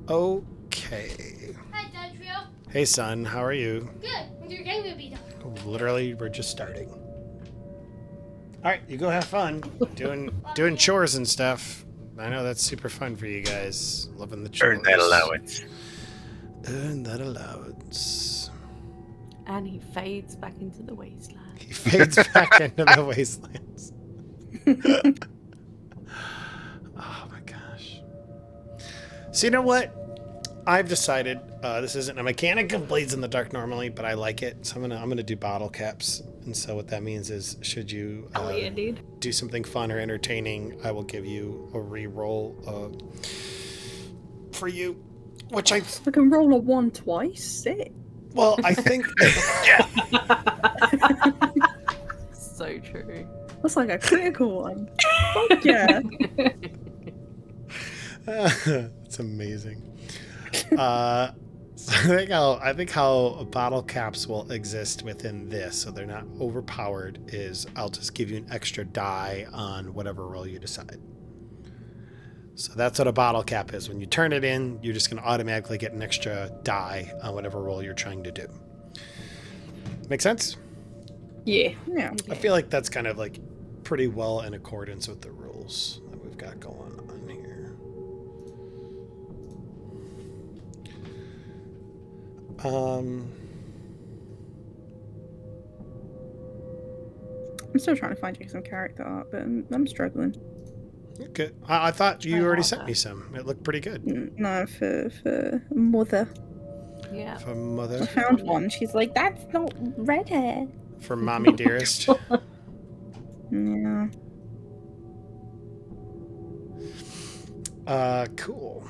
Okay. Hi, Dad Trio. Hey, son. How are you? Good. When's your game gonna be done? Literally, we're just starting. All right, you go have fun doing chores and stuff. I know that's super fun for you guys. Loving the chores. Earn that allowance. Earn that allowance. And he fades back into the wasteland. He fades back into the wastelands. Oh my gosh. So you know what? I've decided this isn't a mechanic of Blades in the Dark normally, but I like it, so I'm gonna do bottle caps. And so what that means is, should you yeah, dude. do something fun or entertaining, I will give you a re-roll for you, which I can roll a 1 twice. Sick. Well, I think So true. That's like a critical one. Fuck yeah. it's amazing. So I think how bottle caps will exist within this, so they're not overpowered, is I'll just give you an extra die on whatever roll you decide. So that's what a bottle cap is. When you turn it in, you're just going to automatically get an extra die on whatever roll you're trying to do. Make sense? Yeah. I feel like that's kind of like pretty well in accordance with the rules that we've got going on here. I'm still trying to find you some character art, but I'm struggling. Okay. I thought you already sent me some. It looked pretty good. No, for Mother. Yeah. For Mother. I found one. She's like, that's not red hair. For Mommy Dearest. Yeah. Cool.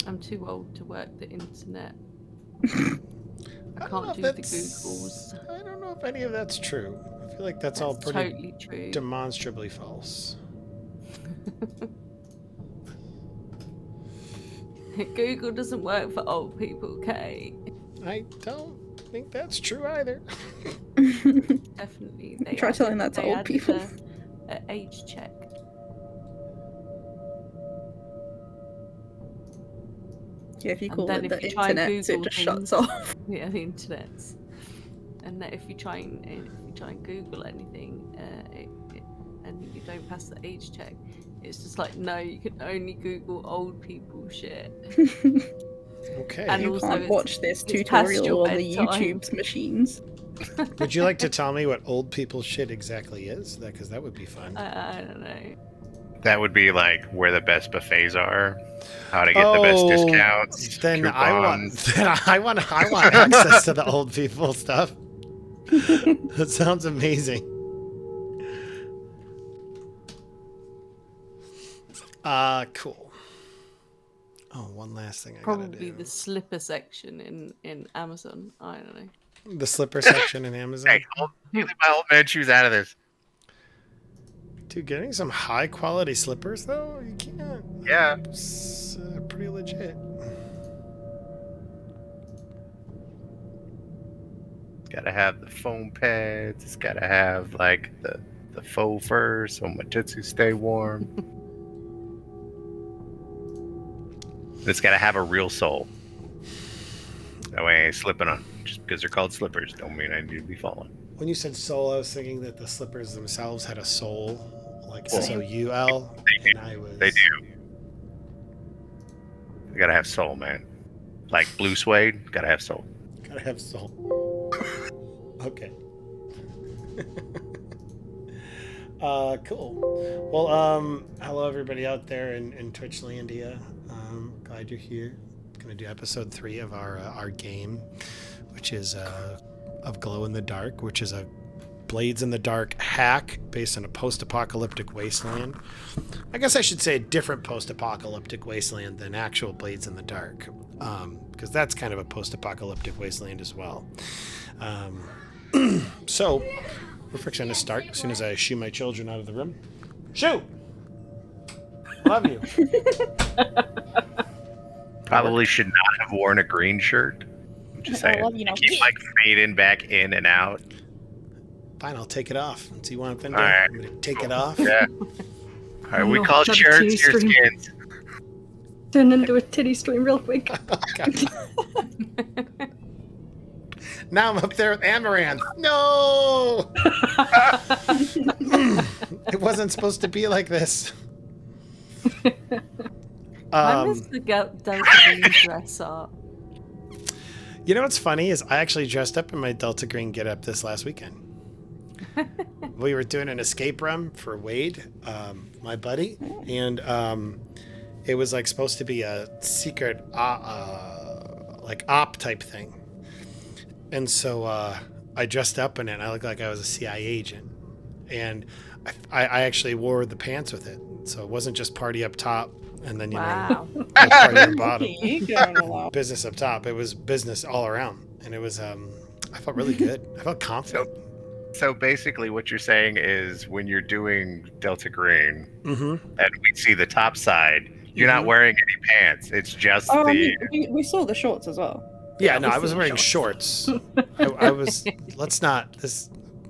I'm too old to work the internet. I can't do the Googles. I don't know if any of that's true. I feel like that's all pretty totally true. demonstrably false. Google doesn't work for old people, okay? I don't think that's true either. Definitely. Try telling that to old people. An age check. Yeah, if you call then it if the you try and internet, it Google just things- shuts off. Yeah, the internet's. And that if you try and Google anything, and you don't pass the age check, it's just like, no, you can only Google old people shit. Okay. And You also can't watch this it's past tutorial your on the bedtime. YouTube's machines. Would you like to tell me what old people shit exactly is? Because that would be fun. I don't know. That would be like where the best buffets are, how to get the best discounts. Then coupons. I want access to the old people stuff. That sounds amazing. Cool. Oh, one last thing I gotta Probably do. the slipper section in Amazon. I don't know. The slipper section in Amazon. Hey, leave my old man shoes out of this. Dude, getting some high quality slippers though, you can't. Yeah. It's pretty legit. It's gotta have the foam pads. It's gotta have like the faux fur so my tootsies stay warm. It's gotta have a real sole. That way I ain't slipping on. Just because they're called slippers don't mean I need to be falling. When you said sole, I was thinking that the slippers themselves had a sole, like Well, SOUL. They do. And I was. They do. You gotta have sole, man. Like blue suede, gotta have sole. Gotta have sole. Okay. Cool. Well, hello everybody out there in Twitchlandia. Glad you're here. Gonna do episode 3 of our game, which is of Glow in the Dark, which is a Blades in the Dark hack based on a post-apocalyptic wasteland. I guess I should say a different post-apocalyptic wasteland than actual Blades in the Dark, because that's kind of a post-apocalyptic wasteland as well. So we're fixing to start as soon as I shoo my children out of the room. Shoo! Love you. Probably should not have worn a green shirt. I'm just saying. love you now. Keep like fading back in and out. Fine, I'll take it off. See what I'm gonna do? All right. I'm gonna take it off. Yeah. All right, we Oh, call that's shirts your G-string. skins. Turn into a titty stream real quick. Now I'm up there with Amaranth. No! It wasn't supposed to be like this. I miss the Delta Green dress up. You know what's funny is I actually dressed up in my Delta Green getup this last weekend. We were doing an escape room for Wade, my buddy, and it was like supposed to be a secret like op type thing. And so I dressed up in it and I looked like I was a CIA agent. And I actually wore the pants with it. So it wasn't just party up top and then, Wow. party on bottom. You going all out. Business up top. It was business all around. And it was, I felt really good. I felt confident. So basically, what you're saying is when you're doing Delta Green Mm-hmm. and we see the top side, you're not wearing any pants. It's just Oh, I the. mean, we saw the shorts as well. Yeah, Yeah, no, we I was see wearing shorts. I was, let's not, this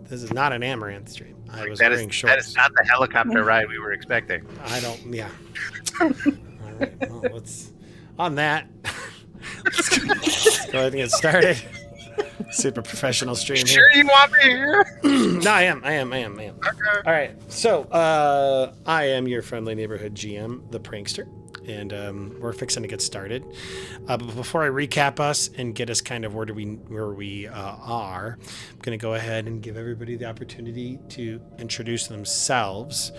is not an Amaranth stream. I was wearing That shorts. is not the helicopter ride we were expecting. I don't, yeah. All right, well, let's, on that, let's go ahead and get started. Super professional stream here. Sure, you want me here? No, I am. Okay. All right, so I am your friendly neighborhood GM, the Prankster, and we're fixing to get started. But before I recap us and get us kind of where we are, I'm going to go ahead and give everybody the opportunity to introduce themselves,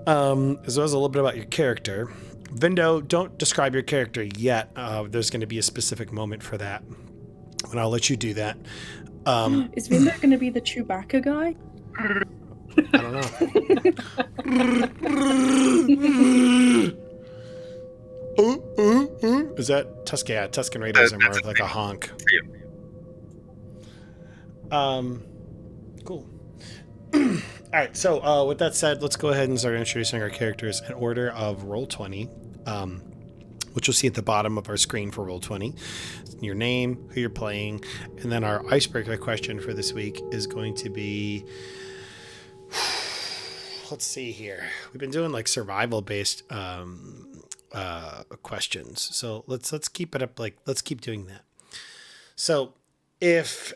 as well as a little bit about your character. Vindo, don't describe your character yet. There's going to be a specific moment for that, and I'll let you do that. Is Vindo going to be the Chewbacca guy? I don't know. Is that Tuscan? Yeah, Tuscan Raiders are more of like a honk. Cool. All right, so with that said, let's go ahead and start introducing our characters in order of Roll20, which you'll see at the bottom of our screen for Roll20. Your name, who you're playing, and then our icebreaker question for this week is going to be... Let's see here. We've been doing like survival-based questions, so let's keep it up. Like, let's keep doing that. So, if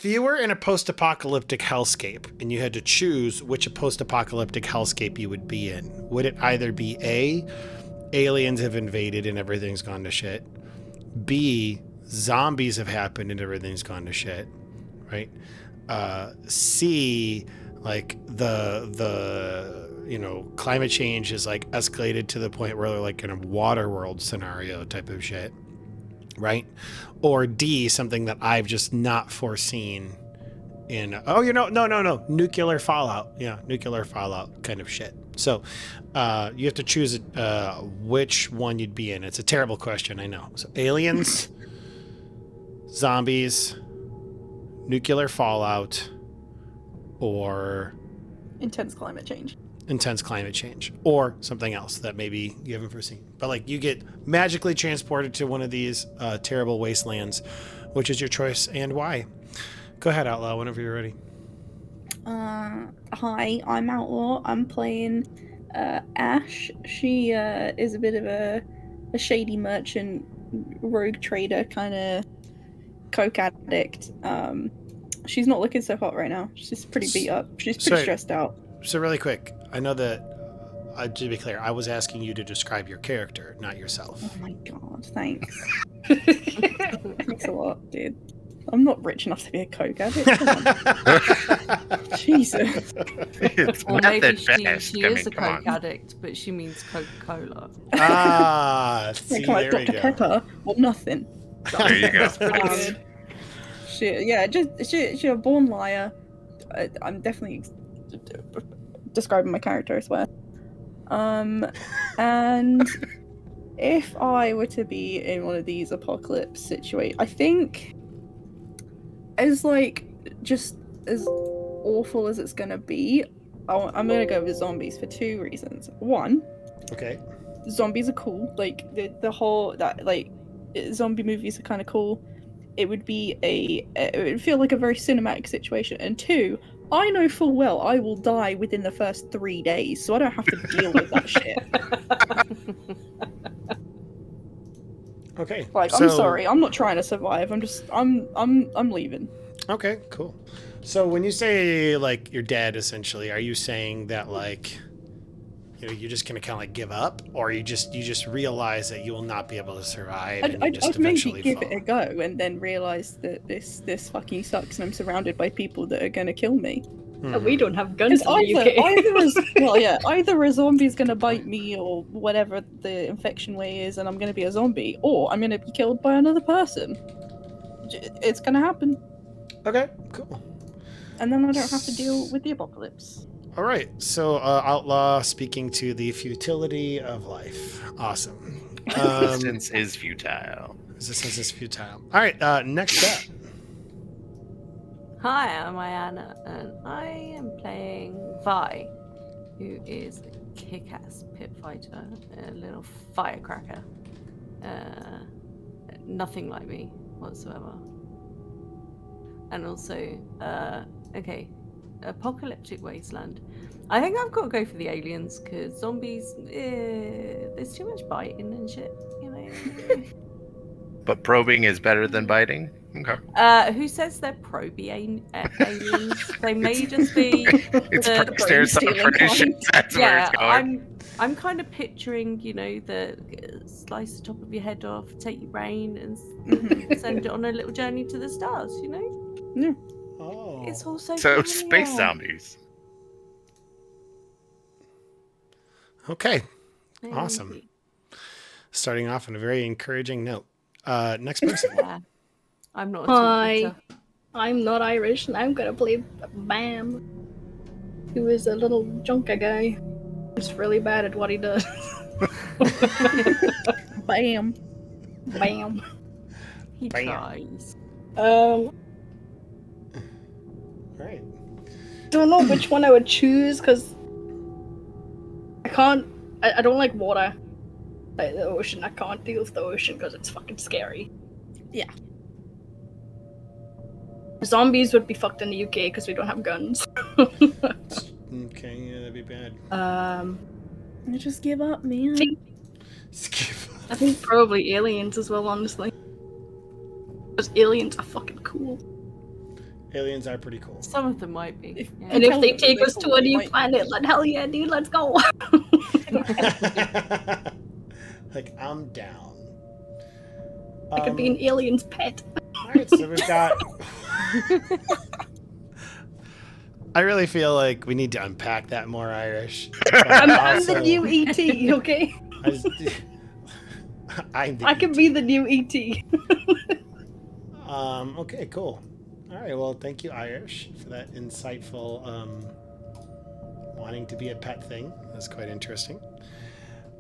you were in a post-apocalyptic hellscape and you had to choose which post-apocalyptic hellscape you would be in, would it either be A, aliens have invaded and everything's gone to shit, B, zombies have happened and everything's gone to shit, right? C, like the climate change is like escalated to the point where they're like in a water world scenario type of shit, right? Or D, something that I've just not foreseen in no, nuclear fallout. Yeah, nuclear fallout kind of shit. So you have to choose which one you'd be in. It's a terrible question, I know. So aliens, zombies, nuclear fallout, or Intense climate change. intense climate change, or something else that maybe you haven't foreseen. But like you get magically transported to one of these terrible wastelands. Which is your choice and why? Go ahead, Outlaw, whenever you're ready. Hi, I'm Outlaw. I'm playing Ash. She is a bit of a shady merchant, rogue trader, kind of coke addict. She's not looking so hot right now. She's pretty beat up. She's pretty Sorry. stressed out. So really quick, I know that, to be clear, I was asking you to describe your character, not yourself. Oh my god, thanks. Thanks a lot, dude. I'm not rich enough to be a coke addict. Come on. Jesus. It's Or maybe method best. she I is mean, a come Coke on. addict, but she means Coca-Cola. See, Like there we Dr. go. Pepper or nothing. There you go. That's pretty good. She's a born liar. I'm definitely describing my character, I swear. And if I were to be in one of these apocalypse situations, I think as like just as awful as it's gonna be, I'm gonna go with zombies for two reasons. One, Okay. zombies are cool. Like the whole that like zombie movies are kind of cool. It would be it would feel like a very cinematic situation. And two, I know full well I will die within the first 3 days, so I don't have to deal with that shit. Okay. Like, I'm sorry, I'm not trying to survive. I'm leaving. Okay, cool. So when you say like you're dead, essentially, are you saying that like, you know, you're just gonna kind of like give up, or you just realize that you will not be able to survive, and you just I'd maybe eventually give fall? it a go and then realize that this fucking sucks and I'm surrounded by people that are gonna kill me. Mhm. We don't have guns Because in the UK. either a zombie's gonna bite me or whatever the infection way is, and I'm gonna be a zombie, or I'm gonna be killed by another person. It's gonna happen, Okay, cool. and then I don't have to deal with the apocalypse. All right. So Outlaw speaking to the futility of life. Awesome. Resistance is futile. Resistance is futile. All right. Next up. Hi, I'm Ayana, and I am playing Vi, who is a kick-ass pit fighter, a little firecracker. Nothing like me whatsoever. And also, okay, apocalyptic wasteland. I think I've got to go for the aliens, because zombies, there's too much biting and shit, you know. But probing is better than biting? Okay. Who says they're aliens? They may just be. It's the Frank Stairs brain-stealing celebration. kind. That's where Yeah, it's going. I'm kind of picturing, you know, the slice the top of your head off, take your brain, and send it on a little journey to the stars. You know, Oh. it's also So space zombies. Okay. Awesome. Starting off on a very encouraging note. Next person. Yeah. I'm not. Hi, I'm not Irish, and I'm gonna play Bam, who is a little junker guy. He's really bad at what he does. Bam. Bam. He Bam. tries. Right. Don't know which one I would choose because I can't. I don't like water. Like the ocean, I can't deal with the ocean because it's fucking scary. Yeah. Zombies would be fucked in the UK because we don't have guns. Okay, yeah, that'd be bad. I just give up, man. Skip. I think probably aliens as well, honestly. Because aliens are fucking cool. Aliens are pretty cool. Some of them might be. Yeah. And if they take us to a new planet, then hell yeah, dude, let's go. Like, I'm down. I could be an alien's pet. Alright, so we've got... I really feel like we need to unpack that more, Irish. I'm the new ET, okay? I can be the new ET. Okay, cool. All right, well, thank you, Irish, for that insightful wanting to be a pet thing. That's quite interesting.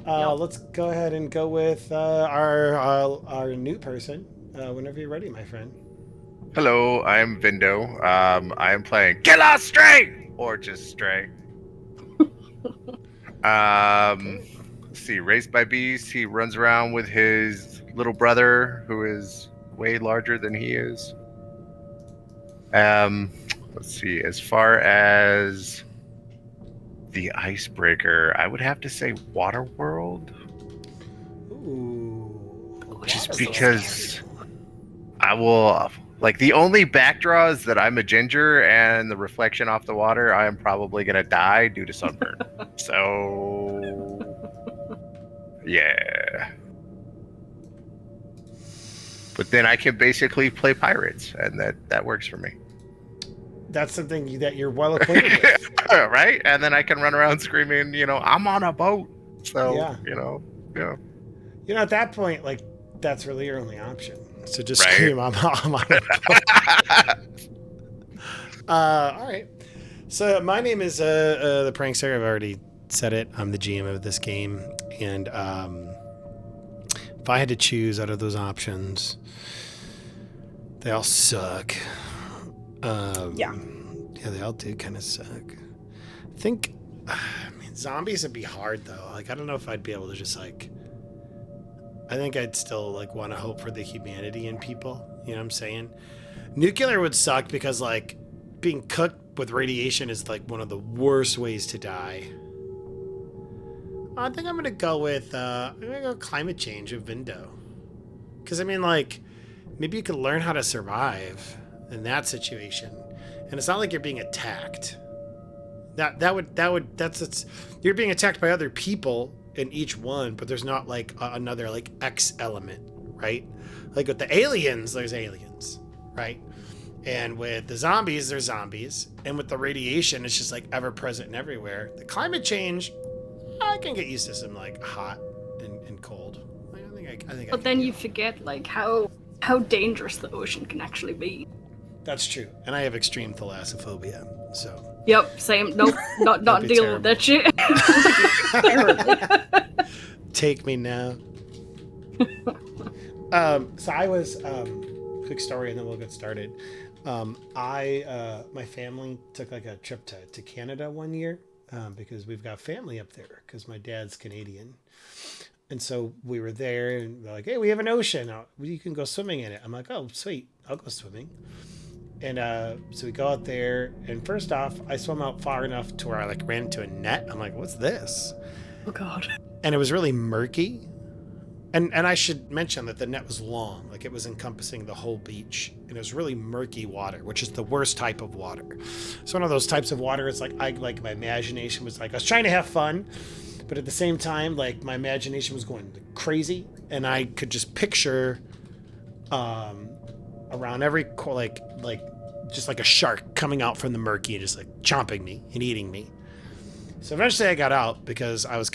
Let's go ahead and go with our new person. Whenever you're ready, my friend. Hello, I'm Vindo. I am playing Kill Us Stray! Or just Stray. Let's see, raised by beasts. He runs around with his little brother, who is way larger than he is. Let's see, as far as the icebreaker, I would have to say Waterworld. Ooh. Just because I will, like, the only backdraw is that I'm a ginger, and the reflection off the water, I am probably going to die due to sunburn. So, yeah. But then I can basically play pirates, and that works for me. That's something that you're well acquainted with. Right? And then I can run around screaming, you know, I'm on a boat. So, Yeah. you know, yeah. You know, at that point, like, that's really your only option. So just Right. scream, I'm on a all right. So my name is the Prankster. I've already said it. I'm the GM of this game. And if I had to choose out of those options, they all suck. Yeah. Yeah, they all do kind of suck. I think, I mean, zombies would be hard, though. Like, I don't know if I'd be able to just, like... I think I'd still, like, want to hope for the humanity in people. You know what I'm saying? Nuclear would suck because, like, being cooked with radiation is like one of the worst ways to die. I think I'm gonna go with climate change of Vindo. Because I mean, like, maybe you could learn how to survive in that situation, and it's not like you're being attacked. You're being attacked by other people in each one, but there's not like another like X element, right? Like with the aliens, there's aliens, right? And with the zombies, there's zombies, and with the radiation, it's just like ever present and everywhere. The climate change, I can get used to some like hot and cold. Like, I think. But then you forget like how dangerous the ocean can actually be. That's true, and I have extreme thalassophobia, so. Yep, same. Nope, not That'd be dealing with that shit. Take me now. So I was quick story, and then we'll get started. My family took like a trip to Canada one year because we've got family up there because my dad's Canadian. And so we were there and they're like, hey, we have an ocean. You can go swimming in it. I'm like, oh, sweet. I'll go swimming. And so we go out there. And first off, I swam out far enough to where I like ran into a net. I'm like, what's this? Oh, God. And it was really murky. And I should mention that the net was long. Like it was encompassing the whole beach. And it was really murky water, which is the worst type of water. It's one of those types of water. It's like, my imagination was like, I was trying to have fun. But at the same time, like my imagination was going crazy, and I could just picture around every like just like a shark coming out from the murky and just like chomping me and eating me. So eventually I got out because I was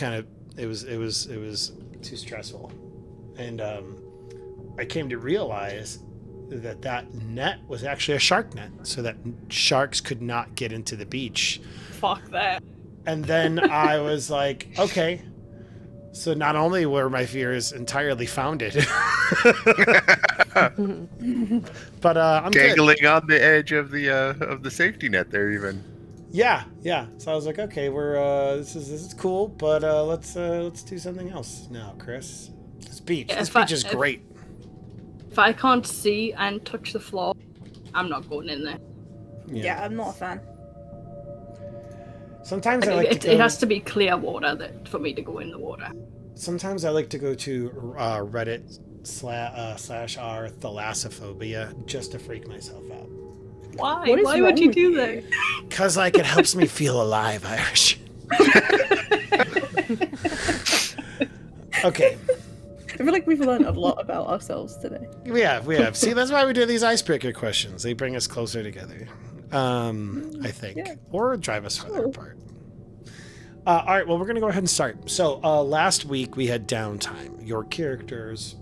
it was too stressful, and I came to realize that net was actually a shark net, so that sharks could not get into the beach. Fuck that. And then I was like, okay. So not only were my fears entirely founded, but I'm dangling good. on the edge of the safety net there, even. Yeah. So I was like, okay, we're this is cool, but let's do something else now, Chris. This beach is great. If I can't see and touch the floor, I'm not going in there. Yeah, I'm not a fan. Sometimes Like, I like to go. It has to be clear water for me to go in the water. Sometimes I like to go to Reddit /r thalassophobia just to freak myself out. Why? What is Why would wrong you with do you? that? Cause like it helps me feel alive, Irish. Okay. I feel like we've learned a lot about ourselves today. We have. See, that's why we do these icebreaker questions. They bring us closer together. I think. Yeah. Or drive us further Cool. apart. All right, well, we're going to go ahead and start. So last week we had downtime. Your characters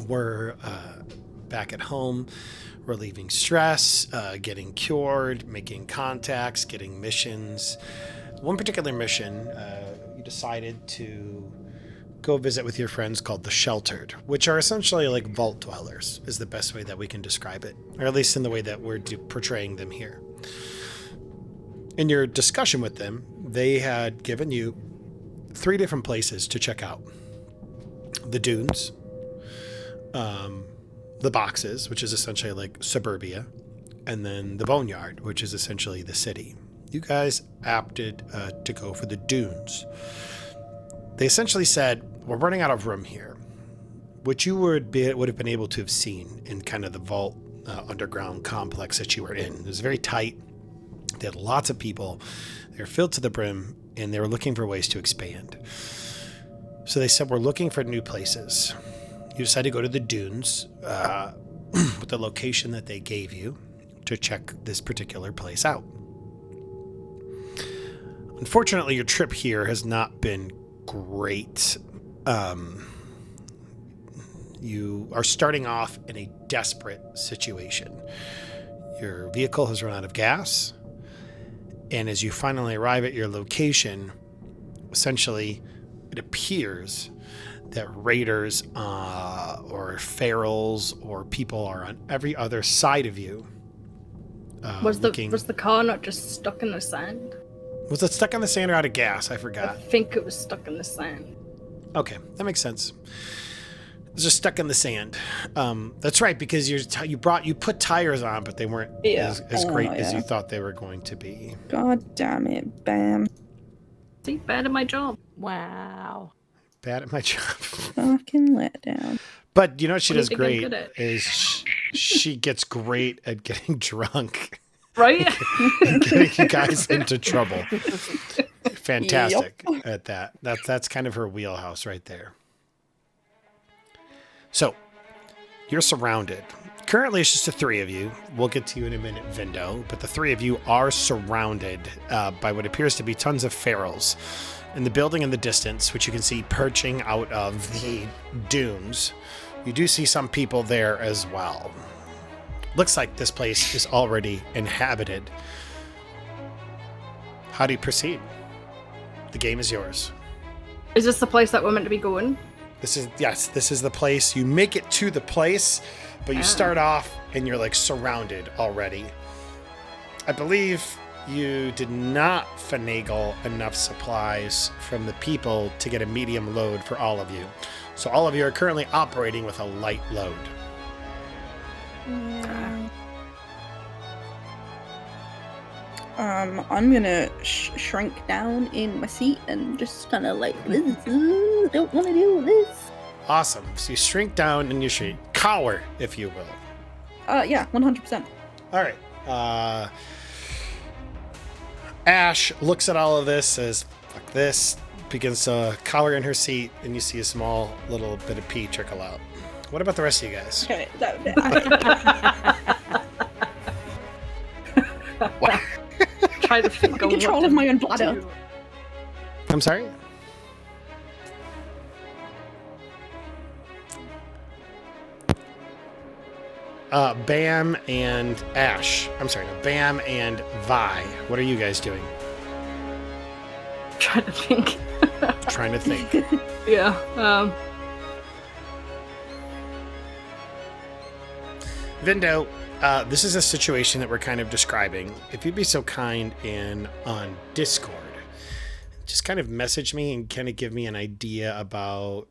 were back at home, relieving stress, getting cured, making contacts, getting missions. One particular mission, you decided to go visit with your friends called the Sheltered, which are essentially like vault dwellers, is the best way that we can describe it, or at least in the way that we're portraying them here. In your discussion with them, they had given you 3 different places to check out. The dunes, the boxes, which is essentially like suburbia, and then the boneyard, which is essentially the city. You guys opted to go for the dunes. They essentially said, we're running out of room here, which you would have been able to have seen in kind of the vault underground complex that you were in. It was very tight. They had lots of people. They were filled to the brim, and they were looking for ways to expand. So they said, we're looking for new places. You decided to go to the dunes with the location that they gave you to check this particular place out. Unfortunately, your trip here has not been great. You are starting off in a desperate situation. Your vehicle has run out of gas, and as you finally arrive at your location, essentially it appears that raiders or ferals or people are on every other side of you. Was the car not just stuck in the sand? Was it stuck in the sand or out of gas? I I forgot. think it was stuck in the sand. Okay, that makes sense. just stuck in the sand. That's right, because you put tires on, but they weren't Yeah. as great Oh, as yeah. you thought they were going to be. God damn it, Bam. See, bad at my job. Wow. Bad at my job. Fucking letdown. But you know what she What do you does think I'm great good at? is she gets great at getting drunk Right? and getting you guys into trouble. Fantastic at that. That's kind of her wheelhouse right there. So you're surrounded. Currently, it's just the three of you. We'll get to you in a minute, Vindo. But the three of you are surrounded by what appears to be tons of ferals. In the building in the distance, which you can see perching out of the dunes, you do see some people there as well. Looks like this place is already inhabited. How do you proceed? The game is yours. Is this the place that we're meant to be going? This is the place. You make it to the place, but you start off and you're like surrounded already. I believe you did not finagle enough supplies from the people to get a medium load for all of you. So all of you are currently operating with a light load. I'm gonna shrink down in my seat and just kind of like, don't want to do this. Awesome. So you shrink down in your sheet. Cower, if you will. Yeah, 100%. All right. Ash looks at all of this, says, fuck this, begins to cower in her seat, and you see a small little bit of pee trickle out. What about the rest of you guys? Okay, Try to think of control what of my own to bladder. do. I'm sorry? Bam and Ash. I'm sorry, no, Bam and Vi. What are you guys doing? Trying to think. Trying to think. Yeah. Vindo, this is a situation that we're kind of describing. If you'd be so kind and on Discord, just kind of message me and kind of give me an idea about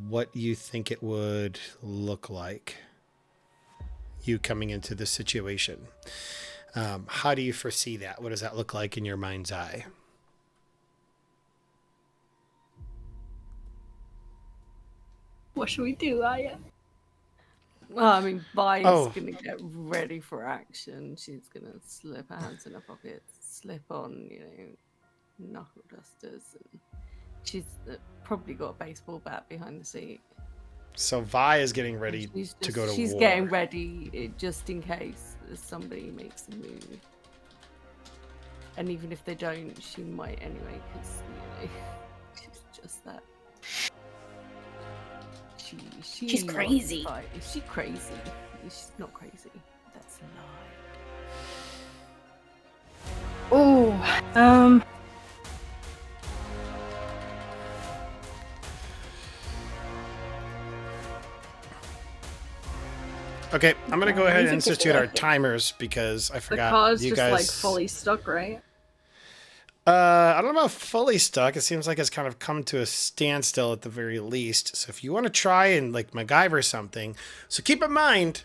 what you think it would look like, you coming into this situation. How do you foresee that? What does that look like in your mind's eye? What should we do, Aya? Well, I mean, Vi's Oh. gonna get ready for action. She's gonna slip her hands in her pockets, slip on, knuckle dusters, and she's probably got a baseball bat behind the seat. So Vi is getting ready She's to go to she's war. getting ready just in case somebody makes a move. And even if they don't, she might anyway, because she's just that. She's crazy. Is she crazy? She's not crazy. That's a lie. Oh, Okay, I'm gonna go ahead and You can pick institute it our up. timers because I the forgot car's you just guys. like fully stuck, right? I don't know about fully stuck. It seems like it's kind of come to a standstill at the very least. So if you want to try and like MacGyver something, so keep in mind,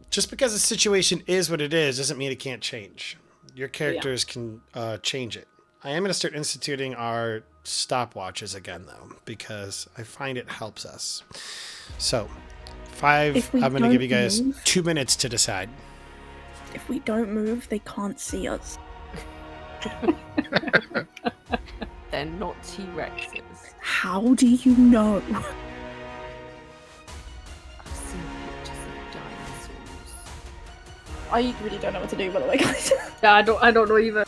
just because the situation is what it is doesn't mean it can't change. Your characters can change it. I am going to start instituting our stopwatches again though, because I find it helps us. So 5, If we I'm going to give you don't guys move- 2 minutes to decide. If we don't move, they can't see us. They're not T-Rexes. How do you know? I've seen pictures of dinosaurs. I really don't know what to do, by the way, guys. Yeah, I don't know either.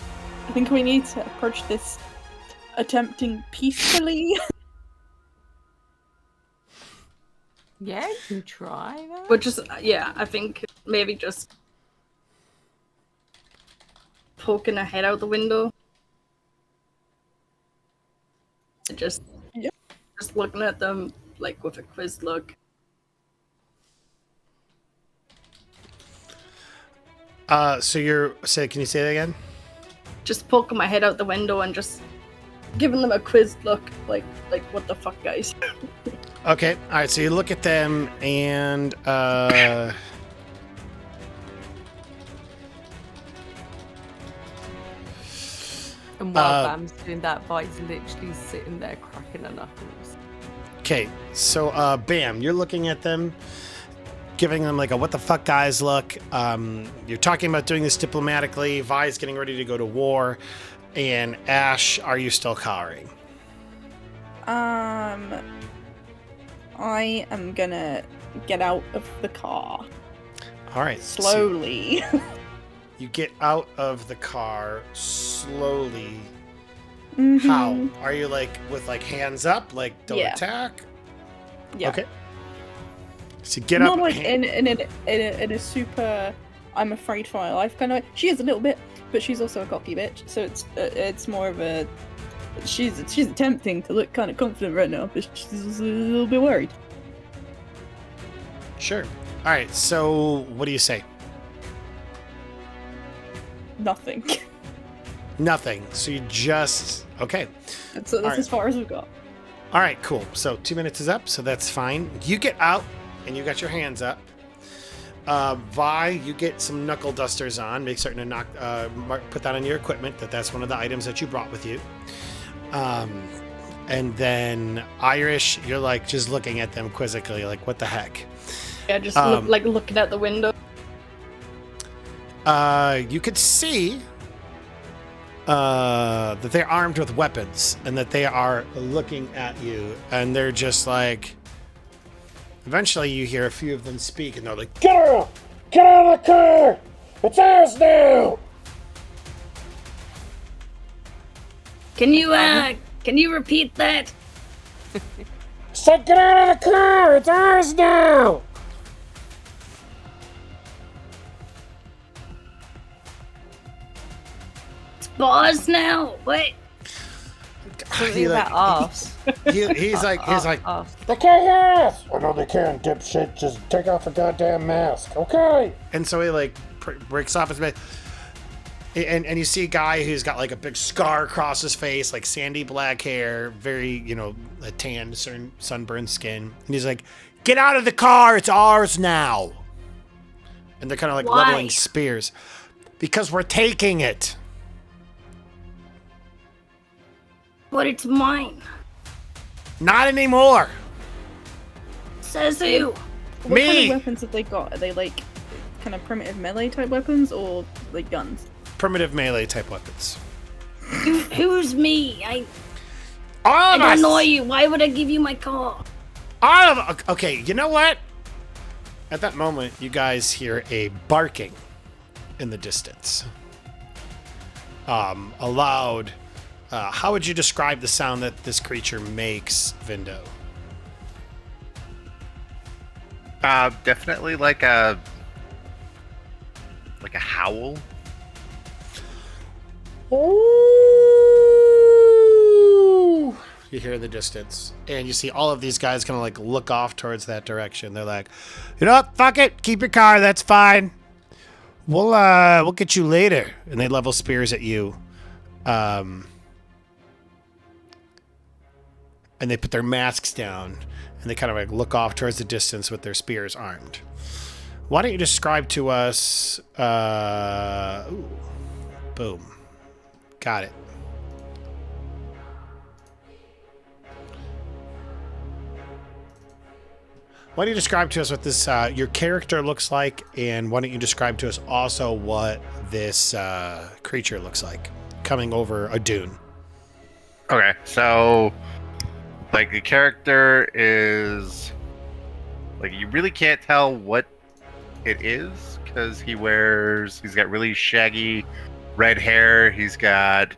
I think we need to approach this attempting peacefully. Yeah, you can try that. But just I think maybe just poking her head out the window. And just looking at them like with a quiz look. So can you say that again? Just poking my head out the window and just giving them a quiz look, like what the fuck, guys? Okay, all right. So you look at them, and And while Uh, Bam's doing that, Vi's literally sitting there cracking her knuckles. okay. So Bam, you're looking at them, giving them like a "what the fuck, guys" look. You're talking about doing this diplomatically. Vi's getting ready to go to war, and Ash, are you still cowering? I am gonna get out of the car All right. so slowly. you get out of the car slowly. Mhm. How are you, like with like hands up, like don't Yeah. attack? Yeah. Okay. So you get Not up. like in a super I'm afraid for my life kind of. She is a little bit, but she's also a cocky bitch. So it's more of a she's attempting to look kind of confident right now, but she's also a little bit worried. Sure. All right. So what do you say? Nothing. Nothing. So you just okay. So that's Alright. as far as we've got. All right, cool. So 2 minutes is up, so that's fine. You get out, and you got your hands up. Vi, you get some knuckle dusters on. Make certain to knock, put that on your equipment. That's one of the items that you brought with you. And then Irish, you're like just looking at them quizzically, like what the heck. Yeah, just Um, looking out the window. You could see that they're armed with weapons and that they are looking at you, and they're just like. Eventually, you hear a few of them speak, and they're like, "Get out! Get out of the car! It's ours now!" Can you repeat that? Said, "Get out of the car! It's ours now!" It's bars now. Wait. Something about arse. He's like, Arse. "They can't hear us!" "I know they can, dipshit. Just take off the goddamn mask, okay?" And so he like breaks off his mask. And you see a guy who's got like a big scar across his face, like sandy black hair, very, a tan, sunburned skin. And he's like, "Get out of the car, it's ours now." And they're kind of like Why? leveling spears. Because we're taking it. But it's mine. Not anymore. Says who? What Me. kind of weapons have they got? Are they like kind of primitive melee type weapons or like guns? Primitive melee type weapons. Who's me? I All of don't us. know you. Why would I give you my car? All of. Okay, you know what? At that moment, you guys hear a barking in the distance. A loud. How would you describe the sound that this creature makes, Vindo? Definitely like a howl. Ooh! You hear in the distance, and you see all of these guys kind of like look off towards that direction. They're like, "You know what? Fuck it. Keep your car. That's fine. We'll get you later." And they level spears at you. And they put their masks down, and they kind of like look off towards the distance with their spears armed. Why don't you describe to us? Ooh, boom, got it. Why don't you describe to us what this your character looks like, and why don't you describe to us also what this creature looks like coming over a dune? Okay, so like the character is like you really can't tell what it is because he's got really shaggy red hair. He's got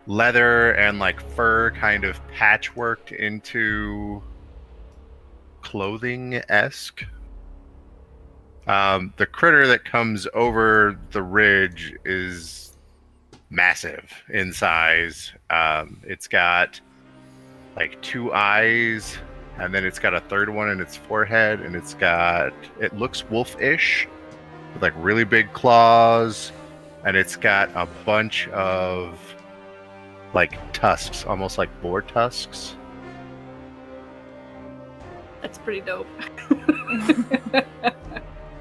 leather and like fur kind of patchworked into clothing-esque. The critter that comes over the ridge is massive in size. It's got like 2 eyes, and then it's got a third one in its forehead, and it looks wolfish with like really big claws, and it's got a bunch of like tusks, almost like boar tusks. That's pretty dope. That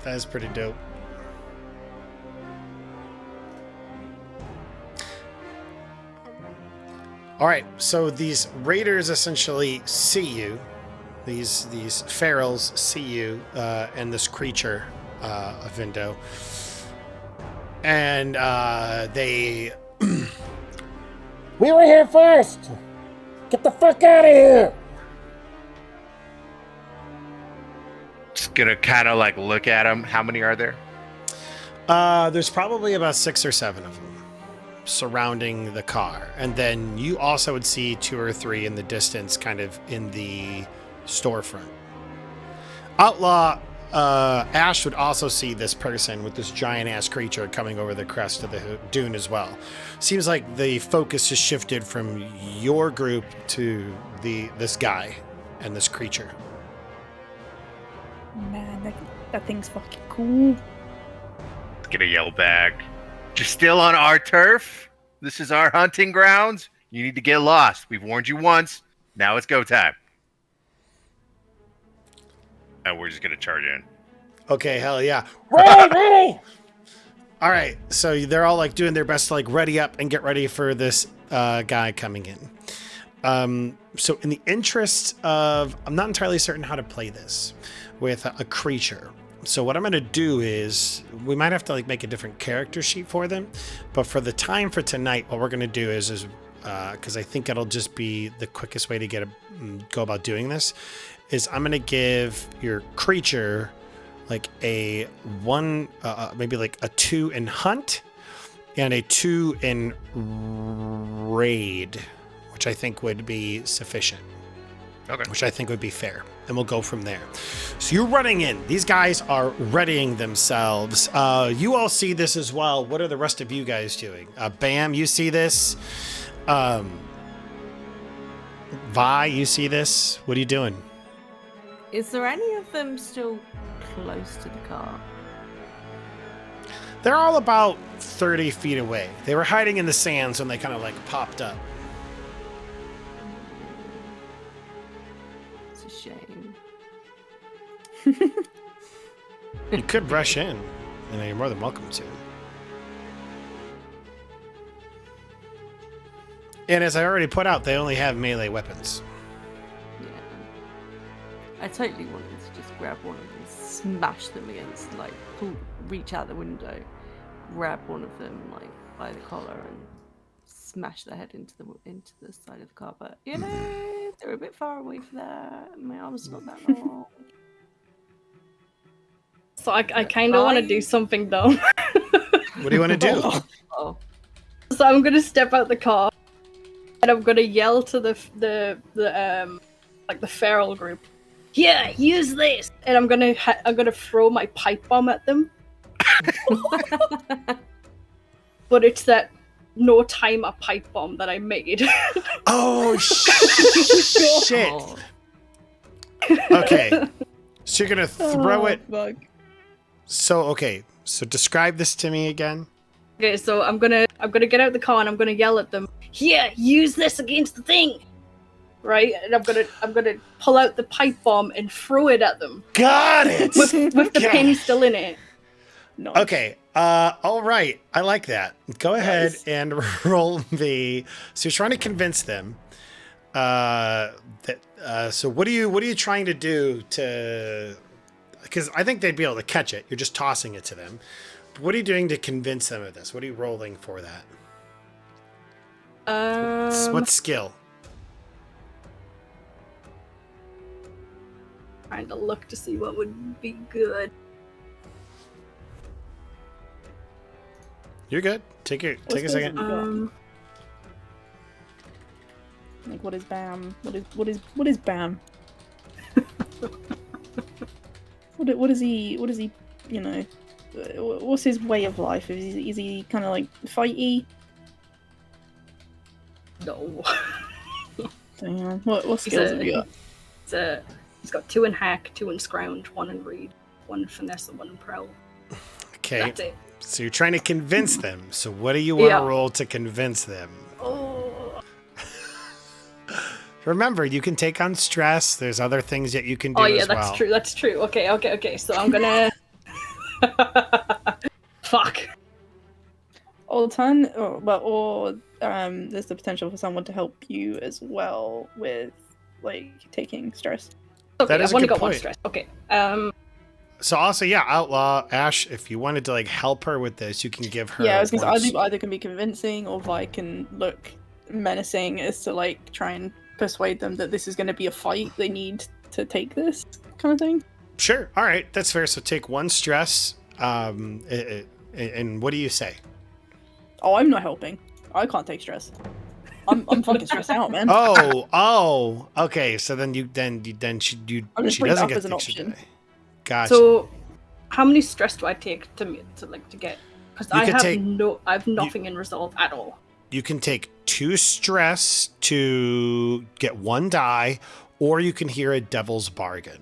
is pretty dope. All right, so these raiders essentially see you. These ferals see you and this creature, Vindo, and they. We were here first! Get the fuck out of here! Just gonna kind of like look at them. How many are there? There's probably about 6 or 7 of them surrounding the car, and then you also would see 2 or 3 in the distance, kind of in the storefront. Outlaw Ash would also see this person with this giant ass creature coming over the crest of the dune as well. Seems like the focus has shifted from your group to this guy and this creature. Man, that thing's fucking cool. Gonna yell back. You're still on our turf. This is our hunting grounds. You need to get lost. We've warned you once. Now it's go time. And we're just gonna charge in. Okay, hell yeah. Ready! All right, so they're all like doing their best to like ready up and get ready for this guy coming in. So in the interest of, I'm not entirely certain how to play this with a creature. So what I'm going to do is, we might have to like make a different character sheet for them, but for the time for tonight, what we're going to do is because I think it'll just be the quickest way to go about doing this, is I'm going to give your creature like a 1, maybe like a 2 in hunt and a 2 in raid, which I think would be sufficient. Okay. Which I think would be fair. And we'll go from there. So you're running in. These guys are readying themselves. You all see this as well. What are the rest of you guys doing? Bam, you see this. Vi, you see this. What are you doing? Is there any of them still close to the car? They're all about 30 feet away. They were hiding in the sands when they kind of like popped up. It's a shame. You could rush in, and you're more than welcome to. And as I already put out, they only have melee weapons. Yeah. I totally wanted to just grab one of them, smash them against, like, reach out the window, grab one of them, like, by the collar and smash their head into the side of the car. But, you know, they're a bit far away for that. My arm's not that long. So I kind of want to do something dumb. What do you want to do? Oh. So I'm gonna step out the car, and I'm gonna yell to the feral group. Yeah, use this, and I'm gonna throw my pipe bomb at them. But it's that no timer pipe bomb that I made. Oh, shit. Oh. Okay. So you're going to throw it. Fuck. So describe this to me again. Okay, so I'm gonna get out the car and I'm gonna yell at them. Yeah, use this against the thing, right? And I'm gonna pull out the pipe bomb and throw it at them Got it. with the Yeah. pin still in it. Nice. Okay. All right. I like that. Go ahead and roll the. So you're trying to convince them. So what are you trying to do to? Because I think they'd be able to catch it. You're just tossing it to them. But what are you doing to convince them of this? What are you rolling for that? What skill? Trying to look to see what would be good. You're good. Take a second. Like, what is BAM? What is BAM? What is he? You know, what's his way of life? Is he kind of like fighty? No. Damn. What skills have you got? He's got 2 in hack, 2 in scrounge, 1 in read, 1 in finesse, and 1 in prowl. Okay. That's it. So you're trying to convince them. So what do you want to Yeah. roll to convince them? Oh. Remember, you can take on stress. There's other things that you can do Oh yeah, as well. that's true. Okay. So I'm gonna. Fuck. Or there's the potential for someone to help you as well with like taking stress. Okay, That is I've a only good got one point. stress. Okay. So also, yeah, Outlaw, Ash, if you wanted to like help her with this, you can give her. Yeah, I was gonna say, once- either can be convincing or Vi can look menacing as to like try and persuade them that this is going to be a fight. They need to take this kind of thing. Sure. All right, that's fair. So take one stress. And what do you say? Oh, I'm not helping. I can't take stress. I'm fucking stressed out, man. Oh, okay. So then she I'm just she bringing doesn't it up get as an the extra option. die. Gotcha. So, how many stress do I take to get? Because You I could have take- I have nothing in resolve at all. You can take 2 stress to get 1 die, or you can hear a devil's bargain.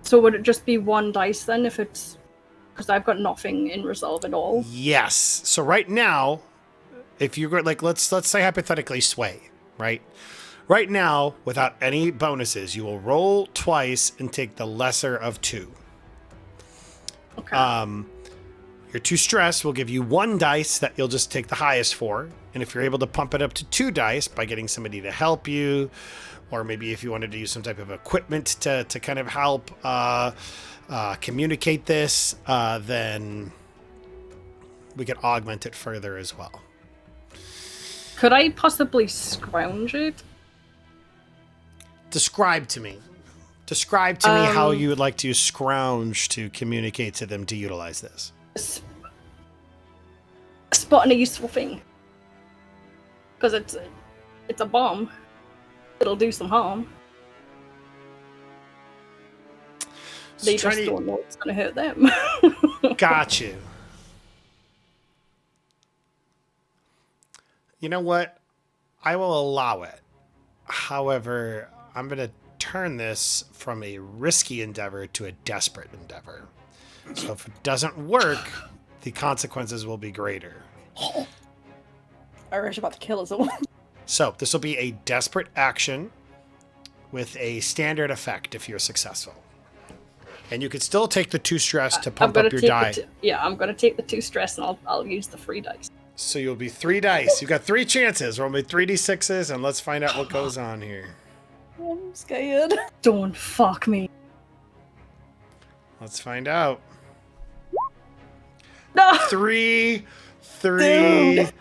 So would it just be 1 dice then if it's because I've got nothing in resolve at all? Yes. So right now, if you go like let's say hypothetically sway, right? Right now, without any bonuses, you will roll twice and take the lesser of 2. Okay. Your 2 stress will give you 1 dice that you'll just take the highest for. And if you're able to pump it up to 2 dice by getting somebody to help you, or maybe if you wanted to use some type of equipment to kind of help communicate this, then we can augment it further as well. Could I possibly scrounge it? Describe to me how you would like to use scrounge to communicate to them to utilize this. Spotting a useful thing. Because it's a bomb. It'll do some harm. They Try just to- don't know it's gonna hurt them. Got you. You know what? I will allow it. However, I'm going to turn this from a risky endeavor to a desperate endeavor. So if it doesn't work, the consequences will be greater. Irish about to kill us all. So this will be a desperate action with a standard effect if you're successful. And you could still take the 2 stress to pump up your die. I'm gonna take the 2 stress and I'll use the 3 dice. So you'll be 3 dice. You've got 3 chances. Roll me 3d6s and let's find out what goes on here. I'm scared. Don't fuck me. Let's find out. No! 3, 3, Dude.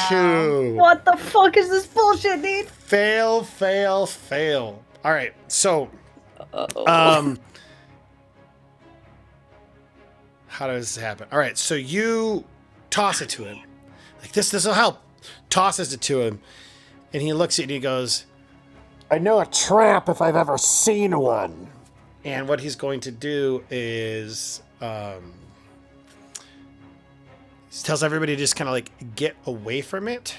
2. What the fuck is this bullshit, dude? Fail, fail, fail. All right. So, Uh-oh. how does this happen? All right. So you toss it to him. Like this will help. Tosses it to him. And he looks at you and he goes, I know a trap if I've ever seen one. and what he's going to do is he tells everybody to just kind of like get away from it.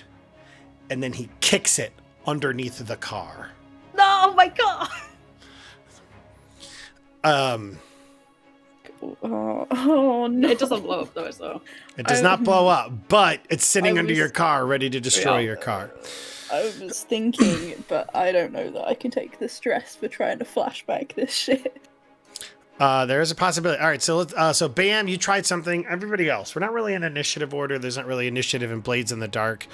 And then he kicks it underneath the car. No, oh my god! Oh no. It doesn't blow up though, so. It does not blow up, but it's sitting I under was- your car, ready to destroy Yeah. your car. I was thinking, but I don't know that I can take the stress for trying to flashback this shit. There is a possibility. All right, so so Bam, you tried something. Everybody else, we're not really in initiative order. There's not really initiative in Blades in the Dark.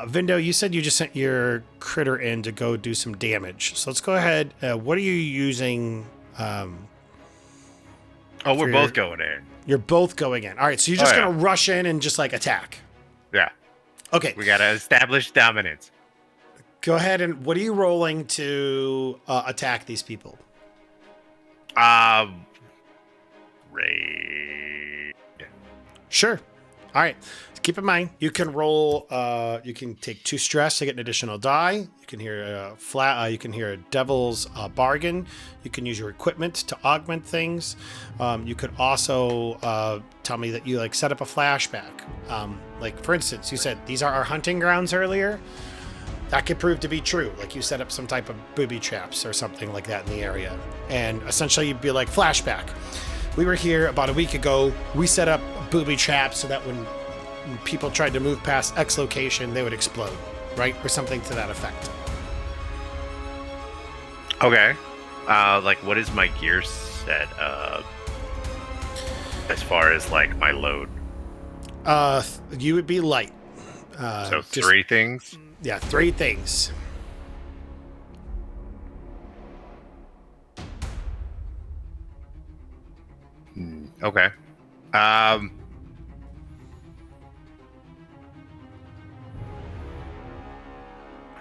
Vindo, you said you just sent your critter in to go do some damage. So let's go ahead. What are you using? Oh, we're For both going in. You're both going in. All right, so you're just Oh, yeah. gonna rush in and just like attack. Yeah, Okay, we gotta establish dominance. go ahead and what are you rolling to attack these people? Raid. Sure. All right. Keep in mind, you can roll. You can take 2 stress to get an additional die. You can hear a flat. You can hear a devil's bargain. You can use your equipment to augment things. You could also tell me that you like set up a flashback. Like for instance, you said these are our hunting grounds earlier. That could prove to be true. Like you set up some type of booby traps or something like that in the area, and essentially you'd be like flashback. We were here about a week ago. We set up booby traps so that when people tried to move past X location, they would explode, right? Or something to that effect. Okay. Like, what is my gear set as far as like my load? You would be light. So 3 things. Yeah, 3 things. Okay.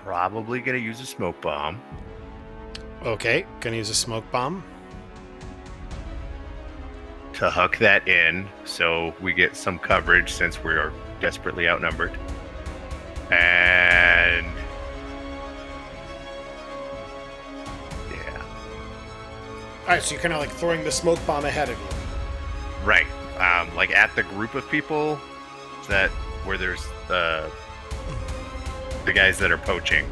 Probably gonna use a smoke bomb. Okay, gonna use a smoke bomb. To hook that in so we get some coverage since we are desperately outnumbered. And yeah. Alright, so you're kind of like throwing the smoke bomb ahead of you. Right. Like at the group of people that where there's the guys that are poaching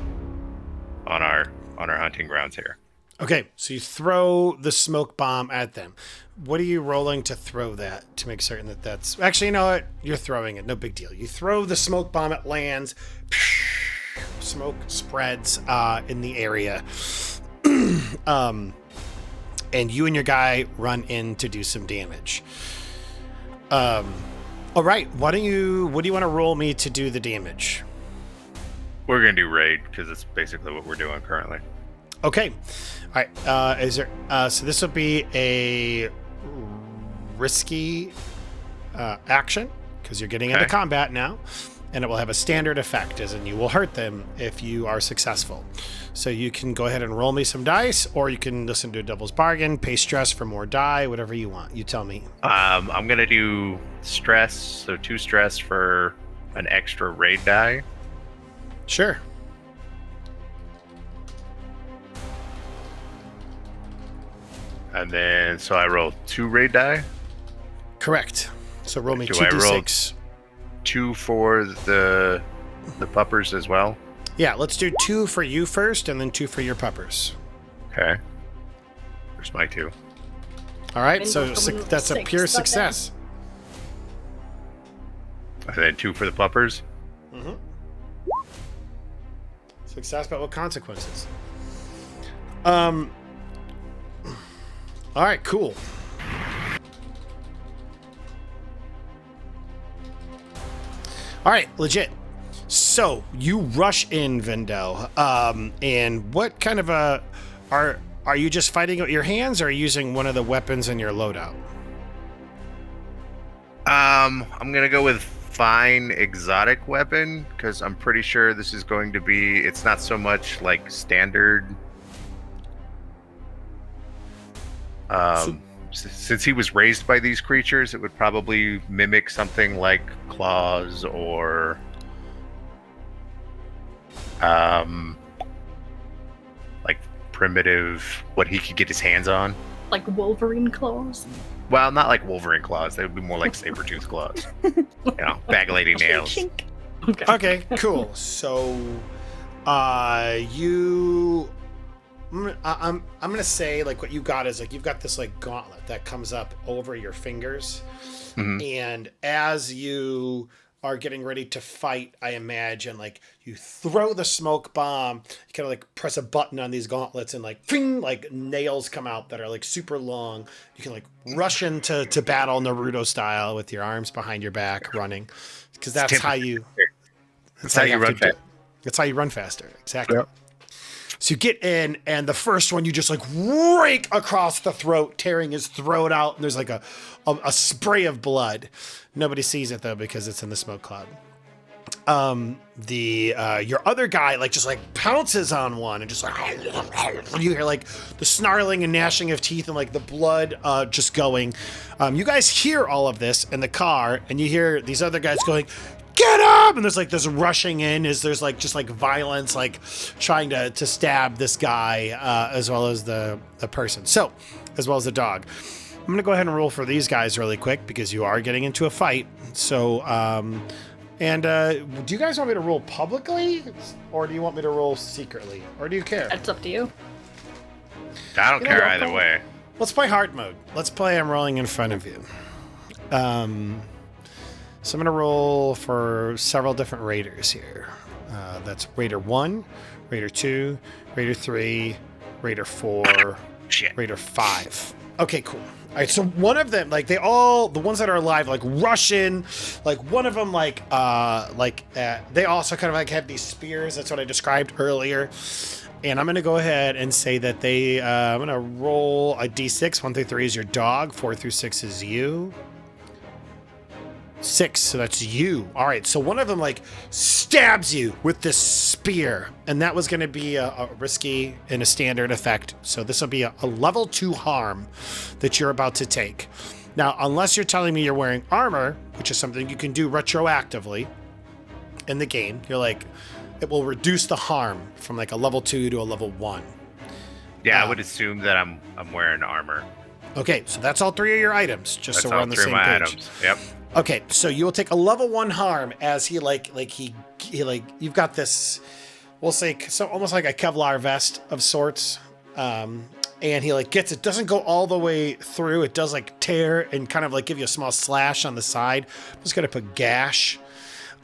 on our hunting grounds here. Okay, so you throw the smoke bomb at them. What are you rolling to throw that to make certain that that's... Actually, you know what? You're throwing it. No big deal. You throw the smoke bomb, it lands. Smoke spreads in the area. And you and your guy run in to do some damage. All right, what do you want to roll me to do the damage? We're gonna do raid because it's basically what we're doing currently. Okay. All right. Is there? So this will be a risky action because you're getting into combat now, and it will have a standard effect, as in you will hurt them if you are successful. So you can go ahead and roll me some dice, or you can listen to a devil's bargain, pay stress for more die, whatever you want. You tell me. I'm gonna do stress, so 2 stress for an extra raid die. Sure. And then, so I roll 2 raid die. Correct. So roll me Do I roll 2d6. 2 for the puppers as well. Yeah, let's do 2 for you first, and then 2 for your puppers. Okay. There's my 2. All right, Mingle so coming that's a 6, pure that success. And then 2 for the puppers. Mm-hmm. Success, but with consequences. All right, cool. All right, legit. So you rush in, Vendel. And what kind of a are you just fighting with your hands, or are you using one of the weapons in your loadout? I'm gonna go with fine exotic weapon because I'm pretty sure this is going to be. It's not so much like standard. Since he was raised by these creatures, it would probably mimic something like claws or like primitive what he could get his hands on. Like Wolverine claws. Well, not like Wolverine claws. They would be more like saber-tooth claws. You know, bag-lady nails. Chink. Okay. Okay, cool. So, I'm gonna say like what you got is like you've got this like gauntlet that comes up over your fingers, and as you are getting ready to fight, I imagine like you throw the smoke bomb, you kind of like press a button on these gauntlets, and like ping, like nails come out that are like super long. You can like rush into battle Naruto style with your arms behind your back, running, because that's how you. That's how you run fast. That's how you run faster. Exactly. Yep. So you get in, and the first one you just like rake across the throat, tearing his throat out, and there's like a spray of blood. Nobody sees it though because it's in the smoke cloud. Your other guy like just like pounces on one and just like you hear like the snarling and gnashing of teeth and like the blood just going. You guys hear all of this in the car, and you hear these other guys going, "Get up!" And there's like this rushing in as there's like just like violence, like trying to stab this guy as well as the person. So, as well as the dog. I'm gonna go ahead and roll for these guys really quick because you are getting into a fight. So, do you guys want me to roll publicly, or do you want me to roll secretly, or do you care? That's up to you. I don't care either way. Let's play hard mode. Let's play I'm rolling in front of you. So I'm going to roll for several different raiders here. That's Raider 1, Raider 2, Raider 3, Raider 4, Shit. Raider 5. Okay, cool. All right, so one of them, like, the ones that are alive, like, rush in. Like, one of them, they also kind of, like, have these spears. That's what I described earlier. And I'm going to go ahead and say that I'm going to roll a d6. 1 through 3 is your dog. 4 through 6 is you. 6, so that's you. All right, so one of them like stabs you with this spear, and that was going to be a risky and a standard effect. So this will be a level 2 harm that you're about to take. Now, unless you're telling me you're wearing armor, which is something you can do retroactively in the game, you're like, it will reduce the harm from like a level 2 to a level 1. Yeah, I would assume that I'm wearing armor. Okay, so that's all 3 of your items, just so That's we're all on the 3 same of my page. items. Yep. Okay, so you will take a level 1 harm as he you've got this, we'll say, so almost like a Kevlar vest of sorts, and he like gets it, doesn't go all the way through, it does like tear and kind of like give you a small slash on the side. I'm just gonna put gash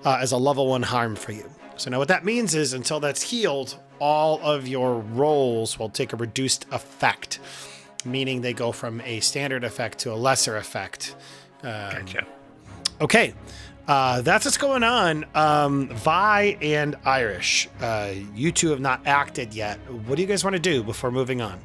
as a level 1 harm for you. So now what that means is until that's healed, all of your rolls will take a reduced effect, meaning they go from a standard effect to a lesser effect. Gotcha. Okay, that's what's going on. Vi and Irish, you two have not acted yet. What do you guys want to do before moving on?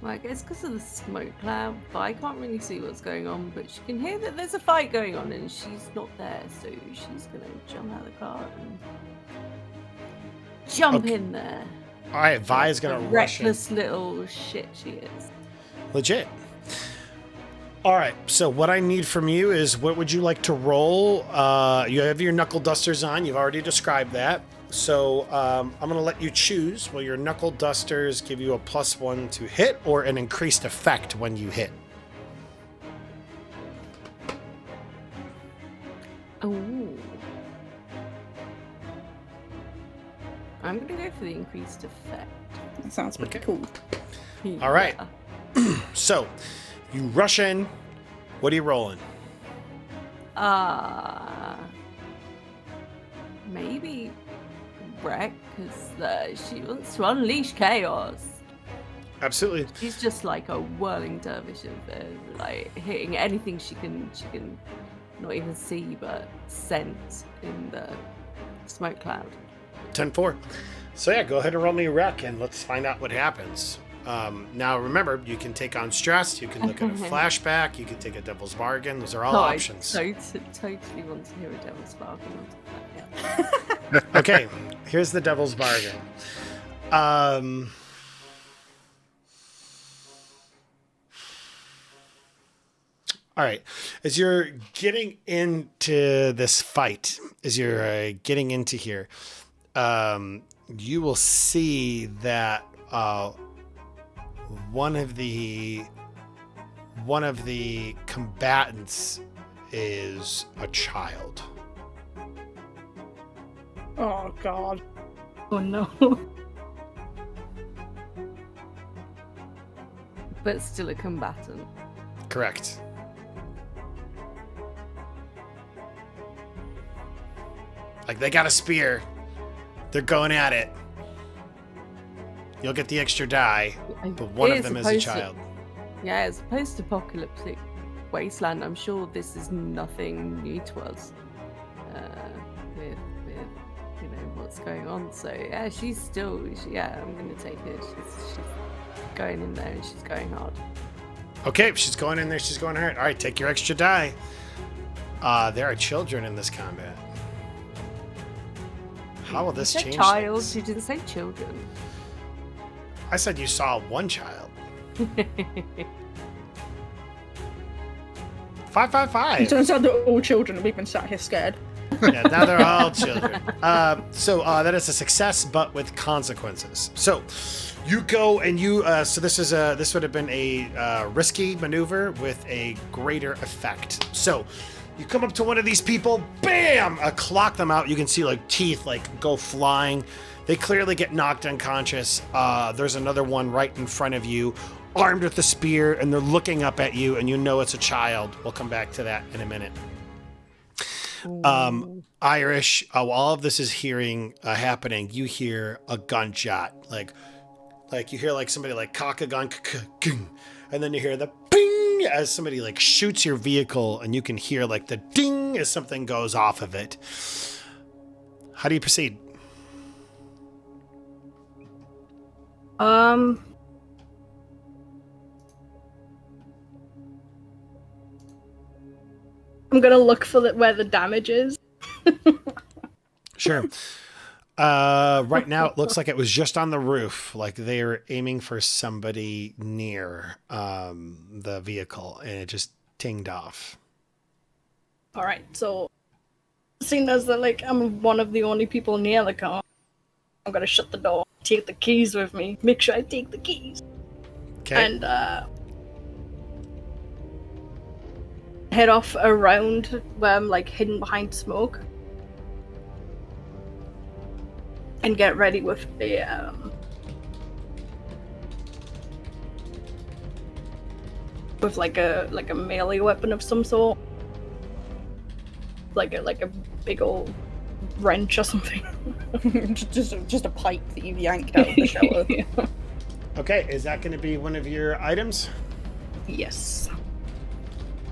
Well, I guess because of the smoke cloud, I can't really see what's going on, but she can hear that there's a fight going on and she's not there, so she's going to jump out of the car and jump in there. All right, Vi is going to rush in. Reckless little shit she is. Legit. All right, so what I need from you is, what would you like to roll? You have your knuckle dusters on. You've already described that. So I'm going to let you choose. Will your knuckle dusters give you a +1 to hit or an increased effect when you hit? Oh. I'm going to go for the increased effect. That sounds pretty Okay. cool. All right. Yeah. So you rush in. What are you rolling? Maybe wreck, because she wants to unleash chaos. Absolutely. She's just like a whirling dervish of like hitting anything she can not even see but sense in the smoke cloud. 10-4. So yeah, go ahead and roll me a wreck and let's find out what happens. Now remember, you can take on stress, you can look at a flashback, you can take a devil's bargain. Those are all options. I totally want to hear a devil's bargain on that. Yeah. Okay, here's the devil's bargain. All right, as you're getting into this fight, as you're getting into here, you will see that one of the combatants is a child. Oh god. Oh no. But still a combatant. Correct. Like, they got a spear. They're going at it. You'll get the extra die, but one of them is a child. Yeah, it's a post-apocalyptic wasteland. I'm sure this is nothing new to us. With you know what's going on. So yeah, I'm gonna take it. She's going in there and she's going hard. Okay, if she's going in there, she's going hard. All right, take your extra die. There are children in this combat. How will this You said change child, things? you didn't say children. I said you saw one child. 555. It turns out they're all children and we've been sat here scared. Yeah, now they're all children. So that is a success, but with consequences. So you go and you. So this would have been a risky maneuver with a greater effect. So you come up to one of these people, bam! Clock them out. You can see like teeth like go flying. They clearly get knocked unconscious. There's another one right in front of you. armed with a spear, and they're looking up at you, and you know it's a child. We'll come back to that in a minute. Irish, while all of this is happening, you hear a gunshot, like you hear like somebody like cock a gun, and then you hear the ping as somebody like shoots your vehicle, and you can hear like the ding as something goes off of it. How do you proceed? I'm gonna look for where the damage is. Sure. Right now it looks like it was just on the roof, like they were aiming for somebody near the vehicle, and it just tinged off. All right, so seeing as that like I'm one of the only people near the car, I'm gonna shut the door, take the keys with me, make sure I take the keys, Okay. and head off around where I'm like hidden behind smoke, and get ready with a with like a melee weapon of some sort, like a big old wrench or something. just a pipe that you've yanked out of the shelter. Yeah. Okay, is that going to be one of your items? Yes.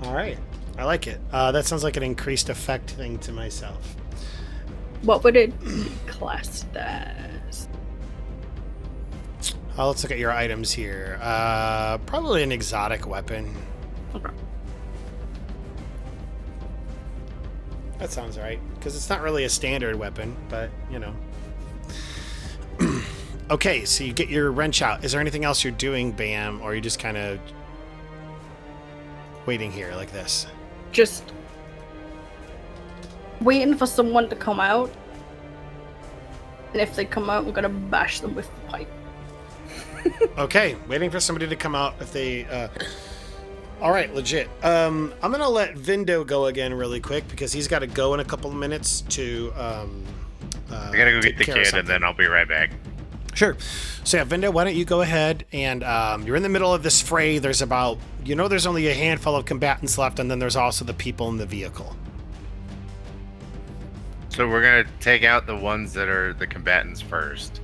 All right, I like it. That sounds like an increased effect thing to myself. What would it be classed as? Let's look at your items here. Probably an exotic weapon. Okay. That sounds right, because it's not really a standard weapon, but you know. Okay, so you get your wrench out. Is there anything else you're doing, Bam, or are you just kind of waiting here like this? Just waiting for someone to come out. And if they come out, I'm gonna bash them with the pipe. Okay, waiting for somebody to come out. If they, all right, legit. I'm gonna let Vindo go again really quick because he's got to go in a couple of minutes to. I gotta go take get the care of kid, and something. then I'll be right back. Sure. So yeah, Vindo, why don't you go ahead and you're in the middle of this fray. There's about, there's only a handful of combatants left, and then there's also the people in the vehicle. So we're gonna take out the ones that are the combatants first.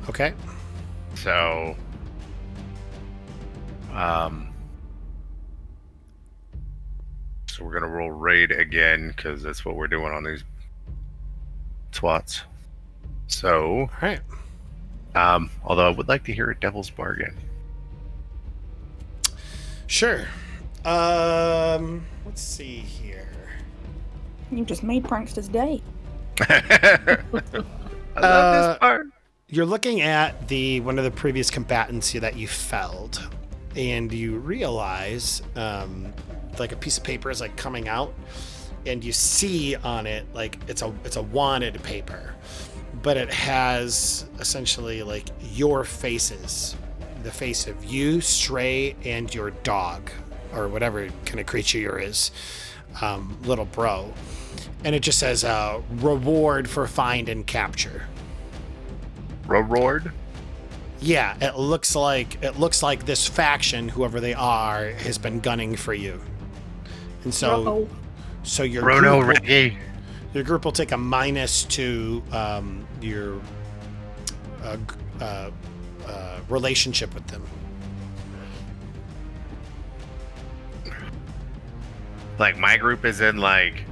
Okay. So, so we're gonna roll raid again because that's what we're doing on these twats. So, All right. although I would like to hear a devil's bargain. Sure. Let's see here. You just made Prankster's day. I love this part. You're looking at one of the previous combatants that you felled, and you realize like a piece of paper is like coming out, and you see on it like it's a wanted paper, but it has essentially like your faces, the face of you, Stray, and your dog, or whatever kind of creature you're is, little bro, and it just says reward for find and capture. Reward? Yeah, it looks like this faction, whoever they are, has been gunning for you, and so Uh-oh. so your Rono group will, Reggie. your group will take a minus to your relationship with them. Like my group is in like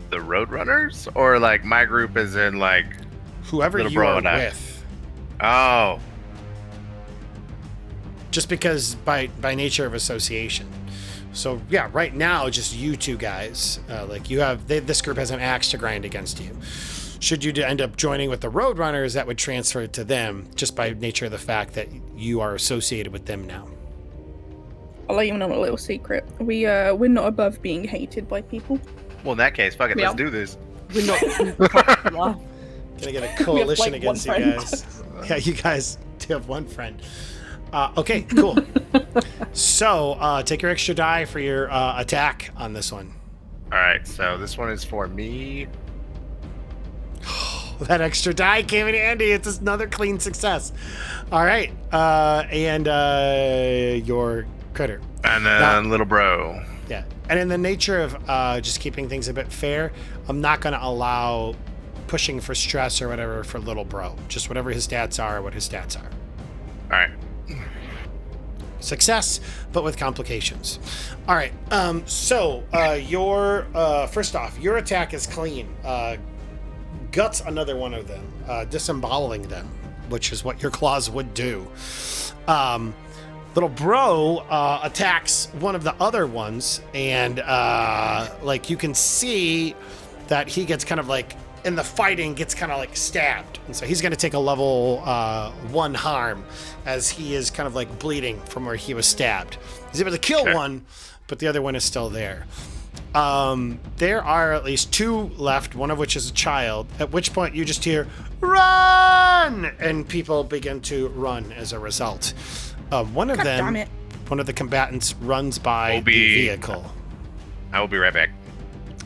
the Roadrunners, or like my group is in like Whoever Little you bro are and I. with, oh. just because by nature of association. So yeah, right now just you two guys. Like you have this group has an axe to grind against you. Should you end up joining with the Roadrunners, that would transfer to them just by nature of the fact that you are associated with them now. I'll let you know a little secret. We're not above being hated by people. Well, in that case, fuck it, Yeah. let's do this. We're not popular. Gonna get a coalition like, one against you friend. guys. Yeah, you guys do have one friend. Okay, cool. So take your extra die for your attack on this one. All right, so this one is for me. that extra die came in handy. It's another clean success. All right. And your critter. And then Now- little bro. Yeah. And in the nature of just keeping things a bit fair, I'm not going to allow pushing for stress or whatever for little bro. Just whatever his stats are, what his stats are. All right. Success, but with complications. All right. So your first off, your attack is clean. Guts another one of them, disemboweling them, which is what your claws would do. Little bro attacks one of the other ones, and like you can see that he gets kind of like in the fighting gets kind of like stabbed, and so he's going to take a level 1 harm as he is kind of like bleeding from where he was stabbed. He's able to kill one, but the other one is still there. There are at least 2 left, one of which is a child, at which point you just hear run, and people begin to run as a result. One of God them, damn it. one of the combatants runs by the vehicle. I will be right back.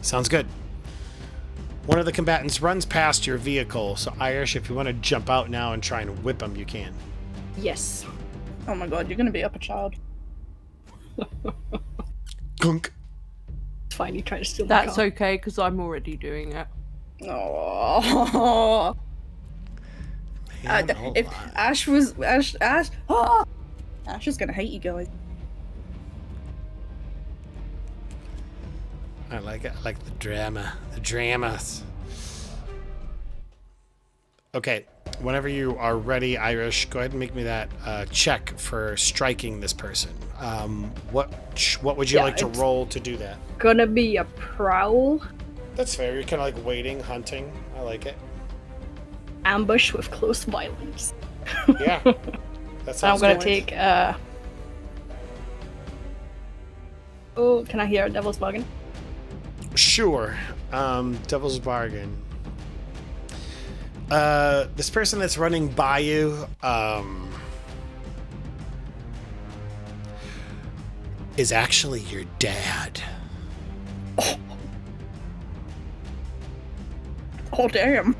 Sounds good. One of the combatants runs past your vehicle, so Irish, if you want to jump out now and try and whip him, you can. Yes. Oh my god, you're gonna be up a child. Gunk. It's fine, you try to steal my That's car. okay, because I'm already doing it. Oh. Man, hold If on. Ash was Ash, oh! Ash is gonna hate you guys. I like it. I like the drama. The dramas. Okay. Whenever you are ready, Irish, go ahead and make me that check for striking this person. What would you Yeah, like to it's- roll to do that? Gonna be a prowl, That's fair. You're kind of like waiting, hunting. I like it. ambush with close violence. Yeah. That So I'm sounds gonna good. take Oh, can I hear a devil's bargain? Sure. Devil's bargain. This person that's running by you, is actually your dad. Oh damn.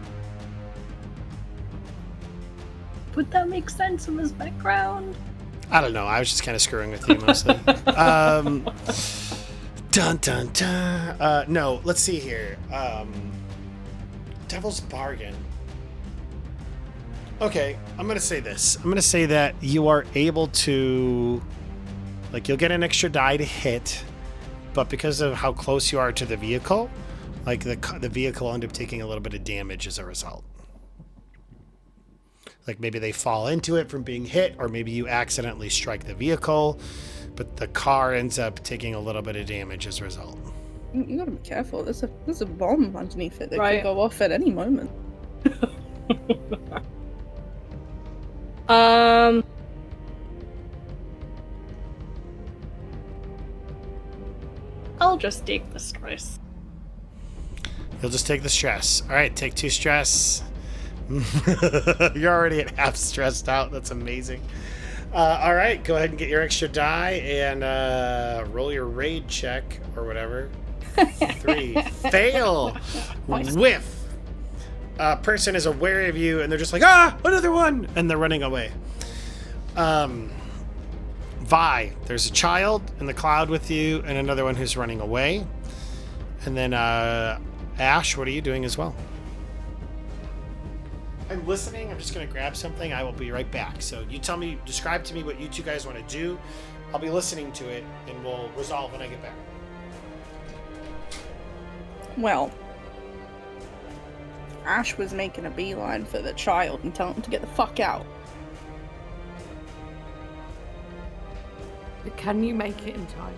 Would that make sense of his background? I don't know. I was just kind of screwing with you mostly. Dun dun dun. No, let's see here. Devil's bargain. Okay, I'm gonna say this. I'm gonna say that you are able to, like, you'll get an extra die to hit, but because of how close you are to the vehicle, like the vehicle will end up taking a little bit of damage as a result. Like maybe they fall into it from being hit, or maybe you accidentally strike the vehicle, but the car ends up taking a little bit of damage as a result. You gotta be careful. There's a bomb underneath it that Right. could go off at any moment. I'll just take the stress. You'll just take the stress. All right, take 2 stress. You're already at half stressed out. That's amazing. All right, go ahead and get your extra die and roll your raid check or whatever. 3. Fail. Whiff. Person is aware of you and they're just like, ah, another one, and they're running away. Vi, there's a child in the cloud with you and another one who's running away. And then Ash, what are you doing as well? I'm listening. I'm just going to grab something. I will be right back. So you tell me, describe to me what you 2 guys want to do. I'll be listening to it and we'll resolve when I get back. Well, Ash was making a beeline for the child and telling him to get the fuck out. Can you make it in time?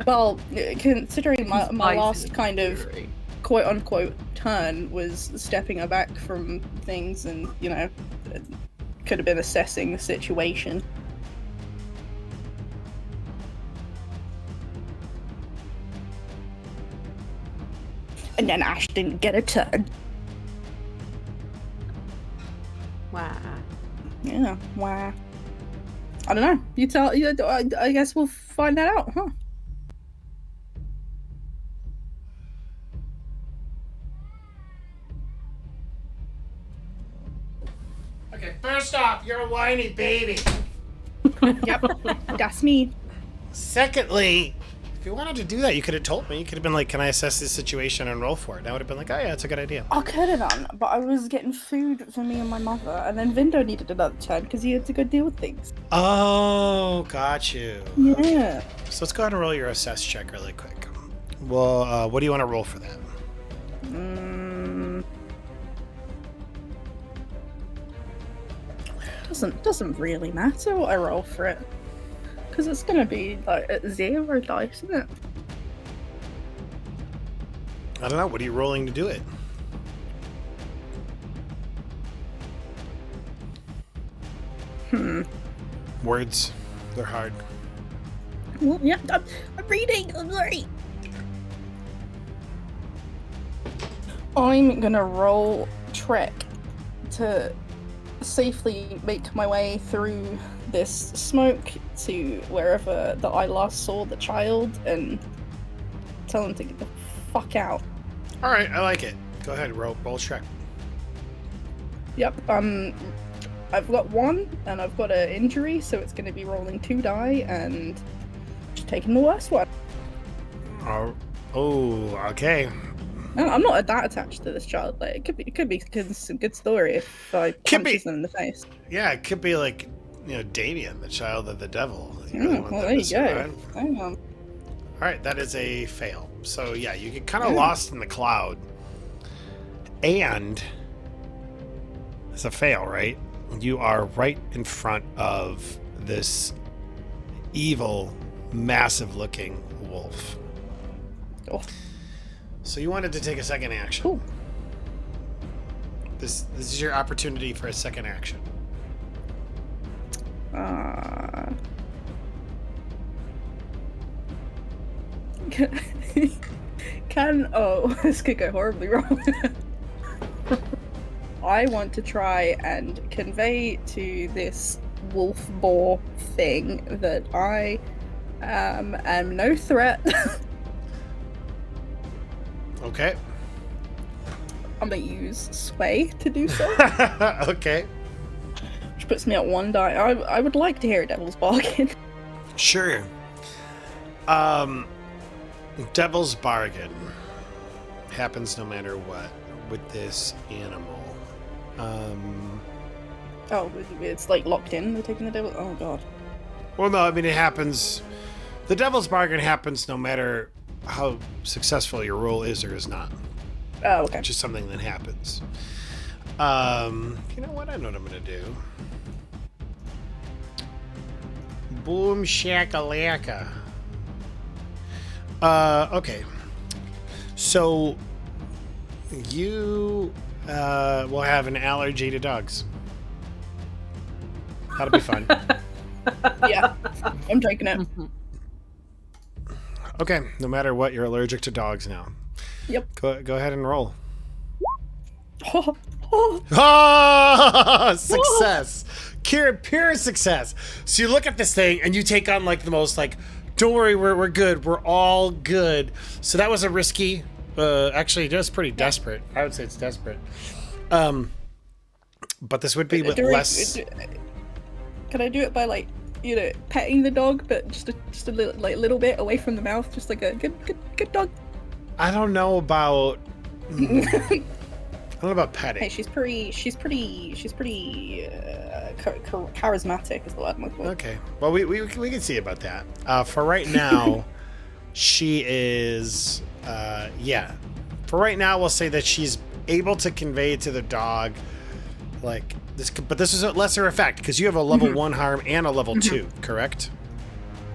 Well, considering my Spicy last kind of theory. quote unquote turn was stepping aback from things and, you know, could have been assessing the situation. And then Ash didn't get a turn. Wow. Yeah, wow. I don't know. You tell. I guess we'll find that out, huh? Okay, first off, you're a whiny baby. Yep, that's me. Secondly, if you wanted to do that, you could have told me. You could have been like, can I assess this situation and roll for it? And I would have been like, oh yeah, it's a good idea. I could have done, but I was getting food for me and my mother, and then Vindo needed another turn because he had to go deal with things. Oh, got you. Yeah. So let's go ahead and roll your assess check really quick. Well, what do you want to roll for that? Doesn't really matter what I roll for it, because it's gonna be like at 0 dice, isn't it? I don't know. What are you rolling to do it? Words. They're hard. Well, yeah, I'm reading. I'm sorry. I'm gonna roll trek to safely make my way through this smoke to wherever that I last saw the child and tell him to get the fuck out. All right, I like it. Go ahead, roll check. Yep. I've got 1 and I've got an injury, so it's going to be rolling 2 die and just taking the worst one. Oh, okay. And I'm not that attached to this child. Like it could be a good story if I punches them in the face. Yeah, it could be like, Damien, the child of the devil. Well, there you go. Hang on. All right, that is a fail. So yeah, you get kind of lost in the cloud, and it's a fail, right? You are right in front of this evil, massive-looking wolf. Oh. So you wanted to take a second action. Cool. This is your opportunity for a second action. This could go horribly wrong. I want to try and convey to this wolf boar thing that I am no threat. Okay. I'm gonna use sway to do so, Okay. which puts me at 1 die. I would like to hear a devil's bargain. Sure. Devil's bargain happens no matter what with this animal. Oh, it's like locked in. They're taking the devil. Oh god. Well, no, I mean it happens. The devil's bargain happens no matter how successful your roll is or is not. Oh, okay. It's just something that happens. You know what? I know what I'm gonna do. Boom shakalaka. Okay. So you will have an allergy to dogs. That'll be fun. Yeah, I'm taking it. Okay, no matter what, you're allergic to dogs now. Yep. Go ahead and roll. Oh, oh. Ah, success. Pure success. So you look at this thing and you take on like the most like, don't worry, we're good. We're all good. So that was a risky, actually just pretty desperate. I would say it's desperate. But this would be with less. Can I do it by like, petting the dog, but just a little bit away from the mouth, just like a good dog? I don't know about. I don't know about petting. Hey, she's pretty charismatic is the word I'm looking for. Okay. Well, we can see about that. For right now, she is. Yeah. For right now, we'll say that she's able to convey to the dog, like this. But this is a lesser effect because you have a level 1 harm and a level 2, correct?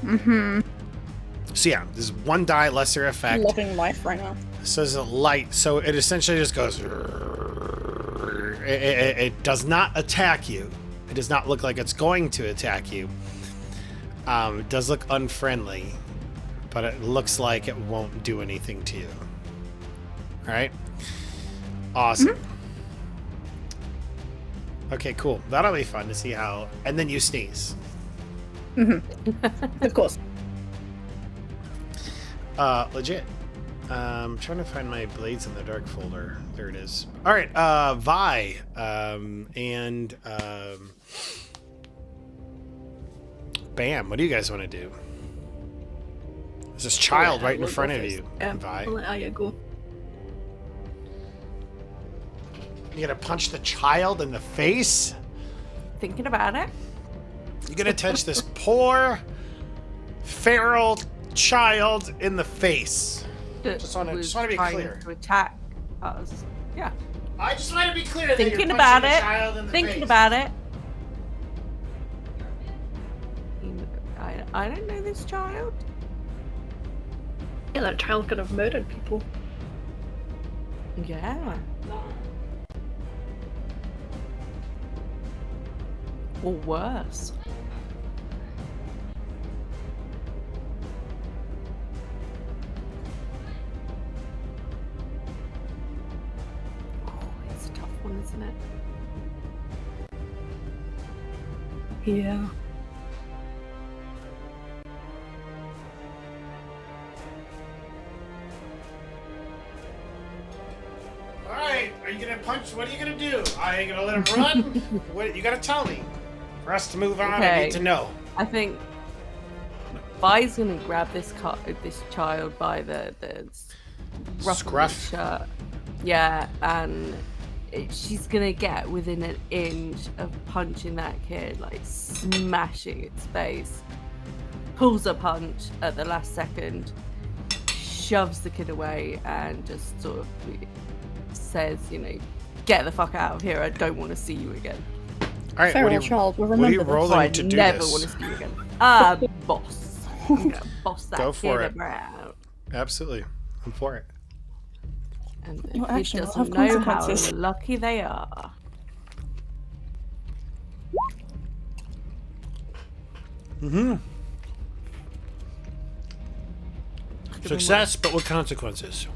Mm-hmm. So yeah, this is 1 die lesser effect. Loving life right now. So it's a light. So it essentially just goes. It does not attack you. It does not look like it's going to attack you. It does look unfriendly, but it looks like it won't do anything to you. All right. Awesome. Mm-hmm. Okay, cool. That'll be fun to see how. And then you sneeze. Mm-hmm. Of course. Legit. I'm trying to find my Blades in the Dark folder. There it is. All right, Vi, and Bam. What do you guys want to do? There's this child right in We'll front go of first. you, I'll Vi. let Aya go. You gonna punch the child in the face? Thinking about it. You gonna touch this poor feral child in the face? That Just wanna was be trying clear. to attack us. Yeah. I just want to be clear that Thinking you're about punching it. a child in the Thinking face. about it. I don't know this child. Yeah, that child could have murdered people. Yeah. Or worse. Oh, it's a tough one, isn't it? Yeah. All right, are you gonna punch? What are you gonna do? Are you gonna let him run? What you gotta tell me. For us to move on, I Okay. need to know. I think Vi's gonna grab this child by the ruffle of Scruff. his shirt. Yeah, and she's gonna get within an inch of punching that kid, like smashing its face. Pulls a punch at the last second, shoves the kid away, and just sort of says, you know, get the fuck out of here. I don't want to see you again. All right, Feral what are you, child will what are you remember this. rolling I to do never this? want to see you again. Boss. I'm gonna boss that Go for kid it. around. Absolutely, I'm for it. And the Well, kid actually, it'll doesn't have know how consequences. lucky they are. Mm-hmm. Give him Success, but with consequences.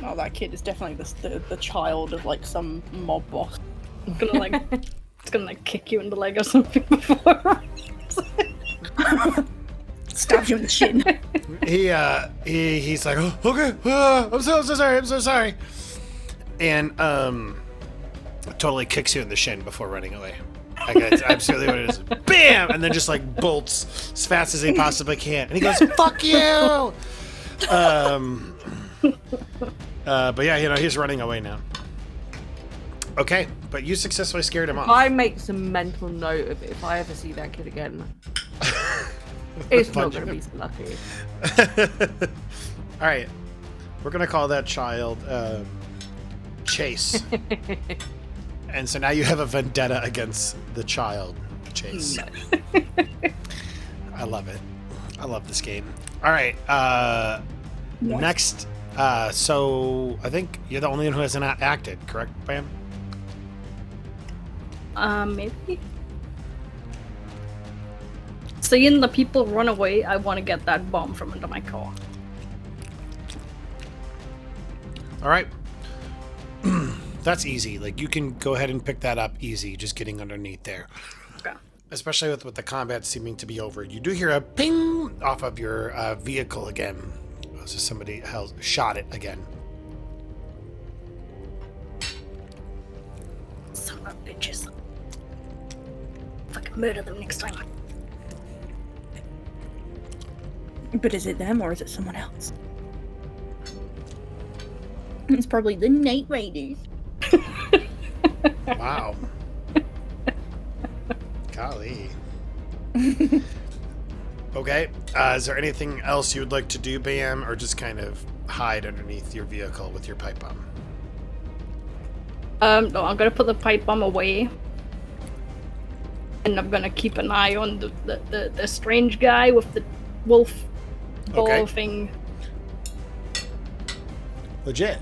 Oh, that kid is definitely the child of like some mob boss. It's gonna like, it's gonna like kick you in the leg or something before. Stabs you in the shin. He's like, oh, okay, I'm so sorry, and totally kicks you in the shin before running away. Like, that's absolutely what it is. Bam, and then just like bolts as fast as he possibly can, and he goes, "Fuck you!" But yeah, you know, he's running away now. Okay, but you successfully scared him If off. I make some mental note of it, if I ever see that kid again, it's not Punch going to him. be so lucky. All right, we're gonna call that child Chase, and so now you have a vendetta against the child Chase. I love it. I love this game. All right, next. So I think you're the only one who has not acted, correct, Bam? Maybe. Seeing the people run away, I want to get that bomb from under my car. All right. That's easy. Like, you can go ahead and pick that up easy, just getting underneath there. Okay. Especially with the combat seeming to be over. You do hear a ping off of your vehicle again. So somebody shot it again. Son of bitches. Fucking murder them next time. But is it them or is it someone else? It's probably the Night Raiders. Wow. Golly. Okay. Is there anything else you would like to do, Bam, or just kind of hide underneath your vehicle with your pipe bomb? No, I'm gonna put the pipe bomb away. And I'm gonna keep an eye on the strange guy with the wolf ball Okay. thing. Legit.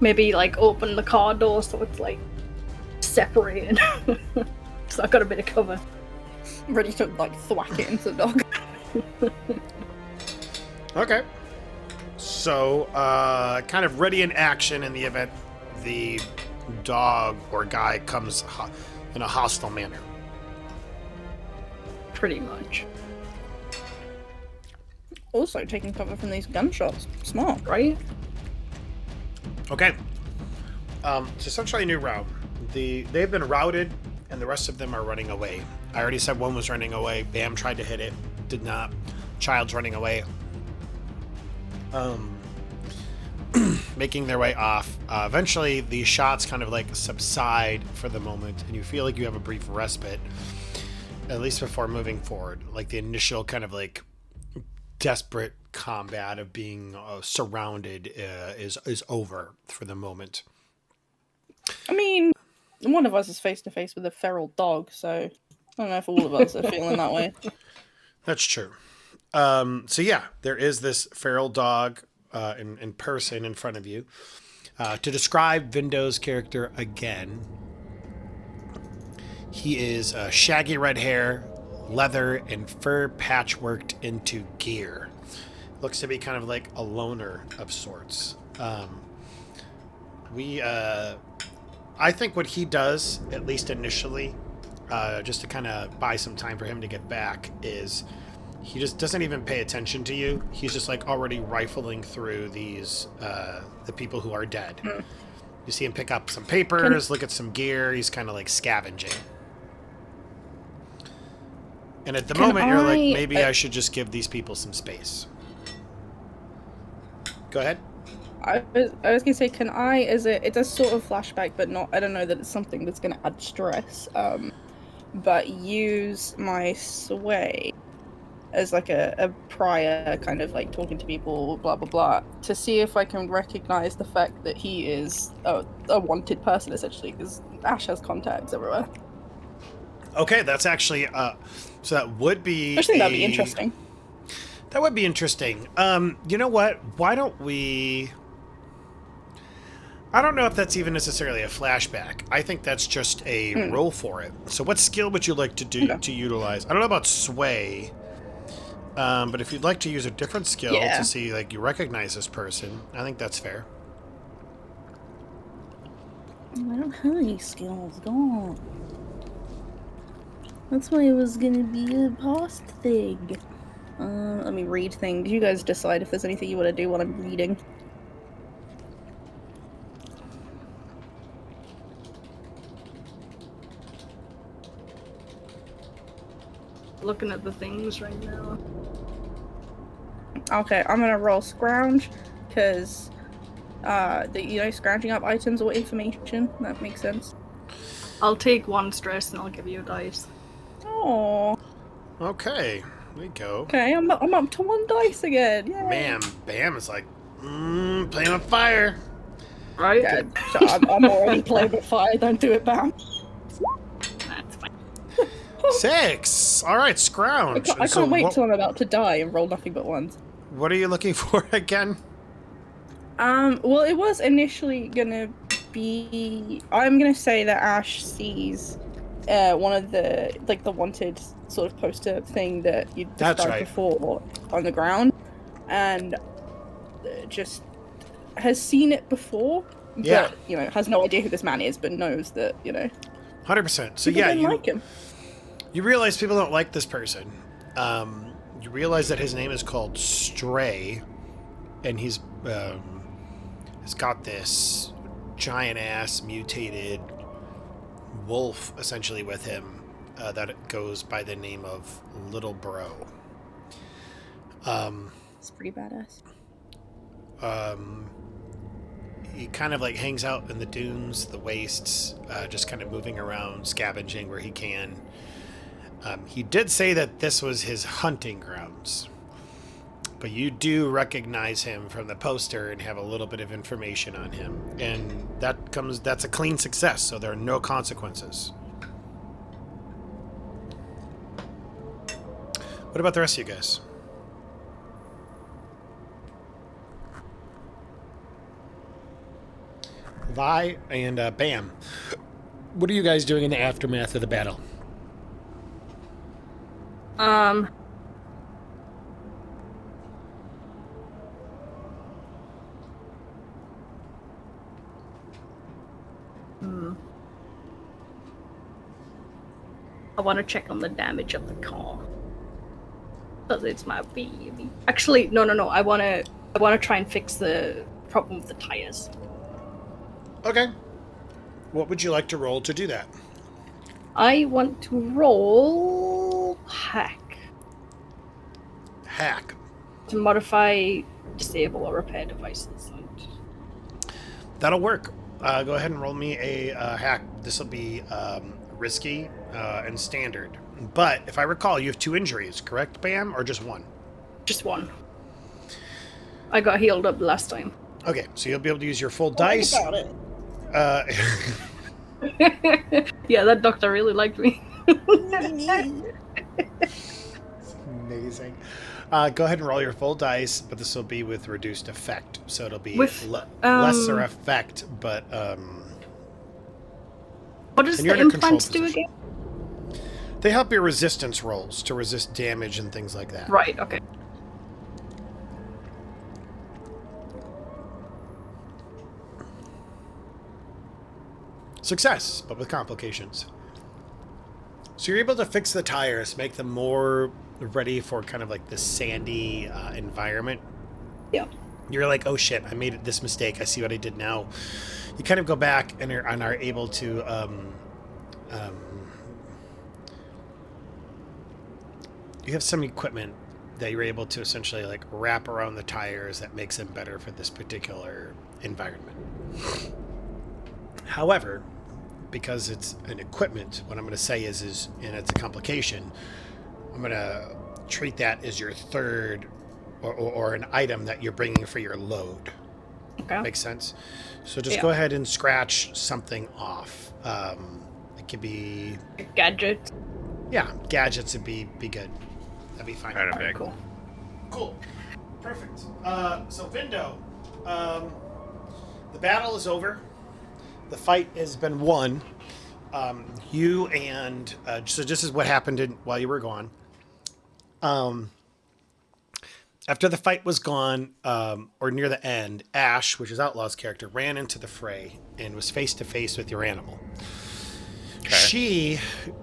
Maybe like open the car door so it's like separated. So I got a bit of cover. Ready to like thwack it into the dog. Okay. So, kind of ready in action in the event the dog or guy comes in a hostile manner. Pretty much. also taking cover from these gunshots. Smart. Right? Okay. It's essentially a new round. They've been routed, and the rest of them are running away. I already said one was running away. Bam tried to hit it, did not. Child's running away. Making their way off. Eventually, the shots kind of like subside for the moment, and you feel like you have a brief respite, at least before moving forward. Like the initial kind of like desperate combat of being surrounded is over for the moment. I mean, one of us is face to face with a feral dog, so I don't know if all of us are feeling that way. That's true. So yeah, there is this feral dog in person in front of you. To describe Vindo's character again, he is shaggy red hair, leather, and fur patchworked into gear. Looks to be kind of like a loner of sorts. I think what he does, at least initially, just to kind of buy some time for him to get back, is he just doesn't even pay attention to you. He's just like already rifling through these the people who are dead. You see him pick up some papers, look at some gear. He's kind of like scavenging. And at the moment, you're like, maybe I should just give these people some space. Go ahead. I was gonna say, can I? It does sort of flashback, but not. I don't know that it's something that's gonna add stress. But use my sway as like a prior kind of like talking to people, blah blah blah, to see if I can recognize the fact that he is a wanted person essentially, because Ash has contacts everywhere. Okay, that's actually so that would be. I think that'd be interesting. That would be interesting. You know what? Why don't we? I don't know if that's even necessarily a flashback. I think that's just a roll for it. So what skill would you like to do to utilize? I don't know about sway, but if you'd like to use a different skill to see like you recognize this person, I think that's fair. I don't have any skills. God. That's why it was gonna be a past thing. Let me read things. You guys decide if there's anything you want to do while I'm reading. Looking at the things right now. Okay, I'm gonna roll scrounge, because scrounging up items or information. That makes sense. I'll take one stress and I'll give you a dice. Oh. Okay, there you go. Okay, I'm up to 1 dice again. Yay. Bam is like, playing with fire. Right? Yeah, I'm already playing with fire. Don't do it, Bam. That's fine. 6. All right, scrounge. I can't wait till I'm about to die and roll nothing but ones. What are you looking for again? Well, it was initially gonna be. I'm gonna say that Ash sees one of the wanted sort of poster thing that you described before on the ground, and just has seen it before. Yeah. But, has no idea who this man is, but knows that 100%. So people yeah, don't like him. You realize people don't like this person. You realize that his name is called Stray, and he's got this giant ass mutated wolf essentially with him that goes by the name of Little Bro. It's pretty badass. He kind of like hangs out in the dunes, the wastes, just kind of moving around, scavenging where he can. He did say that this was his hunting grounds, but you do recognize him from the poster and have a little bit of information on him, and that's a clean success, so there are no consequences. What about the rest of you guys? Vi and Bam, what are you guys doing in the aftermath of the battle? I want to check on the damage of the car. 'Cause it's my baby. Actually, no. I wanna try and fix the problem with the tires. Okay. What would you like to roll to do that? I want to roll hack Hack. to modify, disable, or repair devices. That'll work. Go ahead and roll me a hack. This will be risky and standard. But if I recall, you have 2 injuries, correct, Bam? Or just 1? Just 1. I got healed up last time. Okay, so you'll be able to use your full dice. About it. Yeah, that doctor really liked me. Amazing. Go ahead and roll your full dice, but this will be with reduced effect. So it'll be With, lesser effect, but... What does and you're the in a control implants do position. again? They help your resistance rolls to resist damage and things like that. Right, okay. Success, but with complications. So you're able to fix the tires, make them more ready for kind of like this sandy environment. Yeah. You're like, oh shit, I made this mistake. I see what I did now. You kind of go back and are able to you have some equipment that you're able to essentially like wrap around the tires that makes them better for this particular environment. However, because it's an equipment, what I'm going to say is and it's a complication, I'm going to treat that as your third or an item that you're bringing for your load. Okay. Makes sense? So just Yeah. go ahead and scratch something off. It could be, Gadget. yeah, gadgets would be good. That'd be fine. Kind of Alright, big. cool. Cool. Perfect. So Vindo, the battle is over. The fight has been won. You and so this is what happened while you were gone. After the fight was gone, or near the end, Ash, which is Outlaw's character, ran into the fray and was face to face with your animal. Okay. She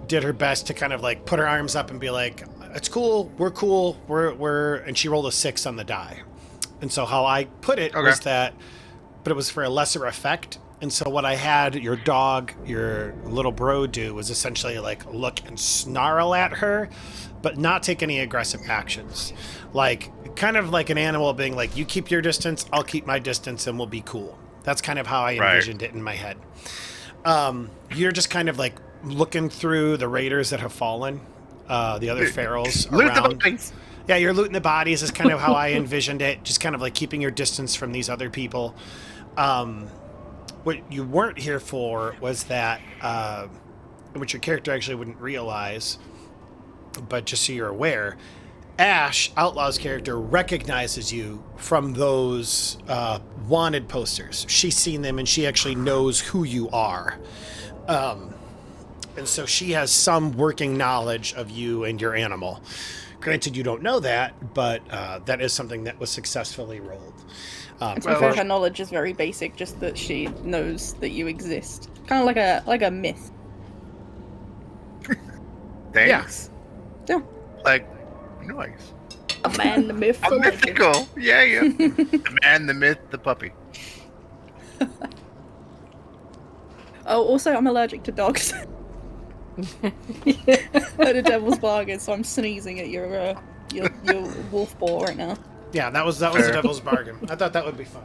did her best to kind of like put her arms up and be like, "It's cool, we're," and she rolled a 6 on the die. And so how I put it was that, but it was for a lesser effect. And so what I had your dog, your little bro, do was essentially like look and snarl at her, but not take any aggressive actions. Like kind of like an animal being like, you keep your distance, I'll keep my distance, and we'll be cool. That's kind of how I envisioned it in my head. You're just kind of like looking through the raiders that have fallen, the other ferals Loot the around. bodies. Yeah, you're looting the bodies is kind of how I envisioned it. Just kind of like keeping your distance from these other people. What you weren't here for was that, which your character actually wouldn't realize, but just so you're aware, Ash, Outlaw's character, recognizes you from those wanted posters. She's seen them and she actually knows who you are. And so she has some working knowledge of you and your animal. Granted, you don't know that, but that is something that was successfully rolled. And to be fair, her knowledge is very basic, just that she knows that you exist. Kind of like a myth. Thanks. Yeah. Like, nice. A man, the myth, A the legend. mythical. Yeah. The man, the myth, the puppy. Oh, also, I'm allergic to dogs. At a devil's bargain, so I'm sneezing at your wolf ball right now. Yeah, that was a devil's bargain. I thought that would be fun.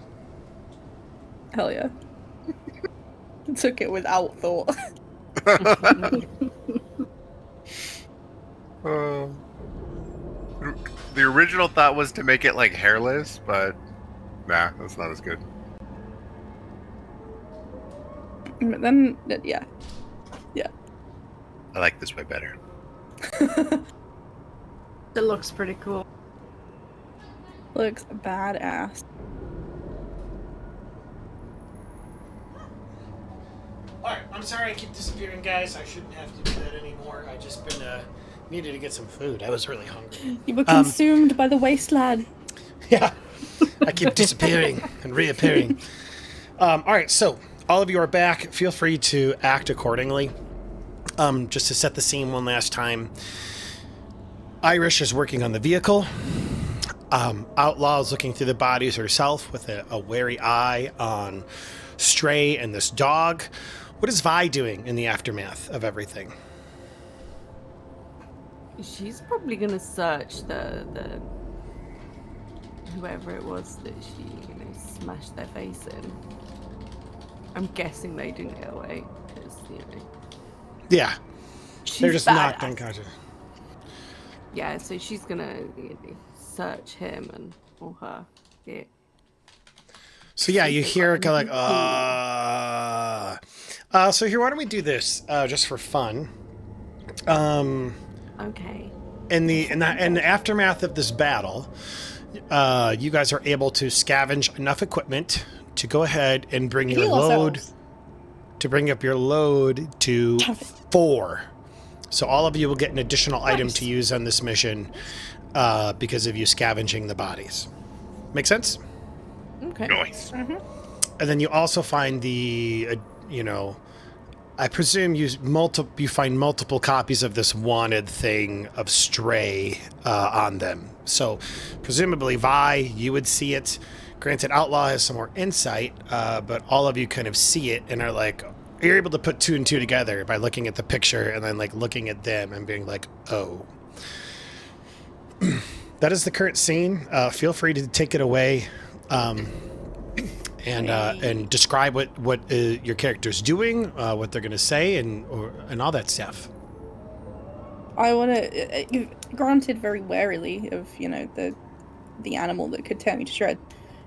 Hell yeah. Took it without thought. The original thought was to make it like hairless, but nah, that's not as good. But then, yeah. I like this way better. It looks pretty cool. Looks badass. Alright, I'm sorry I keep disappearing, guys. I shouldn't have to do that anymore. I just been needed to get some food. I was really hungry. You were consumed by the wasteland. Yeah. I keep disappearing and reappearing. Alright, so all of you are back. Feel free to act accordingly. Just to set the scene one last time. Irish is working on the vehicle. Outlaw is looking through the bodies herself with a wary eye on Stray and this dog. What is Vi doing in the aftermath of everything? She's probably gonna search the whoever it was that she smashed their face in. I'm guessing they didn't get away because Yeah, they're she's just knocked badass. unconscious. Yeah, so she's gonna search him or her. Yeah. So yeah, you She's hear like, kind of like, so here, why don't we do this just for fun? Okay. In the aftermath of this battle, you guys are able to scavenge enough equipment to go ahead and bring your Heal load ourselves. to bring up your load to 4. So all of you will get an additional item to use on this mission because of you scavenging the bodies. Make sense? Okay. Nice. And then you also find the, I presume you find multiple copies of this wanted thing of Stray on them. So presumably Vi, you would see it. Granted, Outlaw has some more insight, but all of you kind of see it and are like, you're able to put 2 and 2 together by looking at the picture and then like looking at them and being like, oh. That is the current scene. Feel free to take it away. And describe what your character's doing, what they're gonna say, and all that stuff. I want to, granted, very warily of the animal that could tear me to shreds.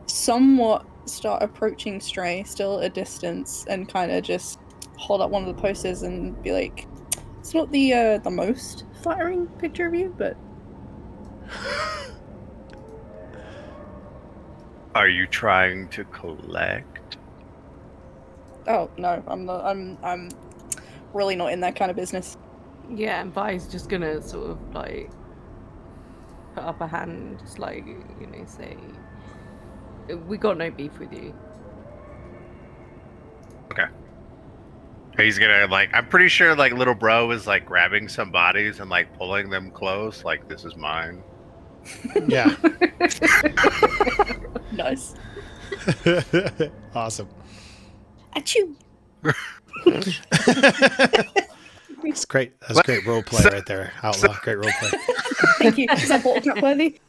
Somewhat start approaching Stray, still at a distance, and kind of just hold up one of the posters and be like, "It's not the most flattering picture of you, but." Are you trying to collect? Oh no, I'm not. I'm really not in that kind of business. Yeah, and Vi's just gonna sort of like put up a hand, just like say, "We got no beef with you." Okay. He's gonna I'm pretty sure little bro is grabbing some bodies and pulling them close, like this is mine. Yeah. Nice. Awesome. Achoo. It's great. That's great role play right there, Outlaw. Great role play. Thank you. Is that bottle cap worthy?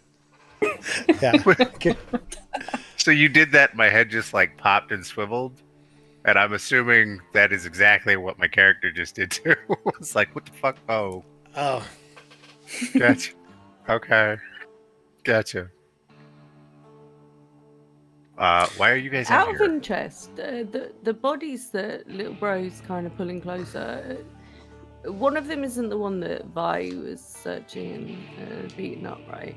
Yeah. Okay. So you did that, my head just popped and swiveled. And I'm assuming that is exactly what my character just did too. It's like, what the fuck? Oh, Oh. gotcha. Okay. Gotcha. Why are you guys out Out of here? interest, the bodies that little bro's kind of pulling closer. One of them isn't the one that Vi was searching and beating up, right?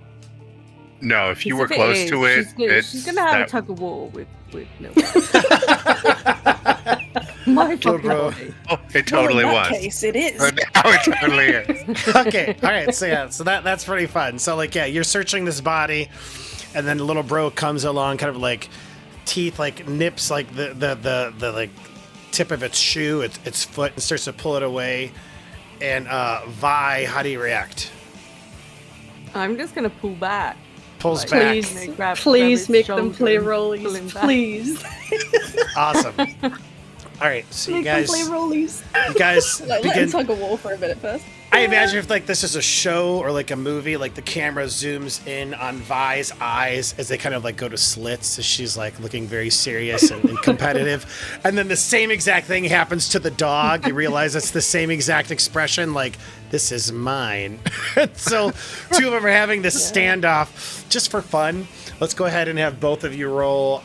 No, if you were 'Cause close is, to it, she's gonna have a that- tug of war with little bro. My fucking bro. body. Oh, it totally well, in that was. case, it is. But now it totally is. Okay. All right. So that's pretty fun. So you're searching this body, and then the little bro comes along, kind of teeth nips the tip of its shoe, its foot, and starts to pull it away. And Vi, how do you react? I'm just gonna pull back. Pulls Like, back. Please, grab please his make them shoulder play and pull him rollies. back. Please. Awesome. All right. So you Make guys, them play rollies. begin. Let him tug of war for a minute first. I imagine if this is a show or a movie, the camera zooms in on Vi's eyes as they kind of go to slits as she's looking very serious and competitive, and then the same exact thing happens to the dog. You realize it's the same exact expression, this is mine. So 2 of them are having this standoff just for fun. Let's go ahead and have both of you roll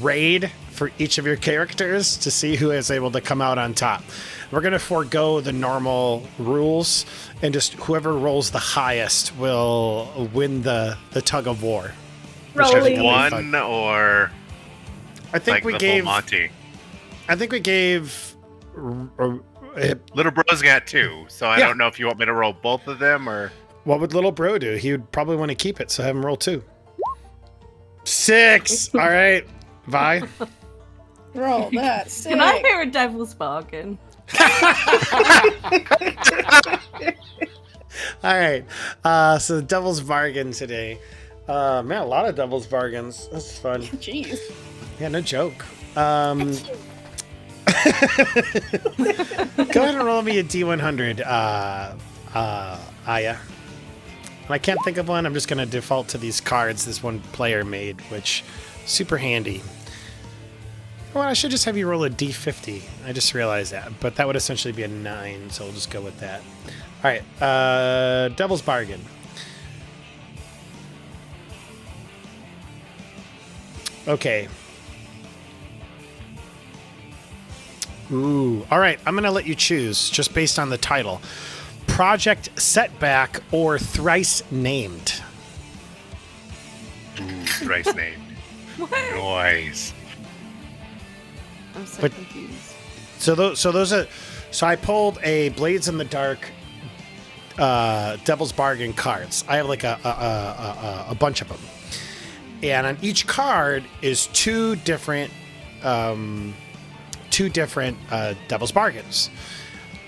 raid for each of your characters to see who is able to come out on top. We're going to forego the normal rules, and just whoever rolls the highest will win the tug of war. Which I think Rolling. will be One fun. or I think we the gave. full Monty. I think we gave. Little bro's got 2, so I Yeah. don't know if you want me to roll both of them or. What would little bro do? He would probably want to keep it, so have him roll 2. 6. All right, Vi. Roll that. Sick. Can I hear a devil's bargain? All right. So the Devil's Bargain today. Man, a lot of Devil's Bargains. This is fun. Jeez. Yeah, no joke. Go ahead and roll me a D100, Aya. When I can't think of one, I'm just going to default to these cards this one player made, which super handy. Well, I should just have you roll a D50. I just realized that, but that would essentially be a 9, so we'll just go with that. All right, Devil's Bargain. Okay. Ooh, all right, I'm going to let you choose, just based on the title. Project Setback or Thrice Named? Ooh, thrice named. Noise. I'm so But- confused. So those are. So I pulled a Blades in the Dark, Devil's Bargain cards. I have like a bunch of them, and on each card is two different Devil's Bargains.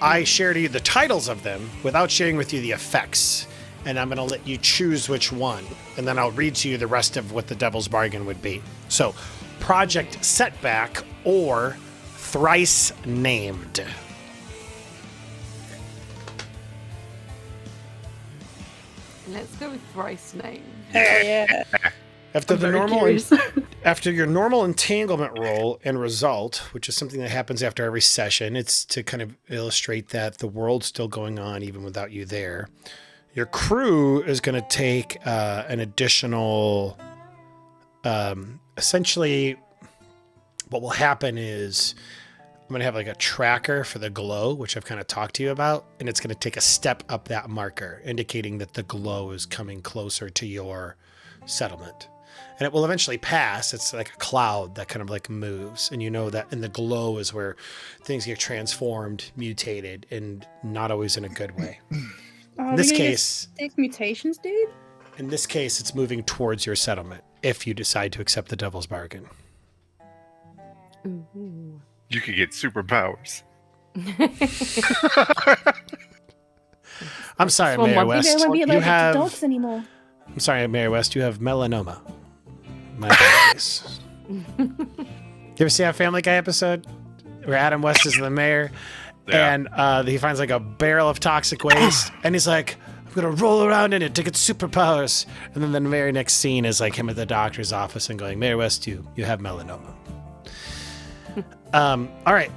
I shared you the titles of them without sharing with you the effects, and I'm going to let you choose which one, and then I'll read to you the rest of what the Devil's Bargain would be. So, Project Setback or Thrice Named. Let's go with thrice name. Hell yeah. After I'm the very normal, curious. after your normal entanglement roll and result, which is something that happens after every session, it's to kind of illustrate that the world's still going on even without you there. Your crew is going to take an additional. Essentially, what will happen is I'm going to have like a tracker for the glow, which I've kind of talked to you about, and it's going to take a step up that marker, indicating that the glow is coming closer to your settlement. And it will eventually pass. It's like a cloud that kind of like moves, and you know that in the glow is where things get transformed, mutated, and not always in a good way. Oh, In this we're gonna get case, sick mutations, dude. it's moving towards your settlement if you decide to accept the Devil's Bargain. Ooh. You could get superpowers. I'm sorry, This one Mayor won't be West. Maybe I won't be You allergic to have. dogs anymore. I'm sorry, Mary West. You have melanoma. My apologies. You ever see that Family Guy episode where Adam West is the mayor Yeah. and he finds like a barrel of toxic waste and he's like, I'm gonna roll around in it to get superpowers. And then the very next scene is like him at the doctor's office and going, Mayor West, you have melanoma. All right,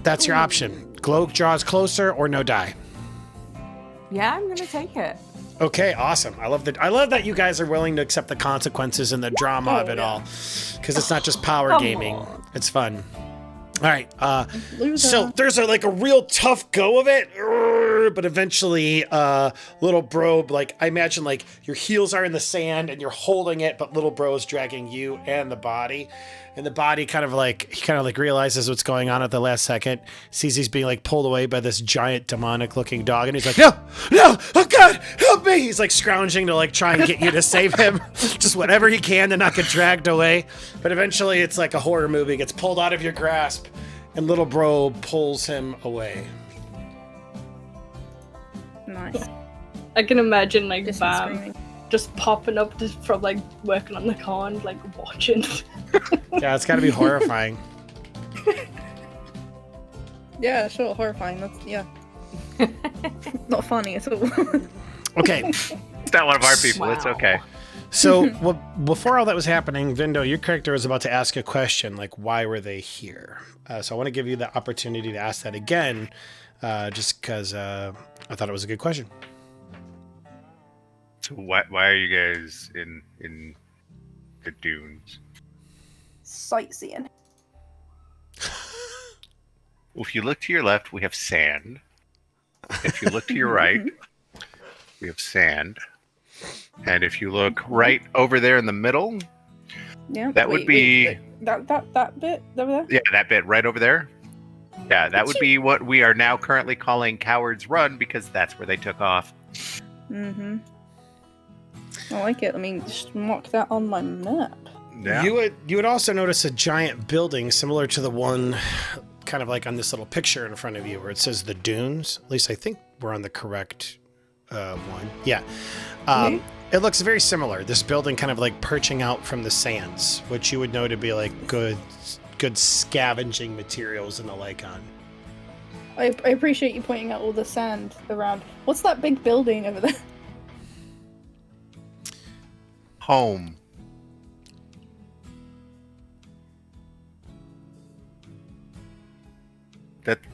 that's your option. Glow draws closer or no die. Yeah, I'm gonna take it. Okay, awesome. I love that you guys are willing to accept the consequences and the drama of it all, because it's not just power Come gaming. on. It's fun. All right. Loser. So there's a real tough go of it, but eventually, little bro, like I imagine, like your heels are in the sand and you're holding it, but little bro is dragging you and the body. And the body kind of like realizes what's going on at the last second, sees he's being like pulled away by this giant demonic looking dog, and he's like, no, oh God, help me! He's like scrounging to like try and get you to save him, just whatever he can to not get dragged away. But eventually, it's like a horror movie, gets pulled out of your grasp, and little bro pulls him away. Nice. I can imagine like Distant Bam screaming. just popping up just from like working on the car and like watching. Yeah, it's got to be horrifying. Yeah, sure, horrifying. That's not funny at all. Okay. It's not one of our people. It's Wow. okay. So before all that was happening, Vindo, your character was about to ask a question, like, why were they here? So I want to give you the opportunity to ask that again, just because I thought it was a good question. So why are you guys in the dunes? Sightseeing. Well, if you look to your left, we have sand. If you look to your right, we have sand. And if you look right over there in the middle, Yeah. That would be- that bit over there. yeah, that bit right over there. Yeah, that would be what we are now currently calling Coward's Run because that's where they took off. Mm-hmm. I like it. I mean, just mark that on my map. Yeah. You would also notice a giant building similar to the one kind of like on this little picture in front of you where it says the dunes. At least I think we're on the correct one. Yeah. It looks very similar. This building kind of like perching out from the sands, which you would know to be like good scavenging materials in the Lycon. I appreciate you pointing out all the sand around. What's that big building over there? Home.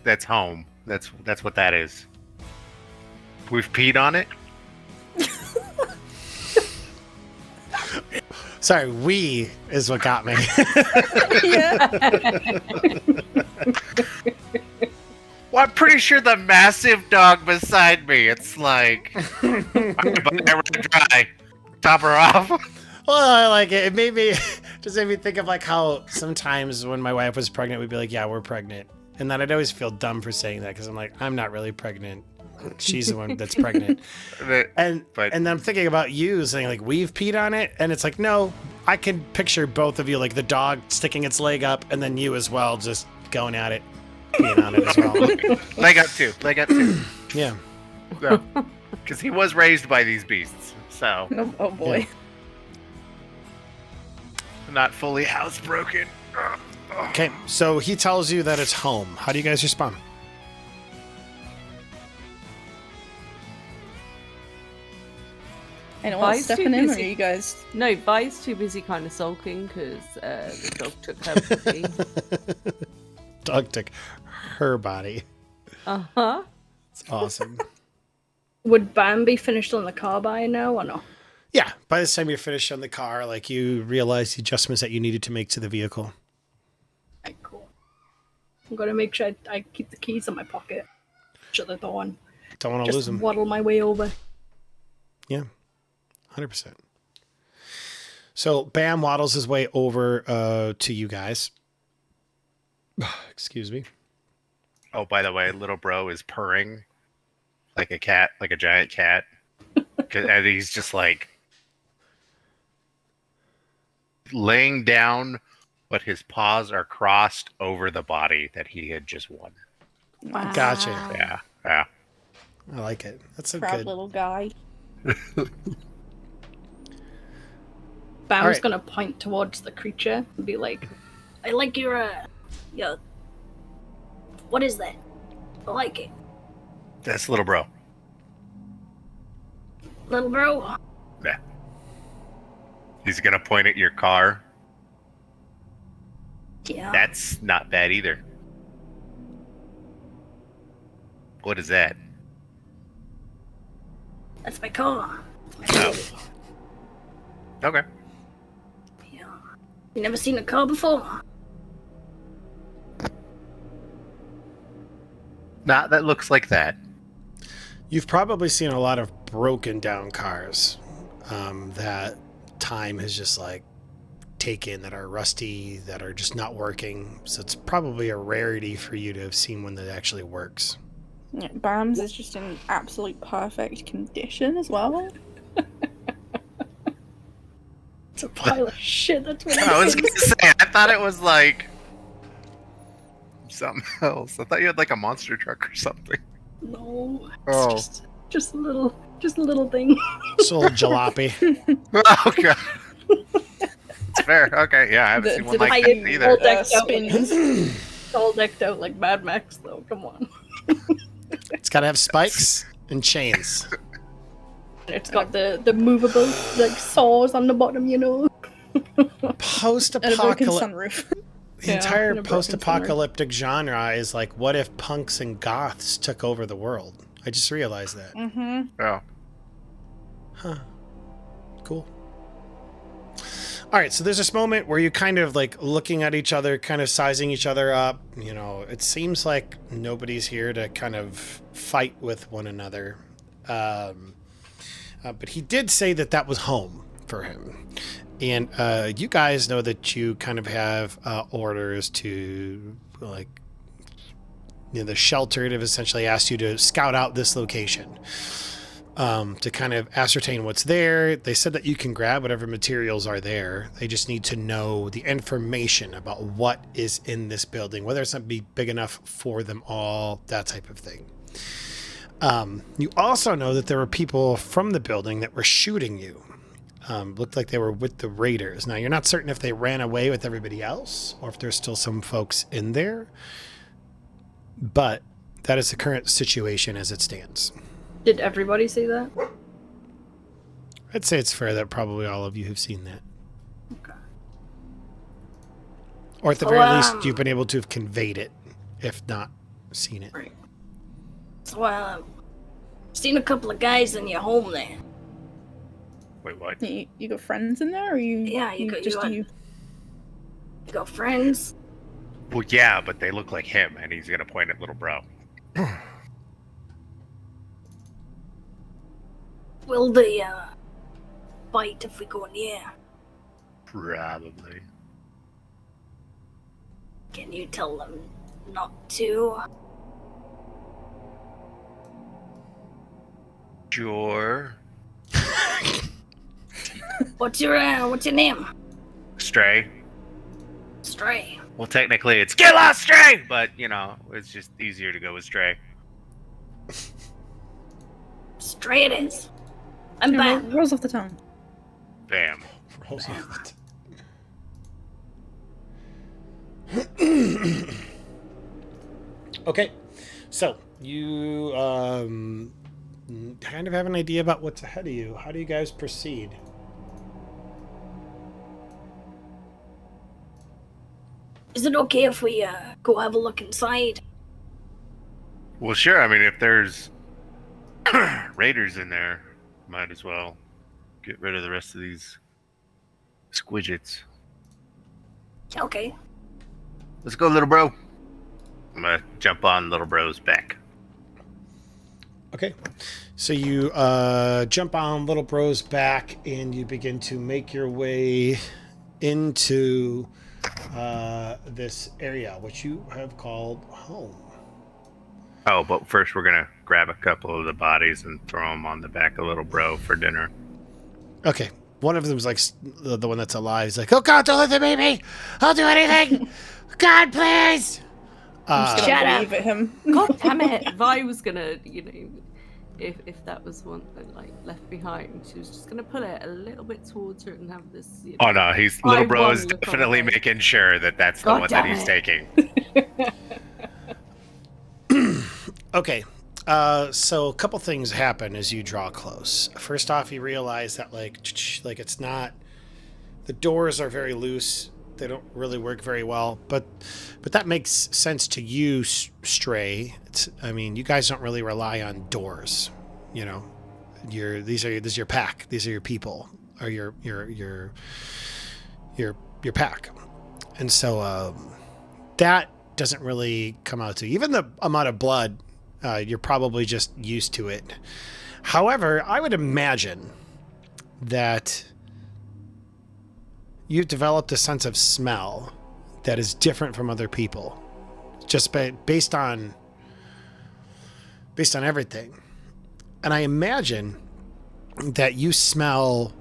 That's home. That's what that is. We've peed on it. Sorry, we is what got me. Yeah. Well, I'm pretty sure the massive dog beside me. It's like, I'm gonna dry. Top her off. Well, I like it. It made me just made me think of like how sometimes when my wife was pregnant, we'd be like, "Yeah, we're pregnant," and then I'd always feel dumb for saying that because I'm like, I'm not really pregnant. She's the one that's pregnant. And then I'm thinking about you saying like, "We've peed on it," and it's like, no, I can picture both of you, like the dog sticking its leg up, and then you as well, just going at it, peeing on it as well. Leg up too. Yeah. Because he was raised by these beasts, so Oh boy. not fully housebroken. Okay, so he tells you that it's home. How do you guys respond? I don't want to Vi's step too in him, or are busy. you guys? No, Vi's too busy kind of sulking because the dog took her body. Dog took her body. Uh-huh. It's awesome. Would Bam be finished on the car by now or no? Yeah, by the time you're finished on the car, like you realize the adjustments that you needed to make to the vehicle. Okay, cool. I'm gonna make sure I keep the keys in my pocket. Shut the door and Don't want to lose just them. waddle my way over. Yeah, 100%. So Bam waddles his way over to you guys. Excuse me. Oh, by the way, little bro is purring like a cat, like a giant cat. And he's just like laying down, but his paws are crossed over the body that he had just won. Wow. Gotcha. Yeah. I like it. That's so Proud good. little guy. Bam's Alright. gonna point towards the creature and be like, I like your what is that? I like it. That's little bro. Little bro. Yeah. He's gonna point at your car. Yeah. That's not bad either. What is that? That's my car. Oh. Okay. Yeah. You never seen a car before? Not that looks like that. You've probably seen a lot of broken down cars that time has just like taken, that are rusty, that are just not working. So it's probably a rarity for you to have seen one that actually works. Yeah, Bam's is just in absolute perfect condition as well. It's a pile of shit. That's what I was it gonna is. say, I thought it was like something else. I thought you had like a monster truck or something. No. Oh. It's just a little thing. It's a little jalopy. Oh god. It's fair. Okay, yeah, I haven't The- seen one the like high-end that either. old decked out spins. It's all decked out like Mad Max though. Come on. It's got to have spikes and chains. It's got the movable like saws on the bottom, you know. And a broken Post-apocalyptic. sunroof. The Yeah, entire and a broken post-apocalyptic genre is like, what if punks and goths took over the world? I just realized that. Mm-hmm. Oh. Huh. Cool. All right, so there's this moment where you kind of like looking at each other, kind of sizing each other up. You know, it seems like nobody's here to kind of fight with one another. But he did say that that was home for him. And you guys know that you kind of have orders to, like, you know, the shelter have essentially asked you to scout out this location to kind of ascertain what's there. They said that you can grab whatever materials are there. They just need to know the information about what is in this building, whether it's not be big enough for them all, that type of thing. You also know that there were people from the building that were shooting you. Looked like they were with the raiders. Now, you're not certain if they ran away with everybody else or if there's still some folks in there. But that is the current situation as it stands. Did everybody see that? I'd say it's fair that probably all of you have seen that. Okay. Or at the very least, you've been able to have conveyed it, if not seen it. Right. So, seen a couple of guys in your home there. Wait, what? You got friends in there, or you? Yeah, you you. You got friends? Well, yeah, but they look like him, and he's gonna point at little bro. Will they, bite if we go near? Probably. Can you tell them not to? Sure. What's your name? Stray. Stray. Well, technically, it's get lost, Stray, but you know, it's just easier to go with Stray. Stray it is. I'm back. Rolls off the tongue. Bam. Rolls off Okay, so you kind of have an idea about what's ahead of you. How do you guys proceed? Is it okay if we go have a look inside? Well, sure. I mean, if there's raiders in there, might as well get rid of the rest of these squidgets. Okay. Let's go, little bro. I'm gonna jump on little bro's back. Okay, so you jump on little bro's back and you begin to make your way into this area, which you have called home. Oh, but first we're gonna grab a couple of the bodies and throw them on the back of little bro for dinner. Okay, one of them's like the one that's alive. He's like, "Oh God, don't let them eat me! I'll do anything! God, please!" I'm just Shut gonna up. wave at him. God damn it! Vi was gonna, if that was one that like left behind, she was just gonna pull it a little bit towards her and have this. Oh no, little bro is look on definitely the face. making sure that that's the God one that damn he's it. taking. Okay, so a couple things happen as you draw close. First off, you realize that like it's not. The doors are very loose. They don't really work very well, but that makes sense to you, Stray. I mean, you guys don't really rely on doors. You know, this is your pack. These are your people, or your pack, and so that doesn't really come out to you. Even the amount of blood, you're probably just used to it. However, I would imagine that you've developed a sense of smell that is different from other people, just based on everything. And I imagine that you smell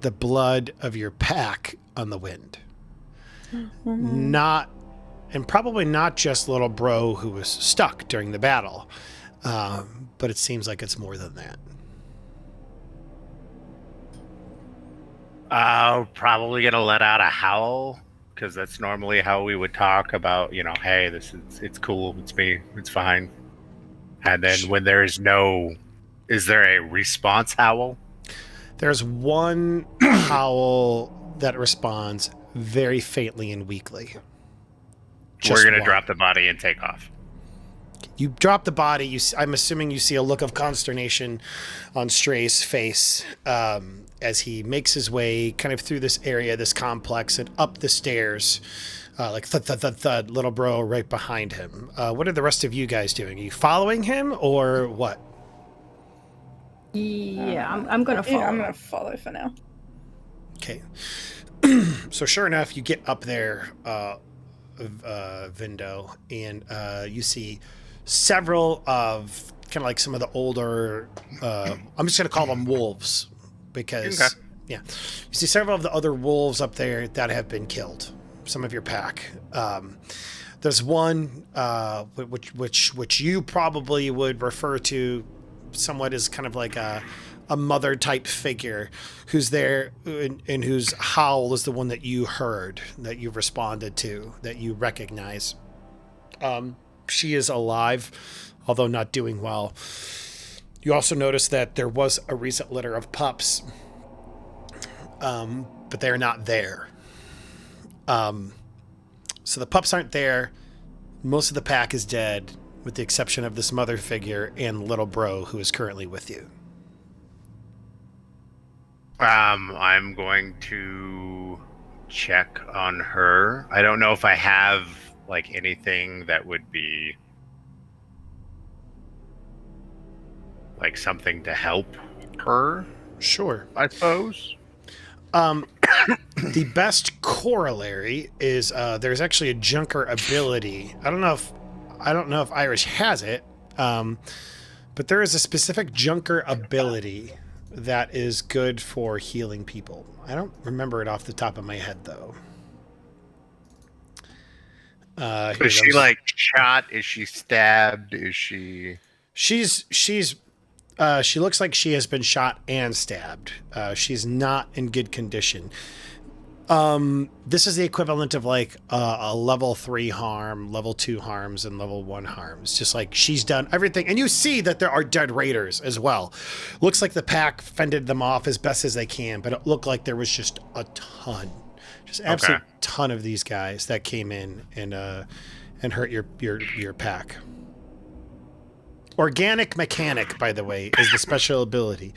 the blood of your pack on the wind. Probably not just little bro who was stuck during the battle, but it seems like it's more than that. Probably gonna let out a howl, because that's normally how we would talk about, hey, it's cool, it's me, it's fine. And then when is there a response howl? There's one howl that responds very faintly and weakly. We're gonna one. drop the body and take off. You drop the body. I'm assuming you see a look of consternation on Stray's face as he makes his way kind of through this area, this complex, and up the stairs, like thud, thud, thud, thud, little bro right behind him. What are the rest of you guys doing? Are you following him or what? Yeah, I'm gonna follow. Yeah, I'm gonna follow for now. Okay. So sure enough, you get up there, Vindo, and you see several of kind of like some of the older, I'm just going to call them wolves because, Okay. yeah, you see several of the other wolves up there that have been killed. some of your pack. There's one which you probably would refer to somewhat as kind of like a mother type figure who's there and whose howl is the one that you heard, that you responded to, that you recognize. She is alive, although not doing well. You also notice that there was a recent litter of pups, but they're not there. So the pups aren't there. Most of the pack is dead, with the exception of this mother figure and little bro who is currently with you. I'm going to check on her. I don't know if I have like anything that would be like something to help her, Sure. I suppose. The best corollary is there's actually a junker ability. I don't know if Irish has it, but there is a specific junker ability that is good for healing people. I don't remember it off the top of my head though. Is she like shot? Is she stabbed? Is she? She looks like she has been shot and stabbed. She's not in good condition. This is the equivalent of like a level 3 harm, level 2 harms, and level 1 harms. Just like she's done everything. And you see that there are dead raiders as well. Looks like the pack fended them off as best as they can, but it looked like there was just a ton. Just absolute ton of these guys that came in and hurt your pack. Organic mechanic, by the way, is the special ability.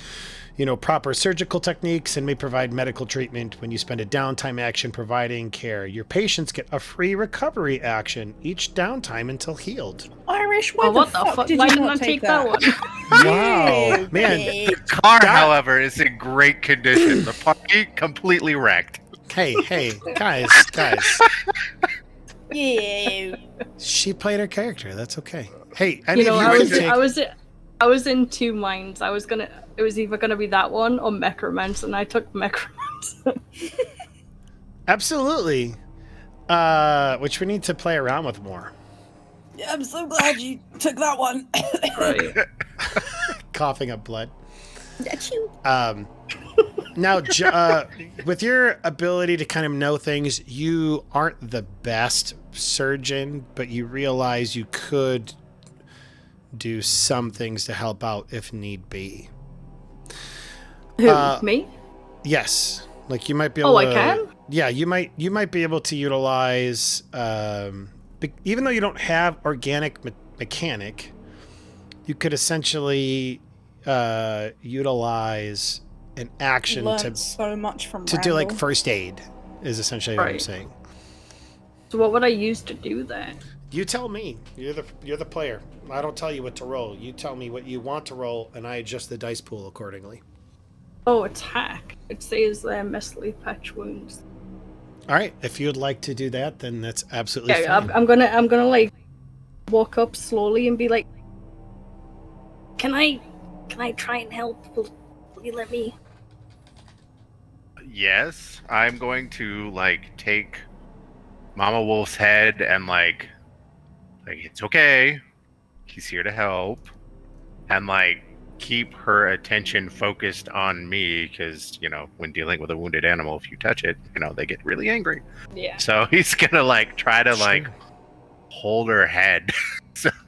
You know, proper surgical techniques and may provide medical treatment when you spend a downtime action providing care. Your patients get a free recovery action each downtime until healed. Irish, why what the the fuck fuck? did Why you didn't I not take that one? Wow, man. The car, however, is in great condition. The party completely wrecked. Hey, guys. Yeah. She played her character. That's okay. Hey, You know, I take... was in two minds. It was either gonna be that one or Necromancer, and I took Necromancer. Absolutely. Which we need to play around with more. Yeah, I'm so glad you took that one. Right. Coughing up blood. That's you. Now, with your ability to kind of know things, you aren't the best surgeon, but you realize you could do some things to help out if need be. Who? Me? Yes. Like you might be able to... I can? Yeah, you might be able to utilize... even though you don't have organic mechanic, you could essentially utilize an action so much from to do like first aid is essentially what I'm saying. So what would I use to do that? You tell me. You're the player. I don't tell you what to roll. You tell me what you want to roll, and I adjust the dice pool accordingly. Oh, attack. It says messily patch wounds. All right. If you'd like to do that, then that's absolutely fine. I'm gonna like walk up slowly and be like, Can I try and help? Will you let me? Yes, I'm going to like take Mama Wolf's head and like it's okay. He's here to help, and like keep her attention focused on me because when dealing with a wounded animal, if you touch it, they get really angry. yeah. So he's gonna like try to like hold her head,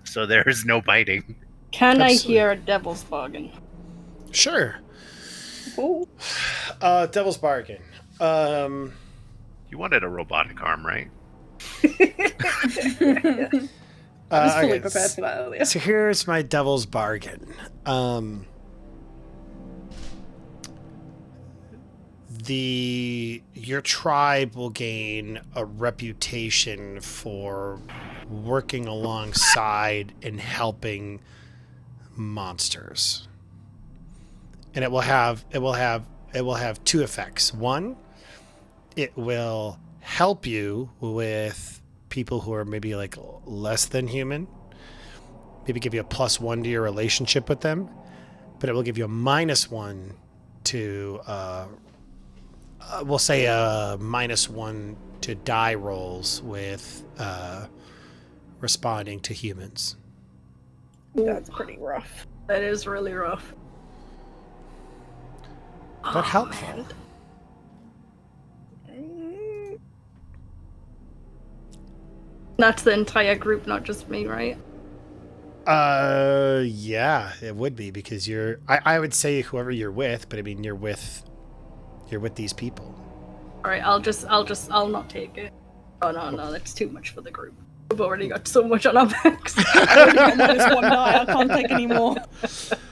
so there is no biting. Can Absolutely. I hear a devil's bargain? Sure. Ooh. Devil's bargain. You wanted a robotic arm, right? I was fully okay, prepared for that earlier. So here's my devil's bargain. Your tribe will gain a reputation for working alongside and helping monsters. And it will have two effects. One, it will help you with people who are maybe like less than human, maybe give you a +1 to your relationship with them, but it will give you a -1 to we'll say a -1 to to die rolls with responding to humans. That's pretty rough. That is really rough. But helpful. That's the entire group, not just me, right? Yeah, it would be because I would say whoever you're with, but I mean you're with these people. All right, I'll not take it. Oh no, that's too much for the group. We've already got so much on our backs. I already got minus 1 die. I can't take any more.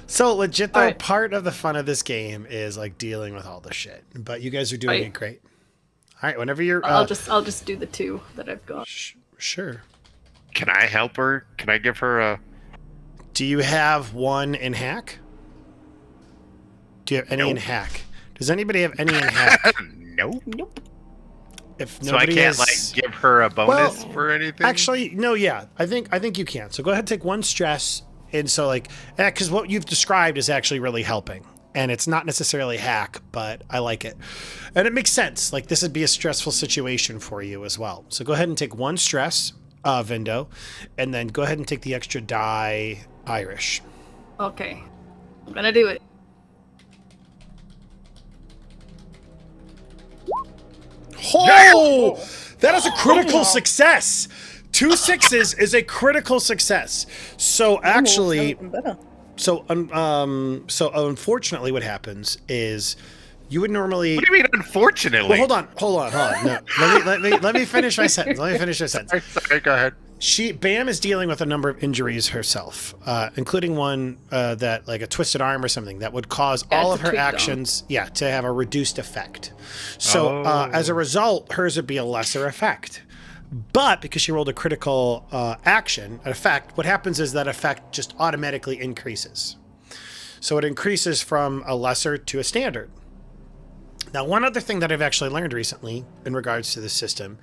So legit though, Alright. part of the fun of this game is like dealing with all the shit. But you guys are doing Right. it great. All right, whenever you're, I'll just do the 2 that I've got. sure. Can I help her? Can I give her a? Do you have one in hack? Do you have any in Nope. hack? Does anybody have any in hack? Nope. Nope. If So I nobody can't has, like give her a bonus Well, for anything. actually, no, yeah, I think you can. So go ahead and take 1 stress, and so like, because what you've described is actually really helping, and it's not necessarily hack, but I like it, and it makes sense. Like this would be a stressful situation for you as well. So go ahead and take 1 stress, Vindo, and then go ahead and take the extra die, Irish. Okay, I'm gonna do it. Oh, that is a critical success. 2 6s is a critical success. So actually, Even better. so unfortunately, what happens is you would normally. What do you mean, unfortunately? Well, hold on. No, let me finish my sentence. Sorry, go ahead. Bam is dealing with a number of injuries herself, including one that like a twisted arm or something that would cause Yeah, all it's of a her tweaked arm. actions, to have a reduced effect. So Oh. as a result, hers would be a lesser effect. But because she rolled a critical action, an effect, what happens is that effect just automatically increases. So it increases from a lesser to a standard. Now, one other thing that I've actually learned recently in regards to this system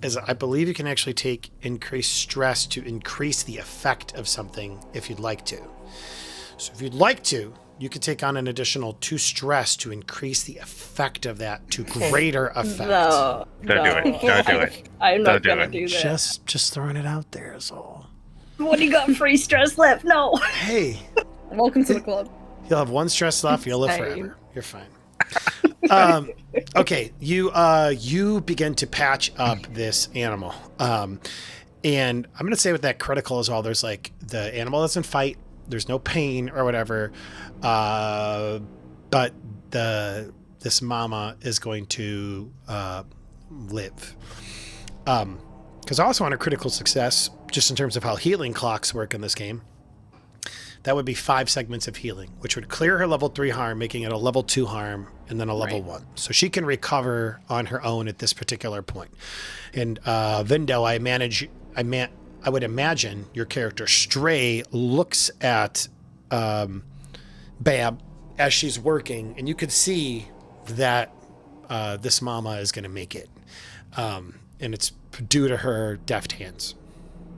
is I believe you can actually take increased stress to increase the effect of something if you'd like to. So if you'd like to, you could take on an additional 2 stress to increase the effect of that to greater effect. No, Don't do it. Don't do it. I'm not Don't do gonna it. do that. Just throwing it out there is all. What do you got? Free stress left? No. Hey, Welcome to the club. you'll have 1 stress left. You'll live Same. forever. You're fine. Okay, you begin to patch up this animal, and I'm gonna say with that critical as well. There's like the animal doesn't fight. There's no pain or whatever, but this mama is going to live. Because also on a critical success, just in terms of how healing clocks work in this game. That would be 5 segments of healing, which would clear her level 3 harm, making it a level 2 harm, and then a level 1. So she can recover on her own at this particular point. And Vindo, I would imagine your character Stray looks at Bam as she's working, and you could see that this mama is going to make it, and it's due to her deft hands.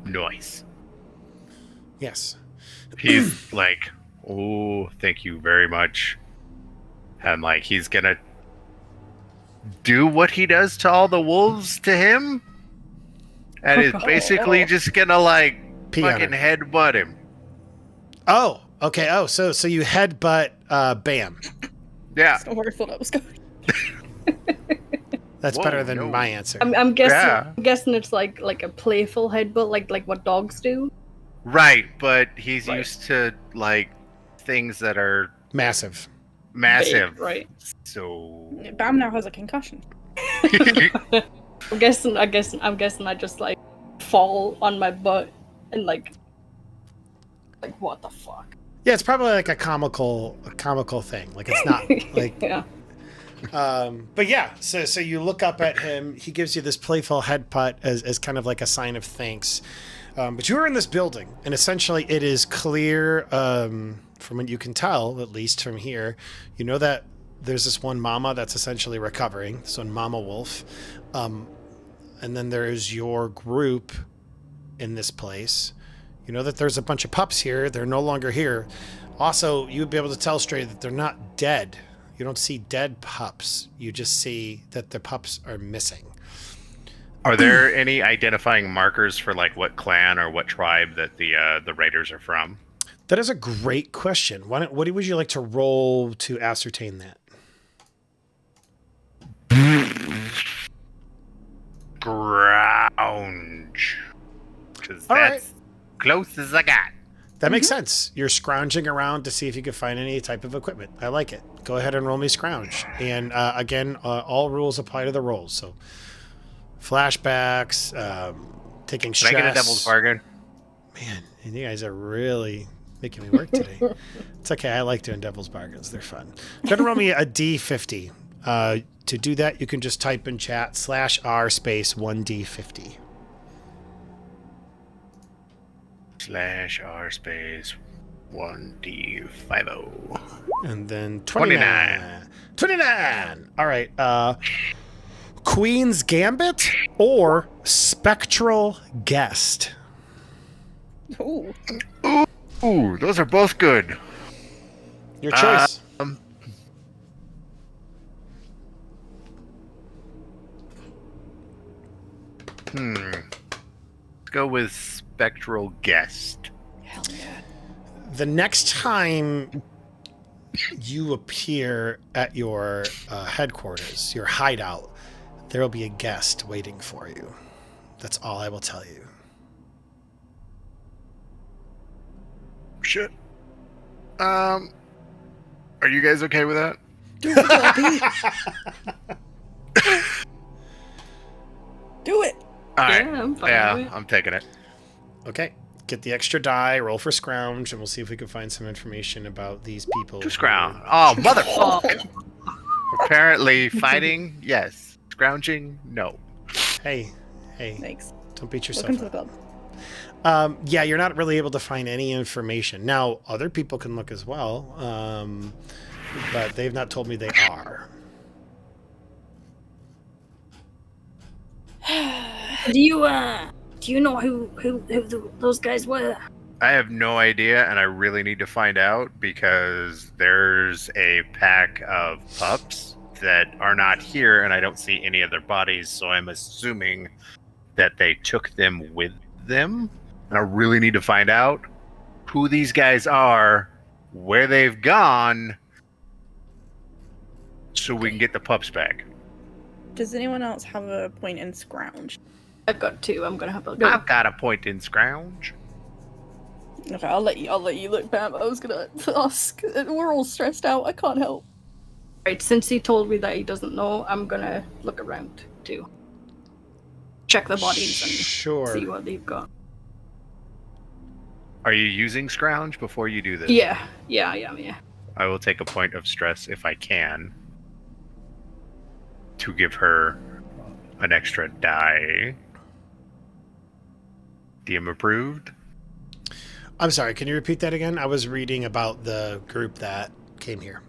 Nice. Yes. He's like, oh, thank you very much. And like, he's gonna do what he does to all the wolves to him. And is basically just gonna like Pee on fucking her. headbutt him. Oh, okay. Oh, so you headbutt Bam. Yeah. That's not where I thought I was going. That's Whoa, better than no. my answer. I'm guessing. Yeah. I'm guessing it's like a playful headbutt, like what dogs do. Right, but he's Right. used to like things that are Massive. massive. Big, right. So Bam now has a concussion. I'm guessing I just like fall on my butt and like what the fuck. Yeah, it's probably like a comical thing. Like it's not like. Yeah. But yeah, so you look up at him. He gives you this playful headbutt as kind of like a sign of thanks. But you are in this building, and essentially it is clear, from what you can tell, at least from here, you know that there's this one mama that's essentially recovering, this one mama wolf. And then there is your group in this place. You know that there's a bunch of pups here. They're no longer here. Also, you would be able to tell straight that they're not dead. You don't see dead pups. You just see that the pups are missing. Are there any identifying markers for like what clan or what tribe that the raiders are from? That is a great question. What would you like to roll to ascertain that? Scrounge. Because All right. that's close as I got. That makes sense. You're scrounging around to see if you can find any type of equipment. I like it. Go ahead and roll me scrounge. And again, all rules apply to the rolls. So flashbacks, taking stress. Can I get a devil's bargain? Man, and you guys are really making me work today. It's okay. I like doing devil's bargains. They're fun. Go ahead and roll me a D50. To do that, you can just type in chat /R space 1D50. /R space 1D50. And then 29. 29! All right. Queen's Gambit or Spectral Guest? Ooh. Ooh, those are both good. Your choice. Let's go with Spectral Guest. Hell yeah. The next time you appear at your headquarters, your hideout, there will be a guest waiting for you. That's all I will tell you. Shit. Are you guys okay with that? Do it, Bobby. Do it. All right. Yeah, I'm fine Yeah, with it. I'm taking it. Okay. Get the extra die, roll for scrounge, and we'll see if we can find some information about these people. To scrounge. Oh, Oh, motherfucker. Apparently, fighting, yes. Scrounging, no. Hey, Thanks. don't beat yourself Welcome to the up. club. Yeah, you're not really able to find any information. Now, other people can look as well, but they've not told me they are. Do you know who those guys were? I have no idea, and I really need to find out because there's a pack of pups that are not here, and I don't see any of their bodies, so I'm assuming that they took them with them. And I really need to find out who these guys are, where they've gone, so we can get the pups back. Does anyone else have a point in scrounge? I've got 2. I'm gonna have a go. I've got a point in scrounge. Okay, I'll let you look, Pam. I was gonna ask. We're all stressed out. I can't help. Right, since he told me that he doesn't know, I'm gonna look around too. Check the bodies and Sure. see what they've got. Are you using scrounge before you do this? Yeah, I am, yeah. I will take a point of stress if I can to give her an extra die. DM approved. I'm sorry, can you repeat that again? I was reading about the group that came here.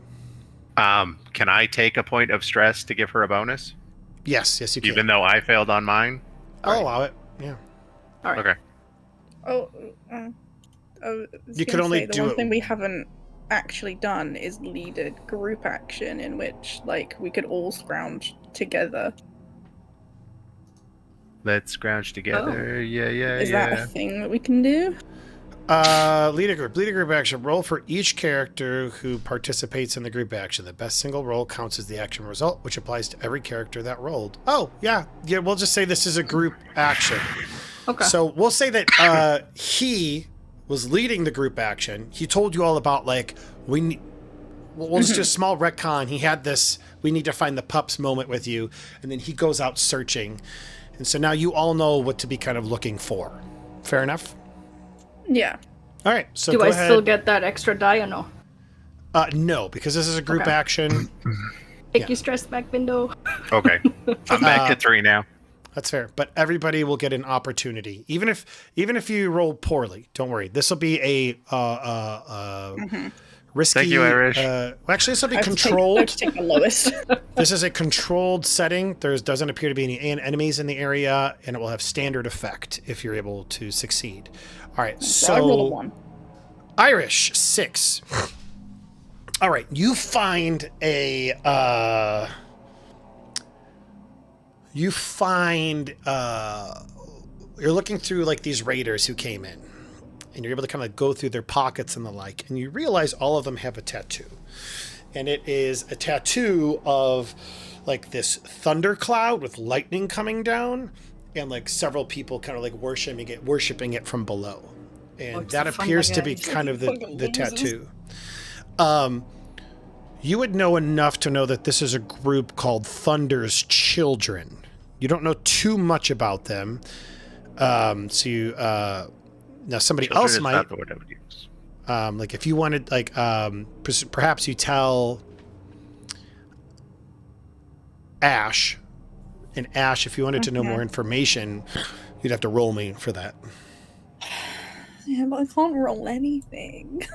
Can I take a point of stress to give her a bonus? Yes, you can. Even though I failed on mine? I'll allow it. Yeah. All right. Okay. You could only the do one it- thing we haven't actually done is lead a group action in which, like, we could all scrounge together. Let's scrounge together. Yeah. Is that a thing that we can do? Lead a group action. Roll for each character who participates in the group action. The best single roll counts as the action result, which applies to every character that rolled. Oh, yeah. We'll just say this is a group action. Okay. So we'll say that he was leading the group action. He told you all about, like, we'll just do a small retcon. He had this, we need to find the pups moment with you. And then he goes out searching. And so now you all know what to be kind of looking for. Fair enough? Yeah. All right. So Do go I ahead. still get that extra die or no? No, because this is a group Okay. action. Take Yeah. your stress back, Bindo. Okay. I'm back to 3 now. That's fair. But everybody will get an opportunity, even if you roll poorly. Don't worry. This will be a risky. Thank you, Irish. Well, actually, this will be I have to controlled. take the lowest. This is a controlled setting. There doesn't appear to be any enemies in the area, and it will have standard effect if you're able to succeed. All right. So I rolled a So 1. Irish 6. All right. You find a. you find you're looking through like these raiders who came in, and you're able to kind of go through their pockets and the like, and you realize all of them have a tattoo, and it is a tattoo of like this thundercloud with lightning coming down, and like several people kind of like worshiping it from below, and that appears to be kind of the tattoo. You would know enough to know that this is a group called Thunder's Children. You don't know too much about them. Now somebody Children else is might. not the word I would use. Like if you wanted, like perhaps you tell Ash, and Ash, if you wanted to know more information, you'd have to roll me for that. Yeah, but I can't roll anything.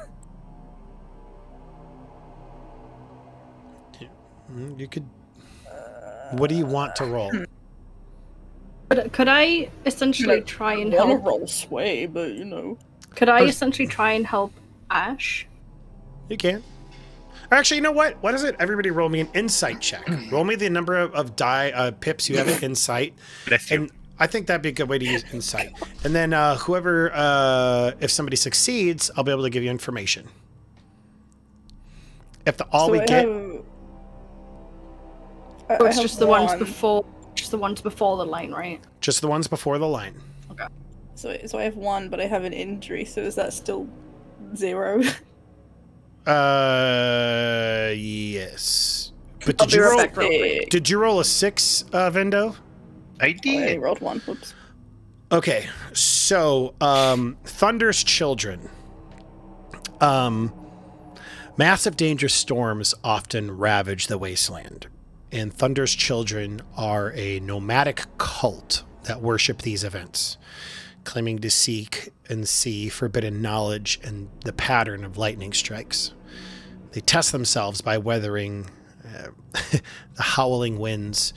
You could. What do you want to roll? Could I essentially try and I want to help? roll sway, but you know. Could I essentially try and help Ash? You can. Actually, you know what? What is it? Everybody roll me an insight check. Roll me the number of pips you have in insight. Bless you. And I think that'd be a good way to use insight. And then whoever, if somebody succeeds, I'll be able to give you information. If I get... Oh, it's just the ones before. Just the ones before the line, right? Just the ones before the line. Okay. So I have 1, but I have an injury, so is that still 0? Yes. But I'll be right back real quick. did you roll a 6, Vendo? I I did. rolled 1. Whoops. Okay, so Thunder's Children. Massive dangerous storms often ravage the wasteland, and Thunder's Children are a nomadic cult that worship these events, claiming to seek and see forbidden knowledge and the pattern of lightning strikes. They test themselves by weathering the howling winds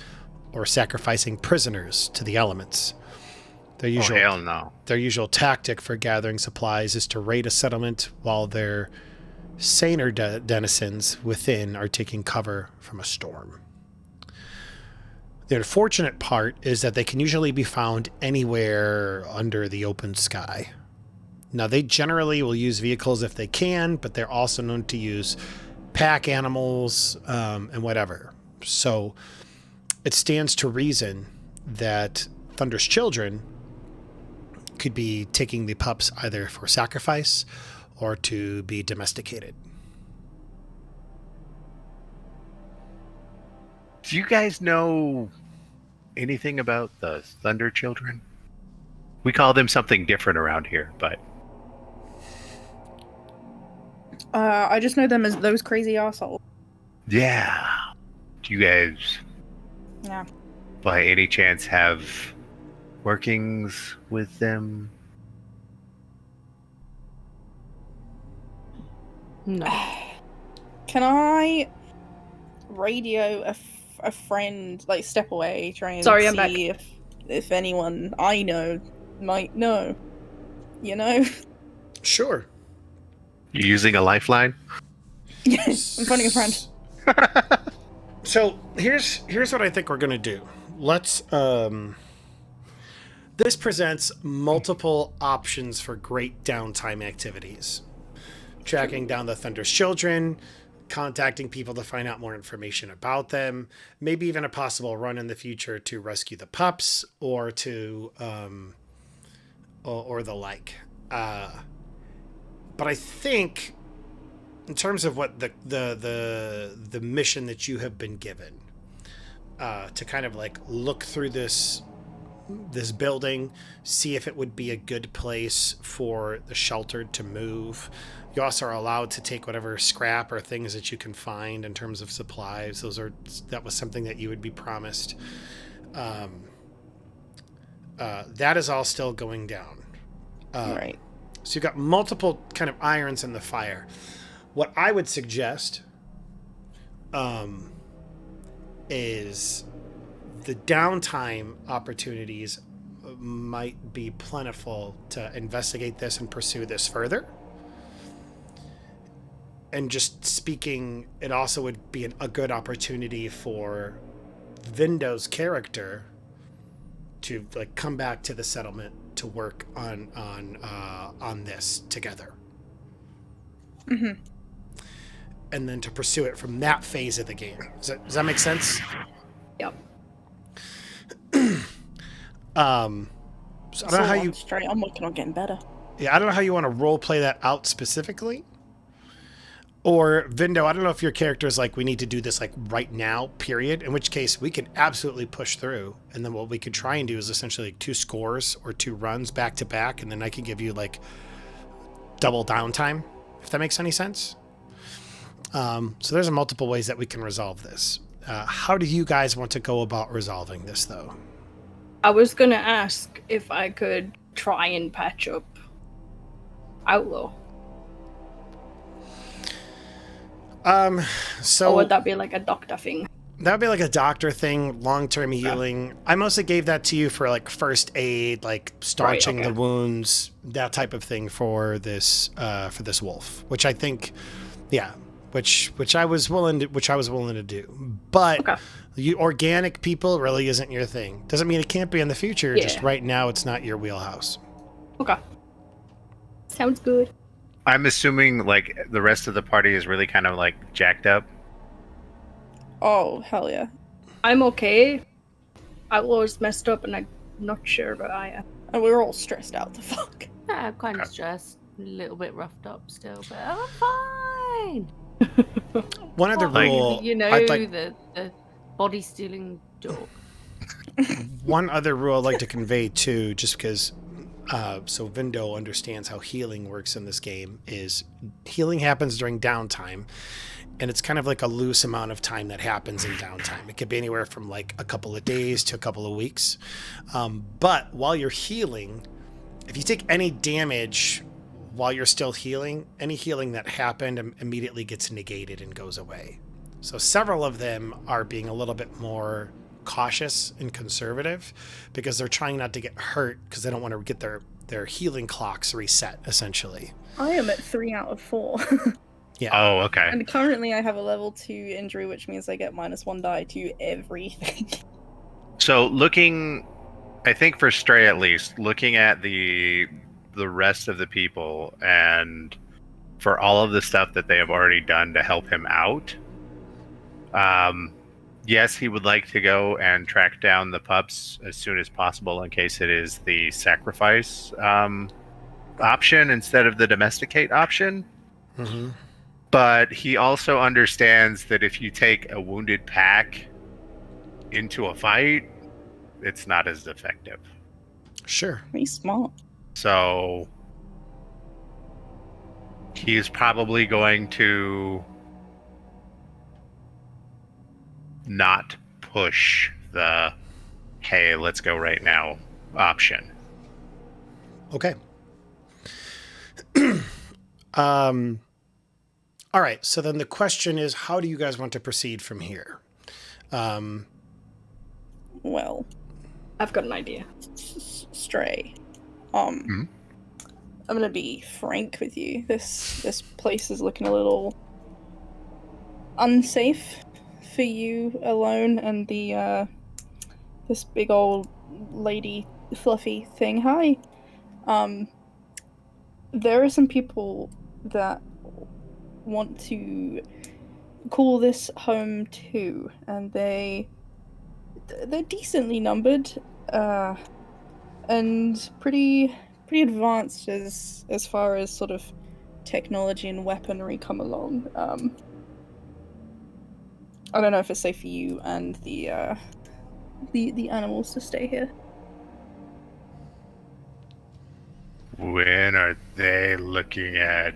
or sacrificing prisoners to the elements. Their usual, hell no. Their usual tactic for gathering supplies is to raid a settlement while their saner denizens within are taking cover from a storm. The unfortunate part is that they can usually be found anywhere under the open sky. Now, they generally will use vehicles if they can, but they're also known to use pack animals and whatever. So it stands to reason that Thunder's Children could be taking the pups either for sacrifice or to be domesticated. Do you guys know anything about the Thunder Children? We call them something different around here, but I just know them as those crazy assholes. yeah. Do you guys, Yeah. by any chance, have workings with them? No. Can I radio a friend, like step away, try and Sorry, I'm see if anyone I know might know? You know? Sure. You using a lifeline? I'm phoning a friend. So here's what I think we're gonna do. Let's this presents multiple options for great downtime activities. Tracking down the Thunder's Children, contacting people to find out more information about them, maybe even a possible run in the future to rescue the pups or to or the like. But I think in terms of what the mission that you have been given, to kind of like look through this building, see if it would be a good place for the sheltered to move. You also are allowed to take whatever scrap or things that you can find in terms of supplies. That was something that you would be promised. That is all still going down. Right. So you've got multiple kind of irons in the fire. What I would suggest is the downtime opportunities might be plentiful to investigate this and pursue this further. And just speaking, it also would be a good opportunity for Vindo's character to like come back to the settlement to work on this together. Mm-hmm. And then to pursue it from that phase of the game. Does that make sense? Yep. So I don't know how you. Straight. I'm working on getting better. Yeah, I don't know how you want to role play that out specifically. Or Vindo, I don't know if your character is like, we need to do this like right now, period. In which case we could absolutely push through. And then what we could try and do is essentially like 2 scores or 2 runs back to back. And then I can give you like double downtime, if that makes any sense. So there's multiple ways that we can resolve this. How do you guys want to go about resolving this though? I was gonna ask if I could try and patch up Outlaw. So Or would that be like a doctor thing? that would be like a doctor thing, long-term healing. I mostly gave that to you for like first aid, like staunching the wounds, that type of thing for this wolf, which I think, yeah, which I was willing to do. But you organic people really isn't your thing. Doesn't mean it can't be in the future. Yeah. Just right now, it's not your wheelhouse. Okay. Sounds good. I'm assuming like the rest of the party is really kind of like jacked up. Oh, hell yeah. I'm okay. Outlaw's messed up and I'm not sure about Aya. And we're all stressed out the fuck. I'm kind of stressed, a little bit roughed up still, but I'm fine. One other rule, You know, I'd like, the body stealing dog. one other rule I'd like to convey too, just because so Vindo understands how healing works in this game, is healing happens during downtime, and it's kind of like a loose amount of time that happens in downtime. It could be anywhere from like a couple of days to a couple of weeks. But while you're healing, if you take any damage while you're still healing, any healing that happened immediately gets negated and goes away. So several of them are being a little bit more cautious and conservative because they're trying not to get hurt because they don't want to get their healing clocks reset, essentially. I am at 3 out of 4. Yeah. Oh, okay. And currently I have a level 2 injury, which means I get -1 die to everything. So looking, I think for Stray at least, looking at the rest of the people and for all of the stuff that they have already done to help him out, yes, he would like to go and track down the pups as soon as possible in case it is the sacrifice option instead of the domesticate option. Mm-hmm. But he also understands that if you take a wounded pack into a fight, it's not as effective. Sure. Pretty smart. So he's probably going to not push the hey, let's go right now option. Okay. All right. So then the question is, how do you guys want to proceed from here? Well, I've got an idea. Stray. I'm gonna be frank with you. This place is looking a little unsafe for you alone and the this big old lady fluffy thing. Hi. There are some people that want to call this home too, and they're decently numbered, and pretty advanced as far as sort of technology and weaponry come along. I don't know if it's safe for you and the animals to stay here. When are they looking at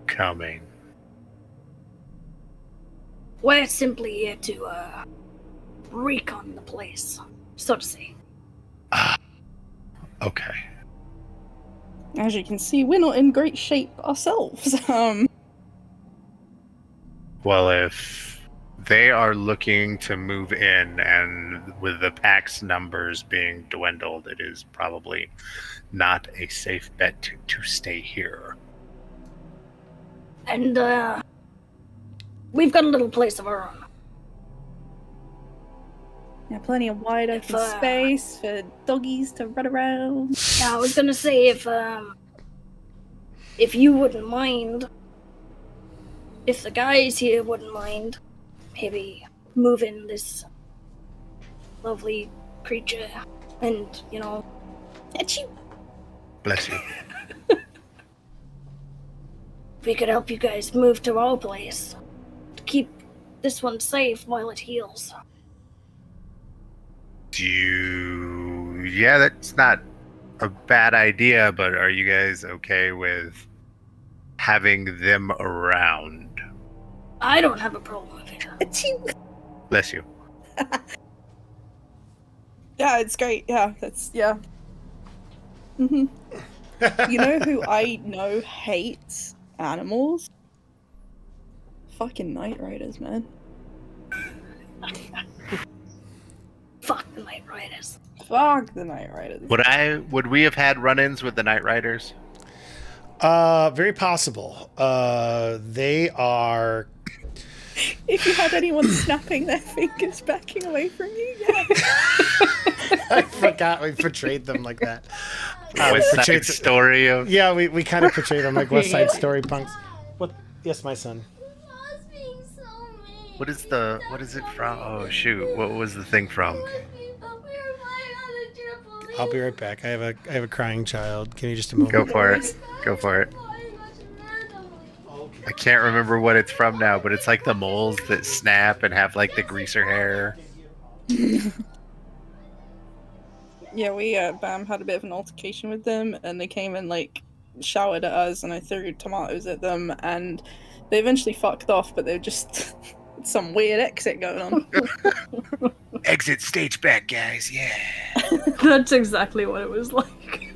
coming? We're simply here to recon the place, so to say. Okay. As you can see, we're not in great shape ourselves. Well, if they are looking to move in, and with the pack's numbers being dwindled, it is probably not a safe bet to stay here. And we've got a little place of our own. Yeah, plenty of wide open space for doggies to run around. Yeah, I was gonna say if you wouldn't mind, if the guys here wouldn't mind, maybe moving this lovely creature, and Achoo. Bless you. we could help you guys move to our place to keep this one safe while it heals. Yeah, that's not a bad idea, but are you guys okay with having them around? I don't have a problem with it. Achoo. Bless you. Yeah, it's great. Yeah, hmm You know who I know hates animals? Fucking Night Riders, man. Fuck the Night Riders. Fuck the Night Riders. Would we have had run-ins with the Night Riders? Very possible. They are. If you had anyone snapping their fingers backing away from you, yeah. I forgot we portrayed them like that. West Side Story of. Yeah, we kind of portrayed them like West Side Story punks. What? Yes, my son. What is it from? Oh shoot! What was the thing from? I'll be right back. I have a crying child. Give me just a moment. Go for it. Go for it. I can't remember what it's from now, but it's like the moles that snap and have like the greaser hair. Yeah, we Bam had a bit of an altercation with them, and they came and like shouted at us, and I threw tomatoes at them, and they eventually fucked off. But they're just some weird exit going on. Exit stage back, guys. Yeah. That's exactly what it was like.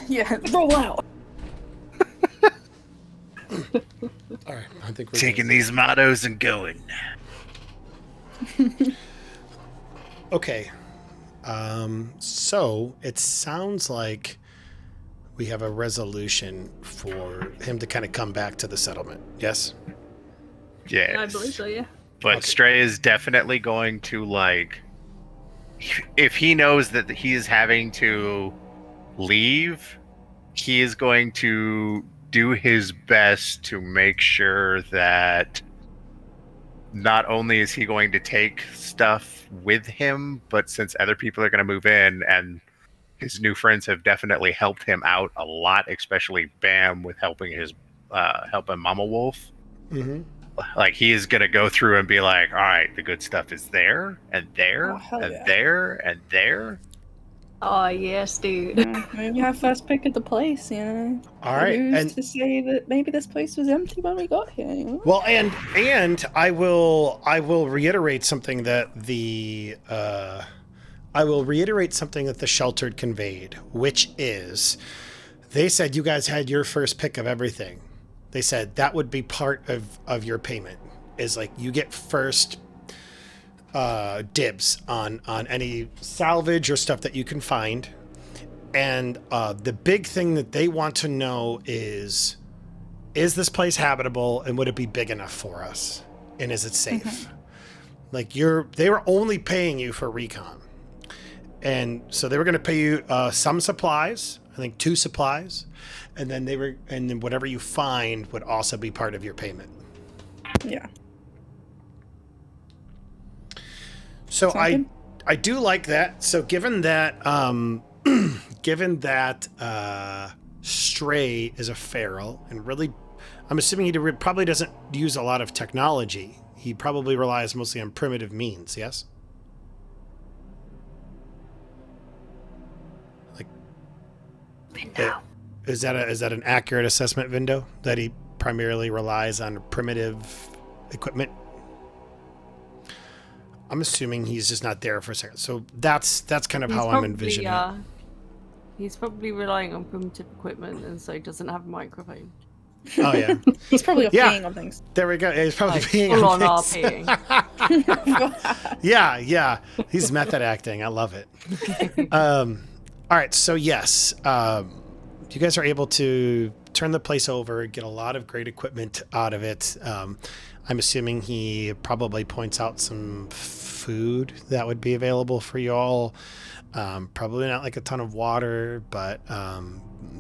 Yeah, roll out. All right, I think we're Taking these mottos and going. Okay. So it sounds like we have a resolution for him to kind of come back to the settlement. Yes? Yes. I believe so, yeah. But Okay. Stray is definitely going to, like, if he knows that he is having to leave, he is going to do his best to make sure that not only is he going to take stuff with him, but since other people are going to move in and his new friends have definitely helped him out a lot, especially Bam with helping Mama Wolf. Mm-hmm. Like, he is going to go through and be like, all right, the good stuff is there and there Oh, hell and yeah. there and there. Oh, yes, dude. Maybe have first pick at the place, you know. All right, Who's and to say that maybe this place was empty when we got here? You know? well, and I will reiterate something that the sheltered conveyed, which is they said you guys had your first pick of everything. They said that would be part of your payment, is like you get first dibs on any salvage or stuff that you can find. And the big thing that they want to know is this place habitable, and would it be big enough for us? And is it safe? Like they were only paying you for recon. And so they were going to pay you some supplies, I think 2 supplies. And then whatever you find would also be part of your payment. Yeah. So Sound I do like that. So given that Stray is a feral, and really, I'm assuming he probably doesn't use a lot of technology. He probably relies mostly on primitive means. Yes. Like, No. is that an accurate assessment, Vindo? That he primarily relies on primitive equipment? I'm assuming he's just not there for a second. So that's kind of how I'm envisioning it. He's probably relying on primitive equipment, and so doesn't have a microphone. Oh yeah, He's probably Yeah. peeing on things. there we go. Yeah, he's probably Like, being full on on things. RPing. Yeah. He's method acting. I love it. All right. So yes, you guys are able to turn the place over, get a lot of great equipment out of it. I'm assuming he probably points out some food that would be available for you all. Probably not like a ton of water, but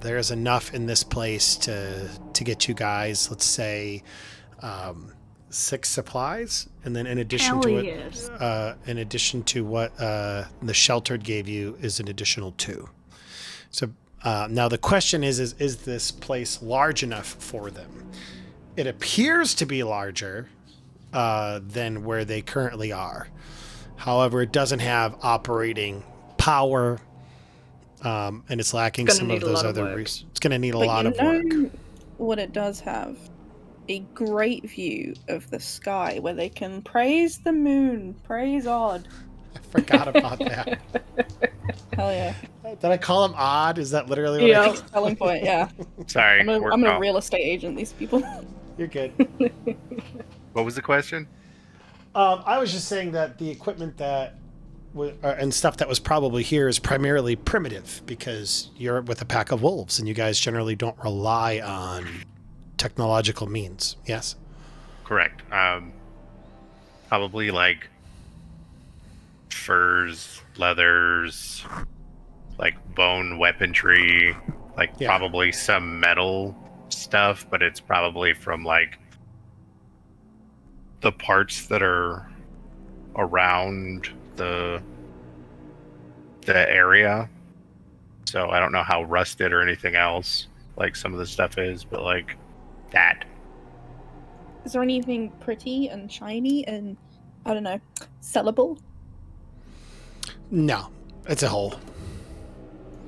there's enough in this place to get you guys, let's say, 6 supplies, and then in addition Hell to yes. in addition to what the sheltered gave you is an additional 2. So now the question is this place large enough for them? It appears to be larger than where they currently are. However, it doesn't have operating power, and it's lacking It's some gonna of need a those lot of other work. resources. It's going to need a But lot you of work. know what it does have? A great view of the sky where they can praise the moon, praise Odd. I forgot about that. Hell yeah. Did I call him odd? Is that literally what Yeah. I called? Selling point, yeah. Sorry. I'm a real estate agent, these people. You're good. What was the question? I was just saying that the equipment that and stuff that was probably here is primarily primitive because you're with a pack of wolves and you guys generally don't rely on technological means. Yes? Correct. Probably like furs, leathers, like bone weaponry, like Yeah. probably some metal stuff, but it's probably from like the parts that are around the area. So I don't know how rusted or anything else like some of the stuff is, but like that. Is there anything pretty and shiny and, I don't know, sellable? No. It's a hole.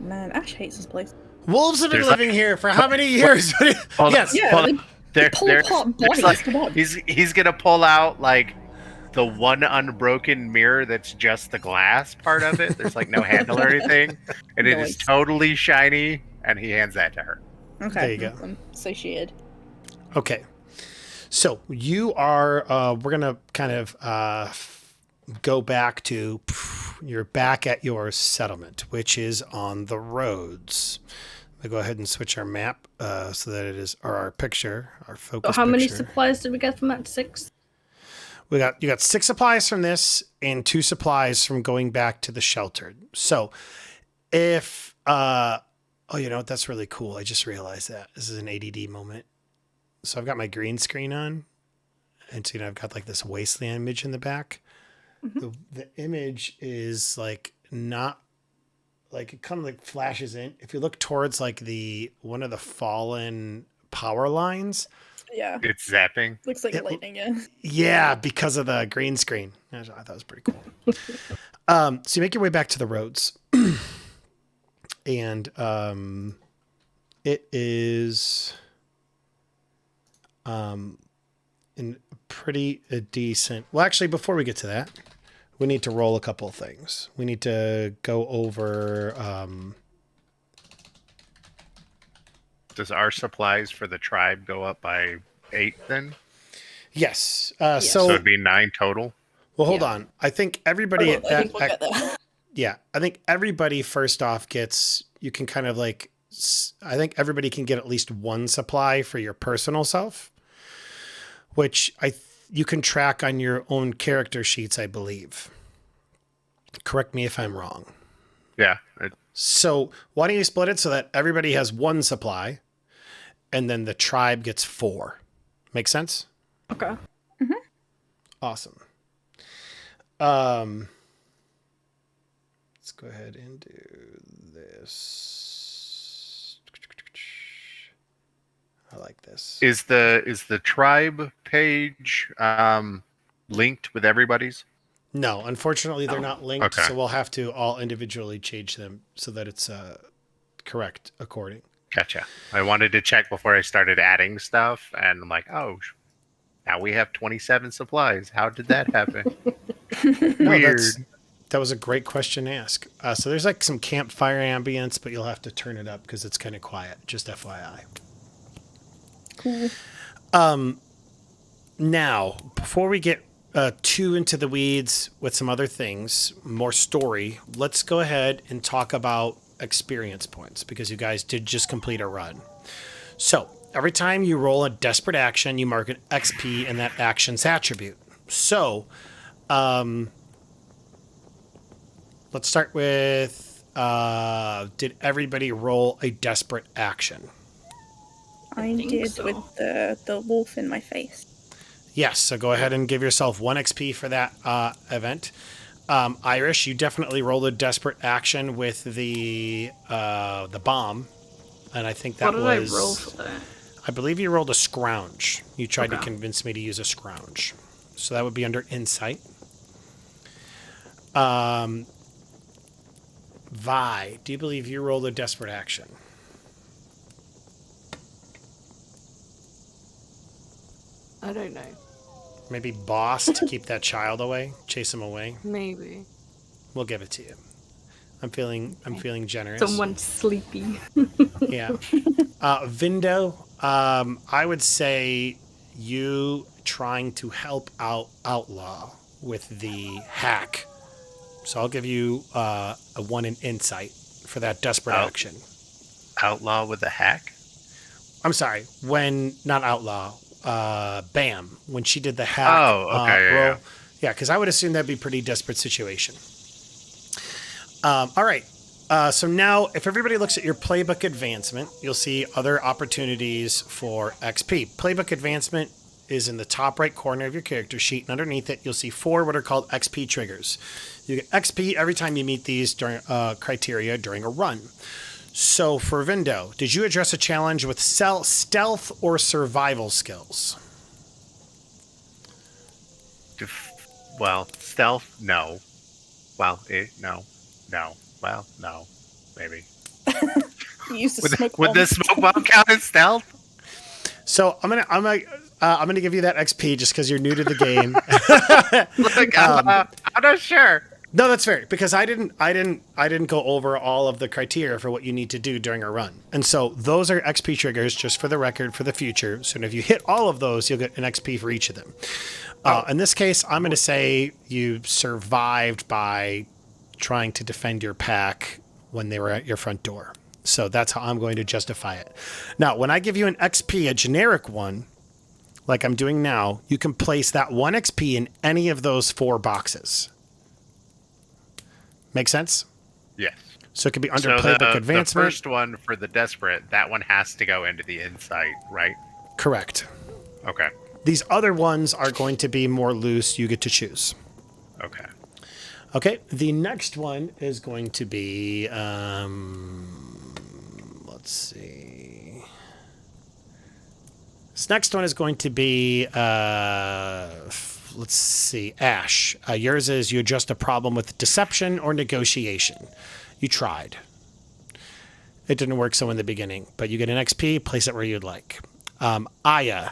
Man, Ash hates this place. Wolves have been There's living here for how many years? Hold on. Yes. Yeah, Hold they on. There, pull there- apart there's bodies, like- come on. he's gonna pull out like the one unbroken mirror that's just the glass part of it. There's like no handle or anything, and it is Nice. totally shiny. And he hands that to her. Okay. There you go. I'm satiated. Okay. So you are, we're going to kind of go back to, you're back at your settlement, which is on the roads. We'll go ahead and switch our map so that it is, or our picture, our focus So how many picture. supplies did we get from that? 6? You got 6 supplies from this and 2 supplies from going back to the sheltered. So if, oh, you know what? That's really cool. I just realized that. This is an ADD moment. So I've got my green screen on, and so I've got like this wasteland image in the back. Mhm. The image is like not like it kind of like flashes in. If you look towards like one of the fallen power lines, Yeah. It's zapping. Looks like It- lightning, yeah. yeah, because of the green screen. I thought it was pretty cool. So you make your way back to the roads, and it is in pretty decent. Well, actually, before we get to that, we need to roll a couple of things. We need to go over. Does our supplies for the tribe go up by 8 then? Yes. So So, it'd be 9 total. well, hold Yeah. on. I think everybody. I think we'll get there. Yeah, I think everybody first off gets, you can kind of like, I think everybody can get at least 1 supply for your personal self, which you can track on your own character sheets, I believe. Correct me if I'm wrong. Yeah. So why don't you split it so that everybody has 1 supply and then the tribe gets 4. Make sense? Okay. Awesome. Let's go ahead and do this. I like this. Is the tribe page linked with everybody's? No, unfortunately, they're not linked, okay. so we'll have to all individually change them so that it's correct according. Gotcha. I wanted to check before I started adding stuff, and I'm like, oh, now we have 27 supplies. How did that happen? No, Weird. that was a great question to ask. So there's like some campfire ambience, but you'll have to turn it up because it's kind of quiet. Just FYI. Cool. Now, before we get too into the weeds with some other things, more story, let's go ahead and talk about experience points because you guys did just complete a run. So every time you roll a desperate action, you mark an XP in that action's attribute. So let's start with, did everybody roll a desperate action? I think did so. with the wolf in my face. Yes, so go ahead and give yourself 1 XP for that event. Irish, you definitely rolled a desperate action with the bomb, and I think that What did was. I roll for that? I believe you rolled a scrounge. You tried to Okay. convince me to use a scrounge, so that would be under insight. Vi, do you believe you rolled a desperate action? I don't know. Maybe boss to keep that child away, chase him away. Maybe. We'll give it to you. I'm feeling generous. Someone's sleepy. Yeah. Vindo, I would say you trying to help out Outlaw with the hack. So I'll give you a 1 in insight for that desperate action. Outlaw with a hack? I'm sorry, not Outlaw, Bam, when she did the hack. Oh, okay, yeah. Yeah, because I would assume that'd be a pretty desperate situation. All right. So now, if everybody looks at your playbook advancement, you'll see other opportunities for XP. Playbook advancement is in the top right corner of your character sheet, and underneath it, you'll see 4 what are called XP triggers. You get XP every time you meet these criteria during a run. So for Vindo, did you address a challenge with stealth or survival skills? Well, stealth, no. Well, no. Well, no. Maybe. You used to smoke Would the bombs. smoke bomb count as stealth? So I'm gonna give you that XP just because you're new to the game. Look, I'm not sure. No, that's fair because I didn't go over all of the criteria for what you need to do during a run, and so those are XP triggers just for the record for the future. So if you hit all of those, you'll get an XP for each of them. In this case, I'm going to say you survived by trying to defend your pack when they were at your front door. So that's how I'm going to justify it. Now, when I give you an XP, a generic one, like I'm doing now, you can place that 1 XP in any of those 4 boxes. Make sense? Yes. So it could be under So playbook the advancement. first one for the desperate, that one has to go into the insight, right? Correct. Okay. These other ones are going to be more loose. You get to choose. Okay. Okay. The next one is going to be, let's see. This next one is going to be, let's see, Ash. Yours is you adjust a problem with deception or negotiation. You tried. It didn't work so in the beginning, but you get an XP, place it where you'd like. Aya,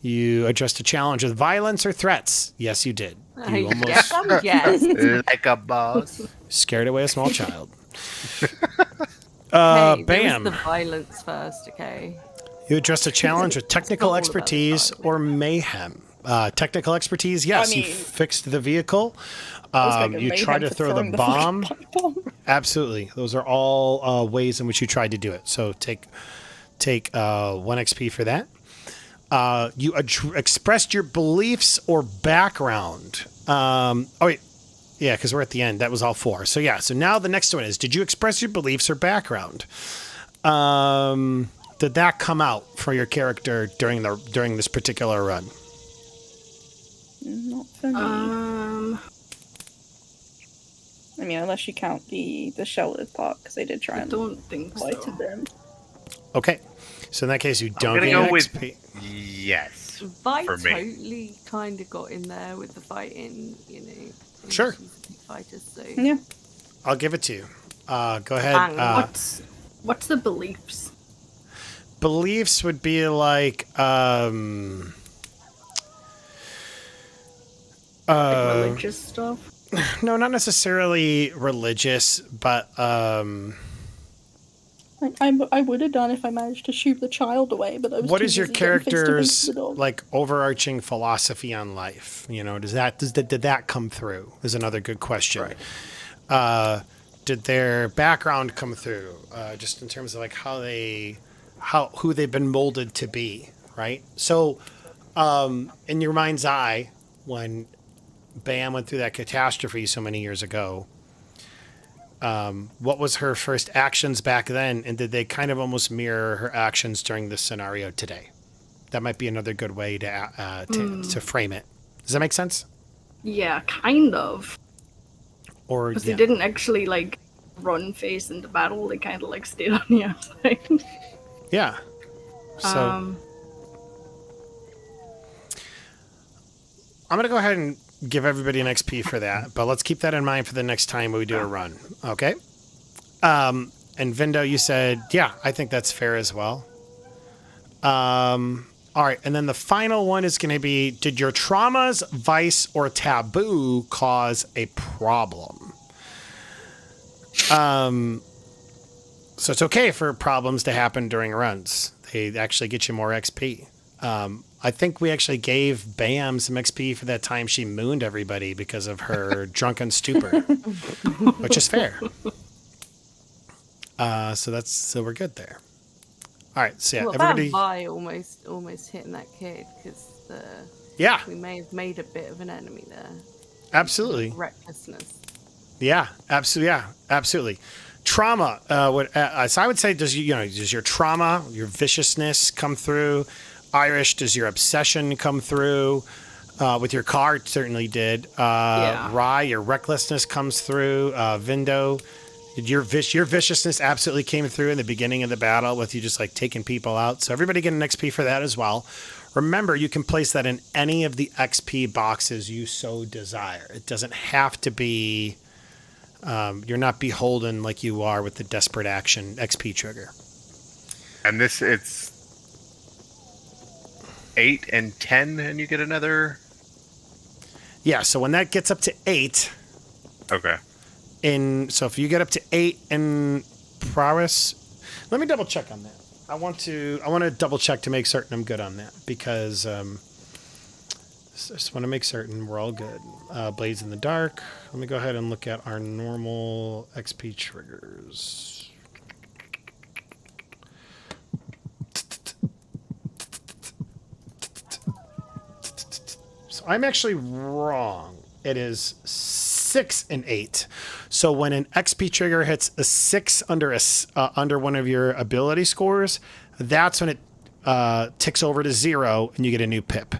you adjust a challenge with violence or threats. Yes, you did. You Yes, yes. Like a boss. scared away a small child. Hey, there was Bam. the violence first, okay? You adjust a challenge with technical all about expertise violence. or mayhem. Technical expertise, yes, you mean- fixed the vehicle. I was gonna You mayhem tried to for throw the throwing bomb. fucking pipe bomb. Absolutely. Those are all ways in which you tried to do it. So take 1 XP for that. You expressed your beliefs or background. Wait. Yeah, because we're at the end. That was all 4. So yeah. So now the next one is: did you express your beliefs or background? Did that come out for your character during this particular run? Not for me. I mean, unless you count the sheltered part, because I did try I and don't think lie so. to them. Okay. So in that case, you don't gonna get go an with- XP. Yes. Vi For me. totally kind of got in there with the fighting, you know. and Sure. She's a big fighter, so. Yeah. I'll give it to you. Go ahead. Bang. What's the beliefs? Beliefs would be like Religious stuff? no, not necessarily religious, but I would have done if I managed to shoot the child away, but I was what too is your busy getting face to face character's with the dog. like overarching philosophy on life? You know, did that come through? Is another good question. Right. Did their background come through? Just in terms of like who they've been molded to be, right? So, in your mind's eye, when Bam went through that catastrophe so many years ago, What was her first actions back then, and did they kind of almost mirror her actions during this scenario today? That might be another good way to frame it. Does that make sense? Yeah, kind of. Or Because they didn't actually like run face into battle. They kind of like stayed on the outside. yeah. So I'm gonna go ahead and give everybody an XP for that, but let's keep that in mind for the next time we do a run. Okay. And Vindo, you said, yeah, I think that's fair as well. All right, and then the final one is going to be, did your traumas, vice, or taboo cause a problem? So it's okay for problems to happen during runs. They actually get you more XP. I think we actually gave Bam some XP for that time she mooned everybody because of her drunken stupor, which is fair. So we're good there. All right, so yeah, Well, everybody. that Vi almost hitting that kid because Yeah, we may have made a bit of an enemy there. absolutely. Recklessness. Yeah, absolutely. Yeah, absolutely. Trauma. So I would say, does your trauma, your viciousness come through? Irish, does your obsession come through? With your car, it certainly did. Yeah. Rye, your recklessness comes through. Vindo, your viciousness absolutely came through in the beginning of the battle with you just like taking people out. So everybody get an XP for that as well. Remember, you can place that in any of the XP boxes you so desire. It doesn't have to be. You're not beholden like you are with the desperate action XP trigger. And it's 8 and 10, and you get another. Yeah. So when that gets up to 8. Okay. So if you get up to 8 in prowess, let me double check on that. I want to double check to make certain I'm good on that because just want to make certain we're all good. Blades in the dark. Let me go ahead and look at our normal XP triggers. So I'm actually wrong. It is 6 and 8. So when an XP trigger hits a 6 under one of your ability scores, that's when it ticks over to 0 and you get a new pip.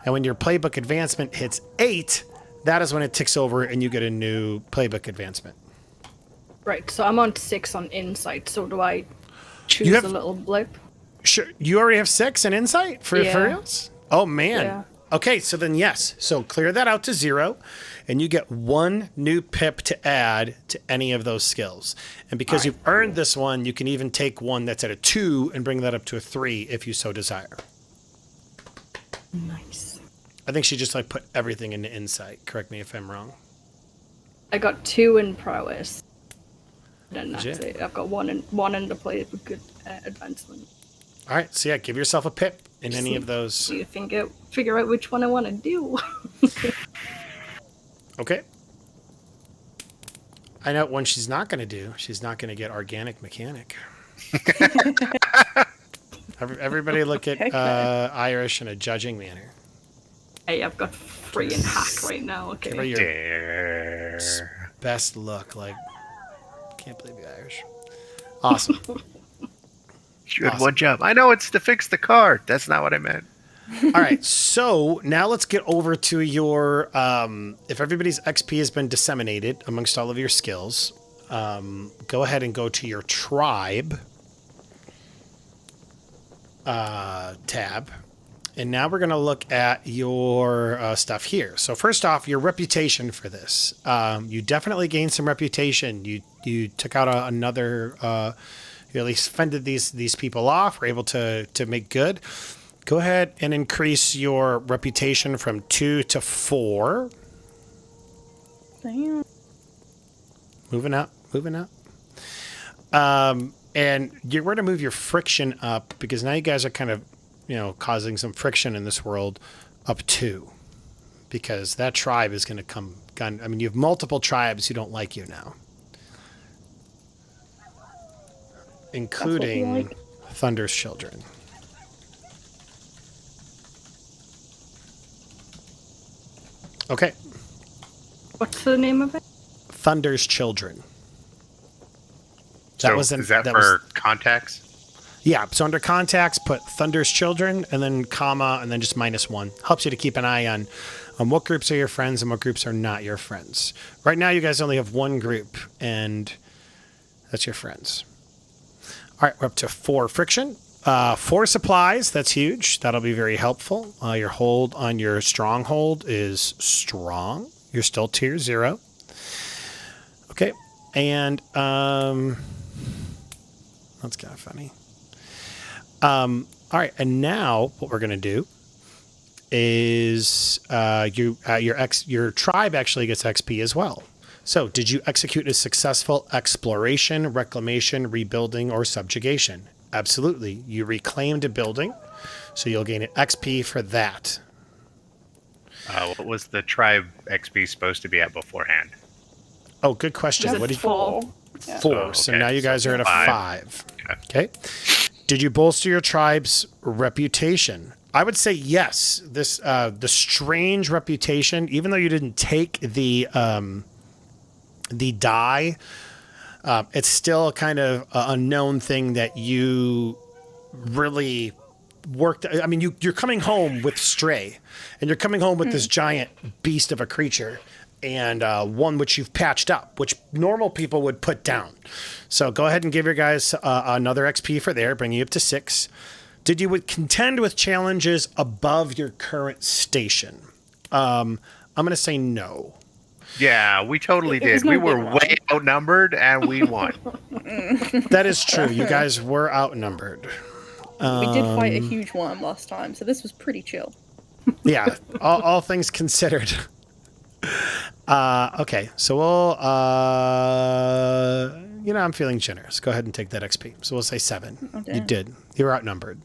And when your playbook advancement hits 8, that is when it ticks over and you get a new playbook advancement. Right, so I'm on 6 on insight, so do I choose You have- a little blip? Sure. You already have 6 in insight for Yeah. reals? Oh, man. Yeah. Okay, so then yes. So clear that out to 0, and you get 1 new pip to add to any of those skills. And because you've earned this one, you can even take one that's at a 2 and bring that up to a 3 if you so desire. Nice. I think she just like put everything into insight. Correct me if I'm wrong. I got 2 in prowess. Then that's Did you? it. I've got one in the play with good advancement. All right, so yeah, give yourself a pip in any of those. Do you figure out which one I want to do? Okay. I know one she's not going to do. She's not going to get organic mechanic. Everybody look at Irish in a judging manner. Hey, I've got 3 in hack right now. Give her Okay. your Dare. best look. Like, can't believe you're Irish. Awesome. You had Awesome. one job. I know it's to fix the car. That's not what I meant. All right, so now let's get over to your. If everybody's XP has been disseminated amongst all of your skills, go ahead and go to your tribe tab. And now we're going to look at your stuff here. So first off, your reputation for this. You definitely gained some reputation. You took out another. You at least fended these people off. Were able to make good. Go ahead and increase your reputation from 2 to 4. Damn. Moving up. And you're going to move your friction up because now you guys are kind of, causing some friction in this world up 2. Because that tribe is going to come. I mean, you have multiple tribes who don't like you now. Including like. Thunder's children. Okay. What's the name of it? Thunder's children. So was is that that for contacts? Yeah, so under contacts, put Thunder's Children, and then comma, and then just -1. Helps you to keep an eye on what groups are your friends and what groups are not your friends. Right now, you guys only have one group, and that's your friends. All right, we're up to 4 friction. 4 supplies, that's huge. That'll be very helpful. Your hold on your stronghold is strong. You're still tier 0. Okay, and that's kind of funny. All right, and now what we're gonna do is your tribe actually gets XP as well. So, did you execute a successful exploration, reclamation, rebuilding, or subjugation? Absolutely. You reclaimed a building, so you'll gain an XP for that. What was the tribe XP supposed to be at beforehand? Oh, good question. What did you? 4. Yeah. 4. Oh, So okay. now you guys So are at a 5. 5. Okay. Did you bolster your tribe's reputation? I would say yes. This the strange reputation, even though you didn't take the die, it's still kind of a known thing that you really worked. I mean, you're coming home with Stray, and you're coming home with this giant beast of a creature, and one which you've patched up, which normal people would put down. So go ahead and give your guys another XP for there, bringing you up to 6. Did you would contend with challenges above your current station? I'm going to say no. Yeah, we totally It was did. We no were big one. way outnumbered, and we won. That is true. You guys were outnumbered. We did fight a huge worm last time, so this was pretty chill. Yeah, all things considered. Okay, so we'll, I'm feeling generous. Go ahead and take that XP. So we'll say 7. Okay. You did. You were outnumbered.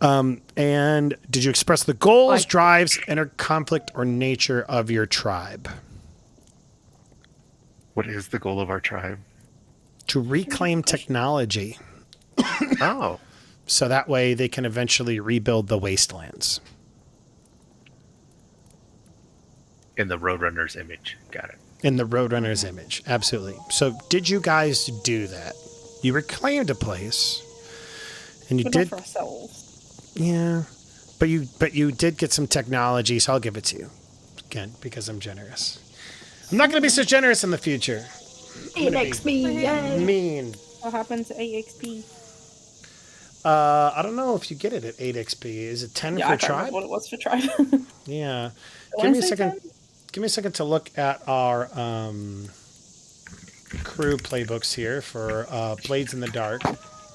And did you express the goals, drives, inner conflict, or nature of your tribe? What is the goal of our tribe? To reclaim technology, Oh, so that way they can eventually rebuild the wastelands. in the Roadrunner's image. Got it. In the Roadrunner's image, absolutely. So did you guys do that? You reclaimed a place, and you But did. not for ourselves. Yeah, but you did get some technology, so I'll give it to you again because I'm generous. I'm not going to be so generous in the future. 8 XP, yay! Mean. What happened to AXP? I don't know if you get it at 8 XP. Is it 10 Yeah, for I can't remember tribe? what it was for tribe. Yeah. I Give me wanna a say second. 10. Give me a second to look at our crew playbooks here for Blades in the Dark.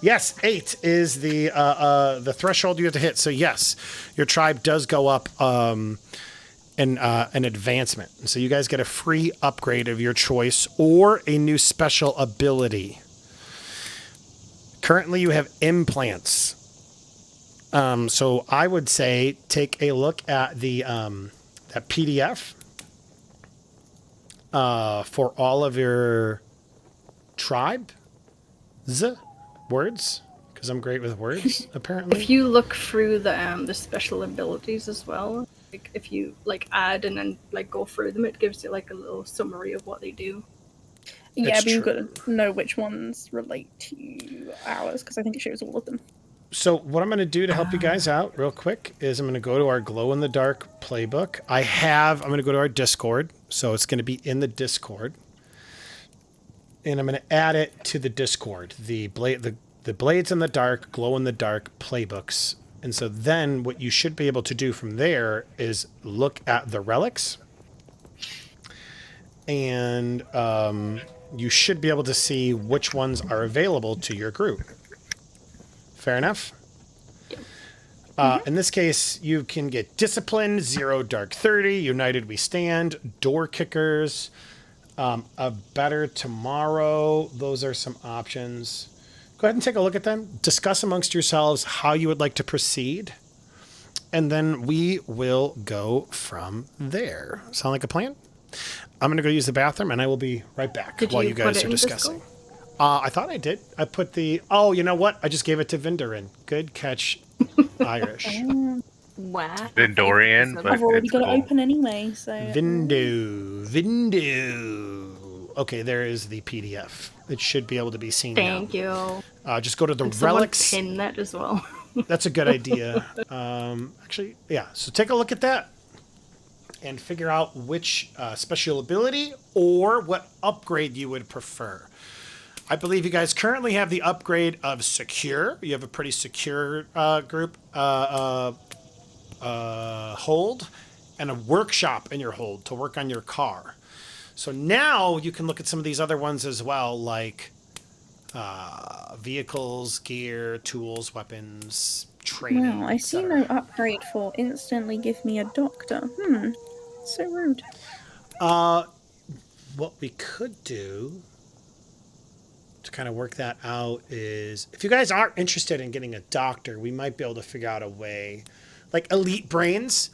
Yes, 8 is the threshold you have to hit. So yes, your tribe does go up in an advancement. So you guys get a free upgrade of your choice or a new special ability. Currently, you have implants. So I would say take a look at the that PDF for all of your tribe words, because I'm great with words, apparently. If you look through the special abilities as well, like if you like add and then like go through them, it gives you like a little summary of what they do. Yeah, It's but you've got true. to know which ones relate to ours, because I think it shows all of them. So what I'm going to do to help you guys out real quick is I'm going to go to our glow-in-the-dark playbook. I'm going to go to our Discord, so it's going to be in the Discord. And I'm going to add it to the Discord, the Blades in the Dark, glow-in-the-dark playbooks. And so then what you should be able to do from there is look at the relics. And you should be able to see which ones are available to your group. Fair enough? In this case, you can get Disciplined, Zero Dark 30, United We Stand, Door Kickers, A Better Tomorrow. Those are some options. Go ahead and take a look at them. Discuss amongst yourselves how you would like to proceed. And then we will go from there. Sound like a plan? I'm going to go use the bathroom, and I will be right back Did while you you guys put it are in discussing. I thought I did. I put the... Oh, you know what? I just gave it to Vindarin. Good catch, Irish. Wow. Vindorian, but I've already it's got cool. it open anyway, so... Vindu. Okay, there is the PDF It should be able to be seen now. Thank you. Just go to the And someone relics. pin that as well. That's a good idea. Actually, yeah. So take a look at that and figure out which special ability or what upgrade you would prefer. I believe you guys currently have the upgrade of secure. You have a pretty secure group hold and a workshop in your hold to work on your car. So now you can look at some of these other ones as well, like vehicles, gear, tools, weapons, training. Wow, I see no upgrade for instantly give me a doctor. So rude. What we could do to kind of work that out is, if you guys aren't interested in getting a doctor, we might be able to figure out a way, like elite brains.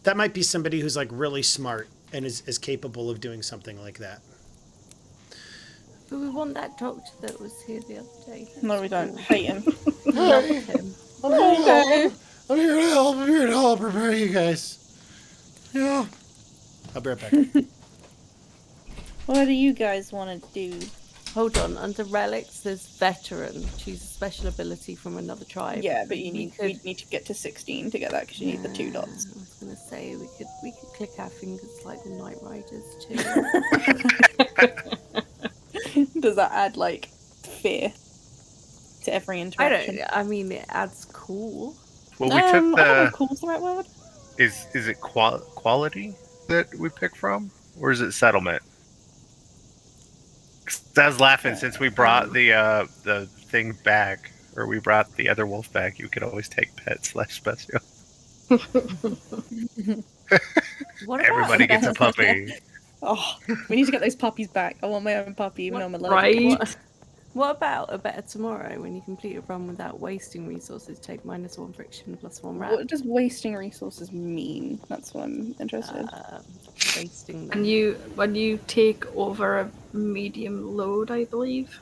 That might be somebody who's like really smart and is capable of doing something like that. But we want that doctor that was here the other day. No, we don't. Hate him. Love him. I'm here to help. I'm here to help prepare you guys. Yeah. I'll be right back. What do you guys want to do? Hold on. Under relics, there's veteran. Choose a special ability from another tribe. Yeah, but you We need could- we need to get to 16 to get that because you need the 2 dots. I was gonna say we could click our fingers like the Night Riders too. Does that add like fear to every interaction? I mean, it adds cool. Well, we I took don't know the. if cool's the right word. Is it quality that we pick from, or is it settlement? 'Cause I was laughing since we brought the thing back, or we brought the other wolf back. You could always take pet/special. What about Everybody gets a puppy. Oh, we need to get those puppies back. I want my own puppy, even though I'm allergic. Right? What about a better tomorrow when you complete a run without wasting resources? Take -1 friction, +1 wrap. What does wasting resources mean? That's what I'm interested. Wasting them. And when you take over a medium load, I believe,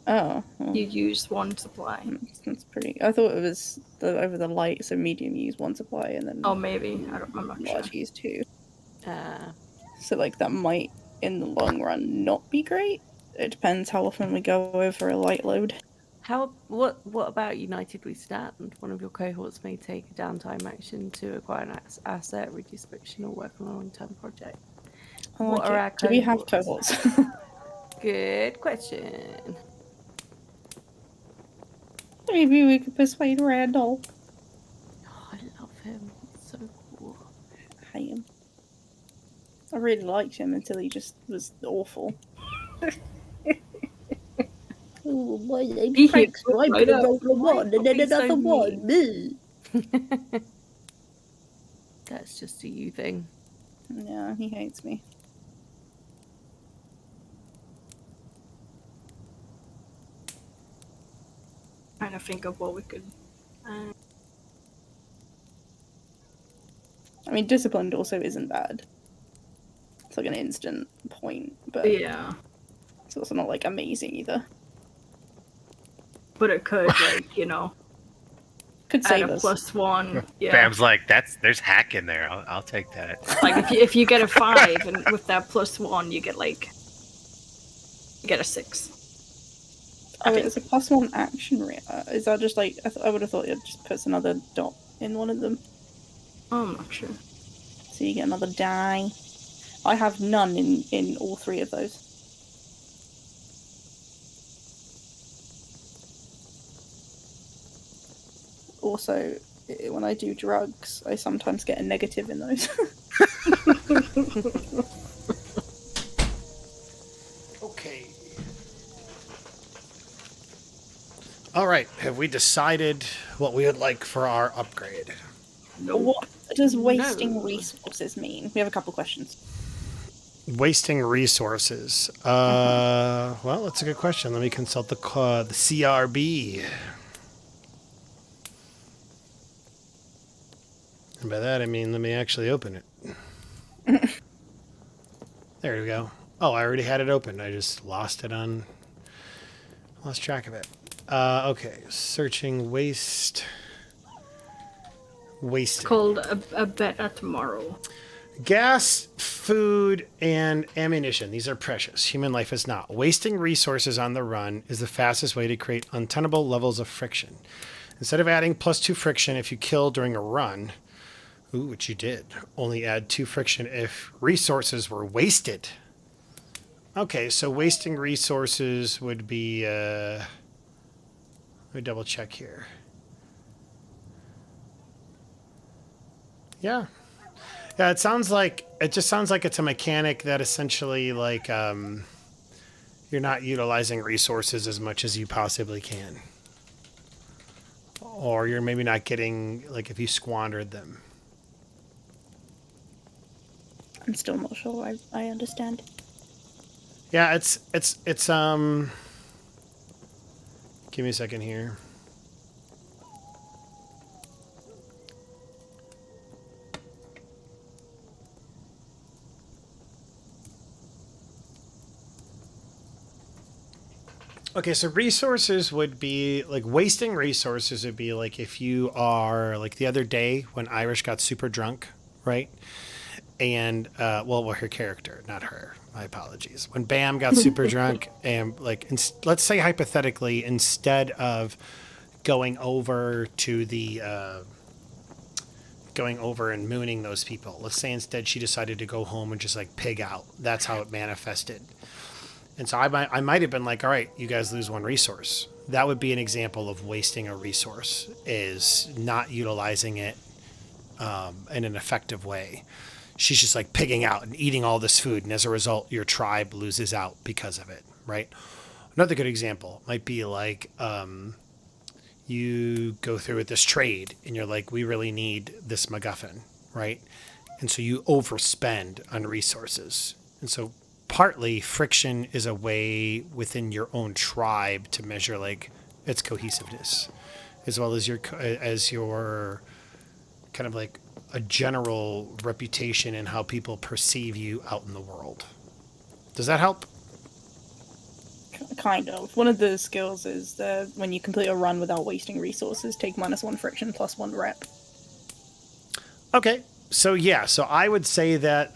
Oh, well, you use 1 supply. that's pretty. I thought it was over the light, so medium use 1 supply, and then Oh, maybe. I'm not sure. large use 2. Uh, So like that might, in the long run, not be great. It depends how often we go over a light load. what about United We Stand? One of your cohorts may take a downtime action to acquire an asset, reduce friction, or work on a long-term project. I What like are it. our Do we have cohorts? cohorts? Good question. Maybe we could persuade Randall. Oh, I love him. He's so cool. Hate him. I really liked him until he just was awful. Oh, my name's He Frank, hits so I'm right gonna up. roll a 1 and then He's so another 1. mean. Boo. That's just a you thing. Yeah, he hates me. Trying to think of what we could. I mean, disciplined also isn't bad. It's like an instant point, but Yeah, it's also not like amazing either. but it could, like, Could add save a us. +1. Yeah. Bam's like, there's hack in there. I'll take that. Like if you get a 5 and with that +1 you get a 6. Oh, wait, it's a +1 action rate. Is that just like I would have thought it just puts another dot in one of them, I'm not sure. so you get another die. I have none in all 3 of those. Also, when I do drugs, I sometimes get a negative in those. Okay. All right. Have we decided what we would like for our upgrade? What does wasting No. resources mean? We have a couple questions. Wasting resources. Well, that's a good question. Let me consult the CRB. And by that I mean let me actually open it. There we go. Oh, I already had it open. I just lost track of it. Okay, searching waste. It's Wasted. called a better tomorrow. Gas, food, and ammunition. These are precious. Human life is not. Wasting resources on the run is the fastest way to create untenable levels of friction. Instead of adding +2 friction if you kill during a run, which you did, only add 2 friction if resources were wasted. Okay, so wasting resources would be, let me double check here. Yeah. Yeah, it just sounds like it's a mechanic that essentially like you're not utilizing resources as much as you possibly can. Or you're maybe not getting, like, if you squandered them. I'm still not sure I understand. Yeah, it's give me a second here. Okay, so resources would be like wasting resources would be like if you are like the other day when Irish got super drunk, right? And well, her character, not her. My apologies. When Bam got super drunk and like let's say hypothetically instead of going over to the going over and mooning those people, let's say instead she decided to go home and just like pig out. That's how it manifested. And so I might have been like, all right, you guys lose 1 resource. That would be an example of wasting a resource, is not utilizing it in an effective way. She's just like pigging out and eating all this food. And as a result, your tribe loses out because of it, right? Another good example might be like you go through with this trade and you're like, we really need this MacGuffin, right? And so you overspend on resources. And so partly friction is a way within your own tribe to measure like its cohesiveness, as well as your kind of like a general reputation and how people perceive you out in the world. Does that help? Kind of. One of the skills is when you complete a run without wasting resources, take -1 friction plus 1 rep. Okay, so yeah, so I would say that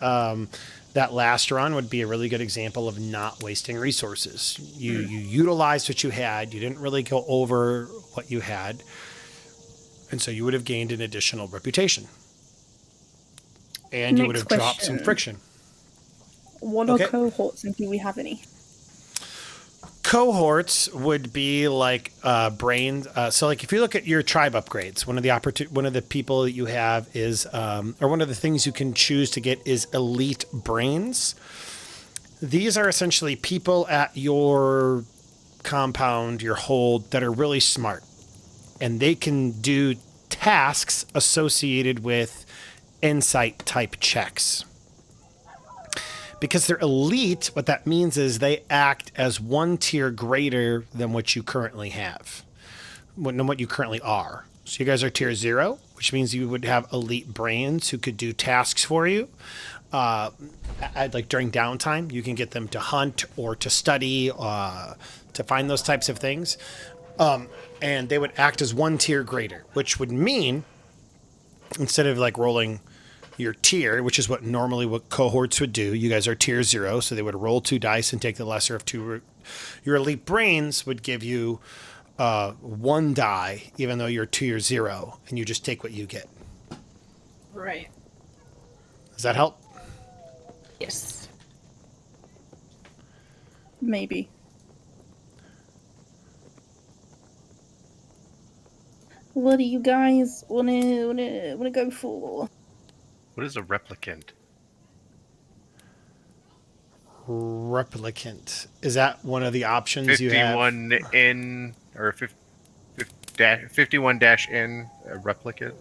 that last run would be a really good example of not wasting resources. You utilized what you had. You didn't really go over what you had. And so you would have gained an additional reputation. And you would have dropped some friction. What are cohorts, and do we have any? Cohorts would be like brains. So like if you look at your tribe upgrades, one of the people that you have is, or one of the things you can choose to get is elite brains. These are essentially people at your compound, your hold, that are really smart. And they can do tasks associated with insight type checks. Because they're elite, what that means is they act as 1 tier greater than what you currently have, than what you currently are. So you guys are tier 0, which means you would have elite brains who could do tasks for you. Like during downtime, you can get them to hunt or to study, to find those types of things. And they would act as 1 tier greater, which would mean instead of like rolling your tier, which is what cohorts would do. You guys are tier 0, so they would roll 2 dice and take the lesser of 2. Your elite brains would give you 1 die, even though you're tier 0, and you just take what you get. Right. Does that help? Yes. Maybe. What do you guys wanna go for? What is a replicant? Replicant. Is that one of the options you have? 51N or 51-N replicant?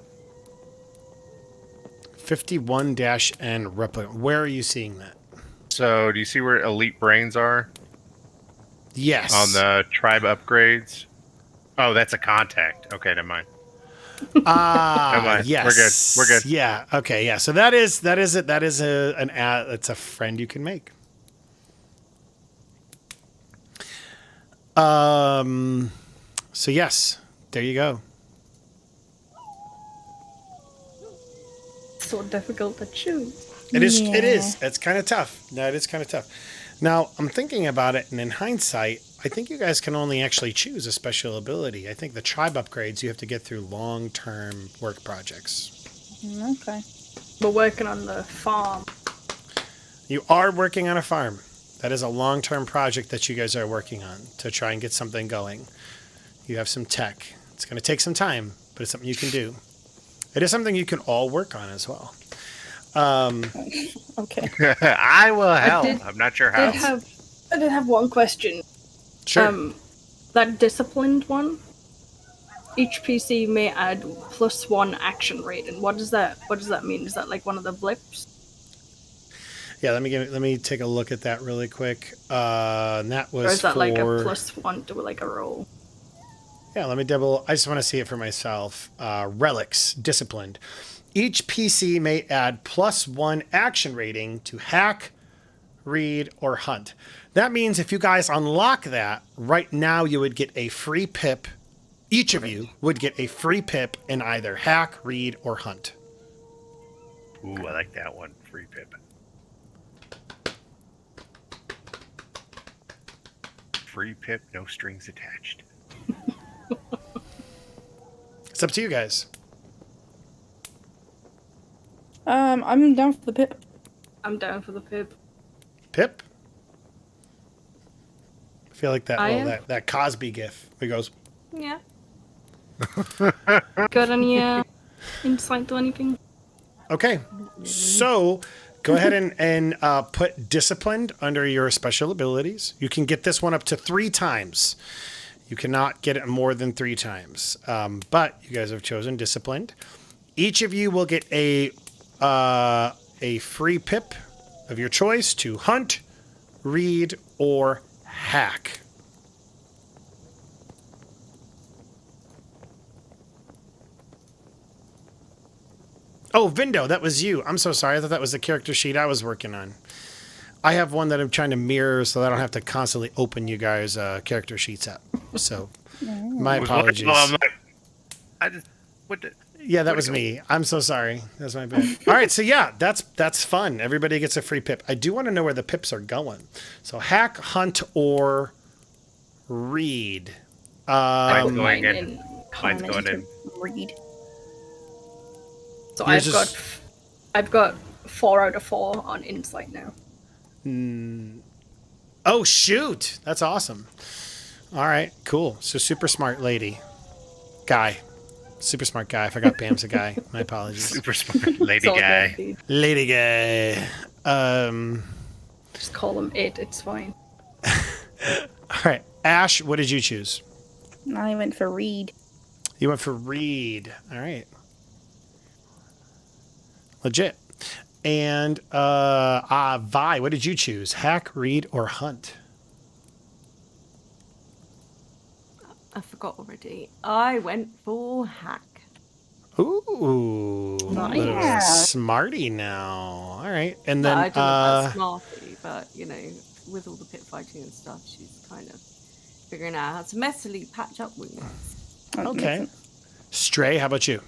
51-N replicant. Where are you seeing that? So, do you see where elite brains are? Yes. On the tribe upgrades? Oh, that's a contact. Okay, never mind. Never mind. Yes. We're good. Yeah. Okay. Yeah. So that is an ad. It's a friend you can make. So yes, there you go. So difficult to choose. It is. It Yeah. is. It's kind of tough. No, it is kind of tough. Now I'm thinking about it, and in hindsight, I think you guys can only actually choose a special ability. I think the tribe upgrades you have to get through long-term work projects. Okay. We're working on the farm. You are working on a farm. That is a long-term project that you guys are working on to try and get something going. You have some tech. It's going to take some time, but it's something you can do. It is something you can all work on as well. Okay. I will help. did- I'm not sure how. I did have one question. Sure. That disciplined one. Each PC may add +1 action rate, and what does that mean? Is that like one of the blips? Yeah, let me take a look at that really quick. And that was Or is that for... like a +1 to like a roll? Yeah, let me double. I just want to see it for myself. Relics, disciplined. Each PC may add +1 action rating to hack, read, or hunt. That means if you guys unlock that, right now you would get a free pip. Each of you would get a free pip in either hack, read, or hunt. Ooh, I like that one. Free pip. Free pip, no strings attached. It's up to you guys. I'm down for the pip. I'm down for the pip. Pip? I feel like that I am. that Cosby gif. It goes, Yeah. Got any insight to anything? okay, so go ahead and put disciplined under your special abilities. You can get this one up to 3 times. You cannot get it more than 3 times. But you guys have chosen disciplined. Each of you will get a free pip of your choice to hunt, read, or hack. Oh, Vindo, that was you. I'm so sorry. I thought that was the character sheet I was working on. I have one that I'm trying to mirror so that I don't have to constantly open you guys' character sheets up. So, my apologies. No, I'm like, I just what the, Yeah, that was me. I'm so sorry. That's my bad. All right, so yeah, that's fun. Everybody gets a free pip. I do want to know where the pips are going. So hack, hunt, or read. Mine's going Mine in. common. Mine's going in. Read. So Yours is- I've got 4 out of 4 on insight now. Oh shoot, that's awesome. All right, cool. So super smart lady, guy, super smart guy. I forgot Pam's a guy. My apologies. Super smart lady It's all guy. good, dude. Lady guy. Just call him it. It's fine. All right, Ash, what did you choose? I went for read. You went for read. All right. Legit. And Vi, what did you choose? Hack, read, or hunt? I forgot already. I went for hack. Ooh, Nice. little Yeah. smarty now. All right, and No, then I don't know about Smarty, but you know, with all the pit fighting and stuff, she's kind of figuring out how to messily patch up wounds. okay. Stray, how about you?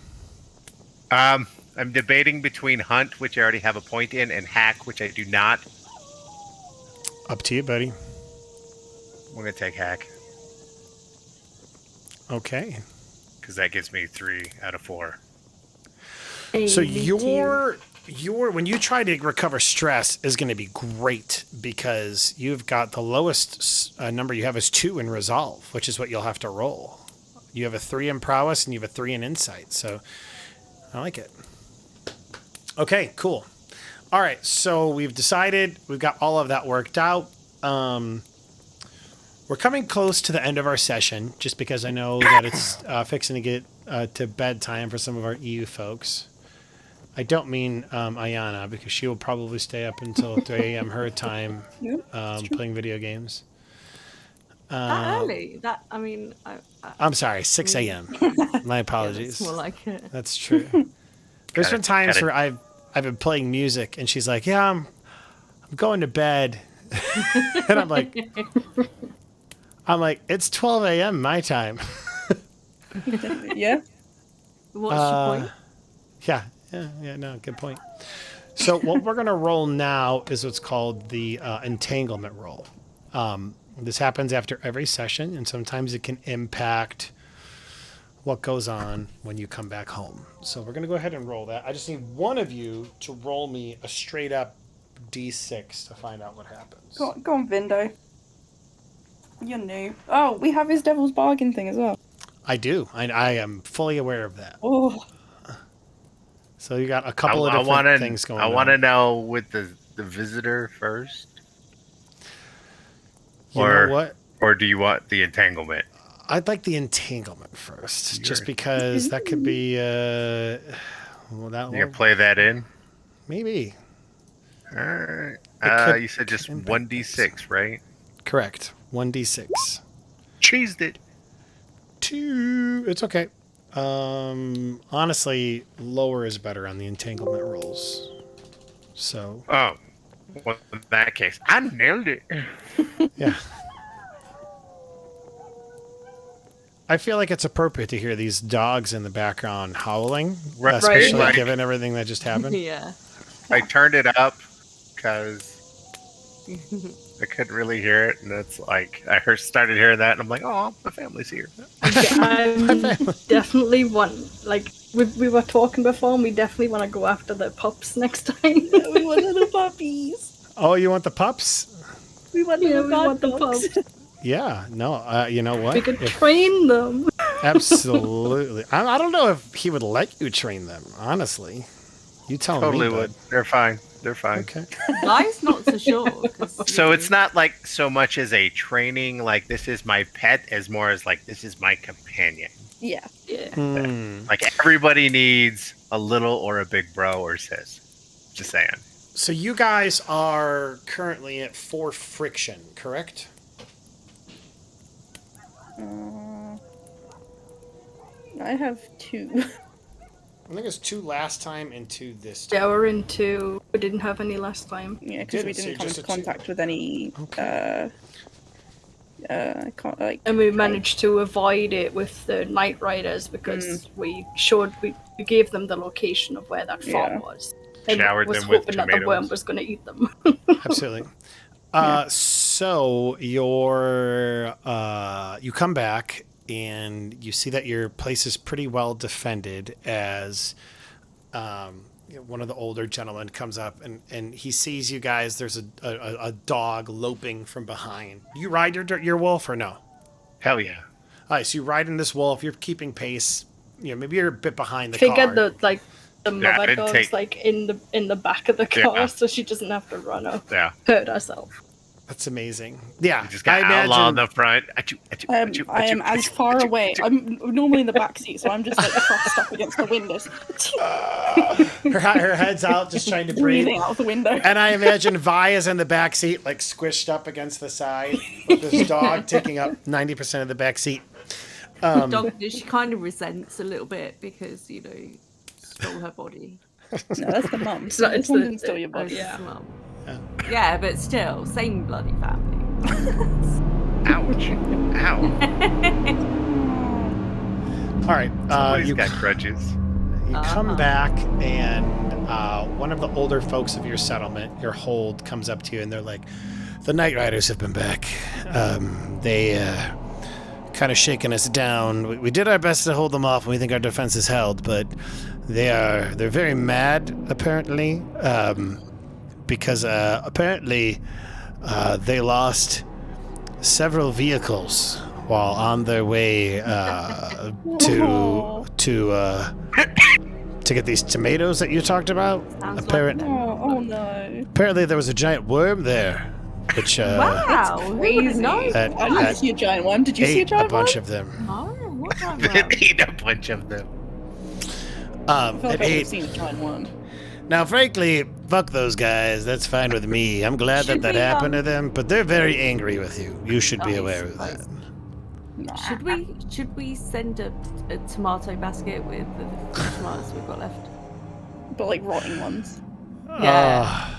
I'm debating between hunt, which I already have a point in, and hack, which I do not. Up to you, buddy. We're gonna take hack Okay. because that gives me 3 out of 4. So Hey, me too. your when you try to recover stress is going to be great because you've got the lowest number you have is 2 in resolve, which is what you'll have to roll. You have a 3 in prowess and you have a 3 in insight. So I like it. Okay, cool. All right, so we've decided we've got all of that worked out. We're coming close to the end of our session, just because I know that it's fixing to get to bedtime for some of our EU folks. I don't mean Ayana, because she will probably stay up until 3 a.m. her time playing video games. That early? That I mean, I'm sorry, 6 a.m. My yeah, apologies. that's more like it. That's true. There's Gotta- been times gotta- where I've been playing music and she's like, "Yeah, I'm going to bed," and I'm like, it's 12 a.m. my time. Yeah. What's your point? Yeah, no, good point. So what we're gonna roll now is what's called the entanglement roll. This happens after every session, and sometimes it can impact what goes on when you come back home. So we're gonna go ahead and roll that. I just need one of you to roll me a straight up D6 to find out what happens. Go on, Vindo. You're new. Oh, we have his Devil's Bargain thing as well. I do. I am fully aware of that. Oh, So you got a couple of different things going on. I want to know with the visitor first. You know what? Or do you want the entanglement? I'd like the entanglement first, just because that could be. Well, that You can play that in. maybe All right. could You said just impact 1d6, right? correct. 1d6. Cheesed it. 2. It's okay. Honestly, lower is better on the entanglement rolls. So Oh, well, in that case, I nailed it. yeah. I feel like it's appropriate to hear these dogs in the background howling, Right, especially like- given everything that just happened. Yeah. I turned it up because I couldn't really hear it, and it's like I started hearing that, and I'm like, "Oh, my family's here." I'm definitely we were talking before, and we definitely want to go after the pups next time. we want little puppies. Oh, you want the pups? We want Yeah, little we guard want the dogs. pups. Yeah. No. You know what? We could If- train them. Absolutely. I don't know if he would let you train them. Honestly, you tell Totally me. would. They're fine. They're fine. Okay. Guy's not so sure. 'Cause, So it's not like so much as a training, like this is my pet, as more as like this is my companion. Yeah. Yeah. Hmm. Like everybody needs a little or a big bro or sis. Just saying. So you guys are currently at 4 friction, correct? I have 2. I think it's 2 last time and 2 this time. Yeah, we're in 2. We didn't have any last time. Yeah, because we Good, so didn't you're come just into a 2. contact with any. Okay. I can't like. And we managed to avoid it with the Night Riders because we gave them the location of where that farm Yeah. was. And Showered was them with hoping that the worm tomatoes. was going to eat them. Absolutely. So you come back and you see that your place is pretty well defended as one of the older gentlemen comes up and he sees you guys. There's a dog loping from behind. You ride your wolf or no? Hell yeah. All right, so you ride in this wolf. You're keeping pace. Maybe you're a bit behind the Figured car. that the Yeah, mother it'd dog's take- like in the back of the car, Yeah. so she doesn't have to run or Yeah. hurt herself. That's amazing. Yeah, You just got I outlaw on imagine. the front. Achoo, achoo, achoo, I am achoo, as achoo, far achoo, away. achoo. I'm normally in the back seat, so I'm just like crossed up against the windows, Her head's out, just trying to breathe. breathing out of the window. And I imagine Vi is in the back seat, like squished up against the side, with this dog taking up 90% of the back seat. dog, she kind of resents a little bit because, stole her body. No, that's the mum. It's not- This it's one the- didn't steal your Oh, body. it's Yeah. his mum. Yeah. Yeah, but still, same bloody family. Ouch. Ow. All right, Somebody's you got grudges. come back, and one of the older folks of your settlement, your hold, comes up to you, and they're like, "The Night Riders have been back. They kind of shaking us down. We did our best to hold them off, and we think our defense is held, but they're very mad apparently, because apparently they lost several vehicles while on their way to get these tomatoes that you talked about. Sounds Apparent- like Oh no. Apparently there was a giant worm there, which wow, who would Crazy. know? that, I didn't that see a giant one. Did you see a ate a giant one? bunch of them. Oh, what kind They of ate a bunch of them. I feel like It I've ate. seen a giant one. Now, frankly, fuck those guys. That's fine with me. I'm glad Should that we, happened to them, but they're very angry with you. You should be Oh, aware of I that. Nah. Should we send a tomato basket with the tomatoes we've got left? But like rotting ones. Yeah.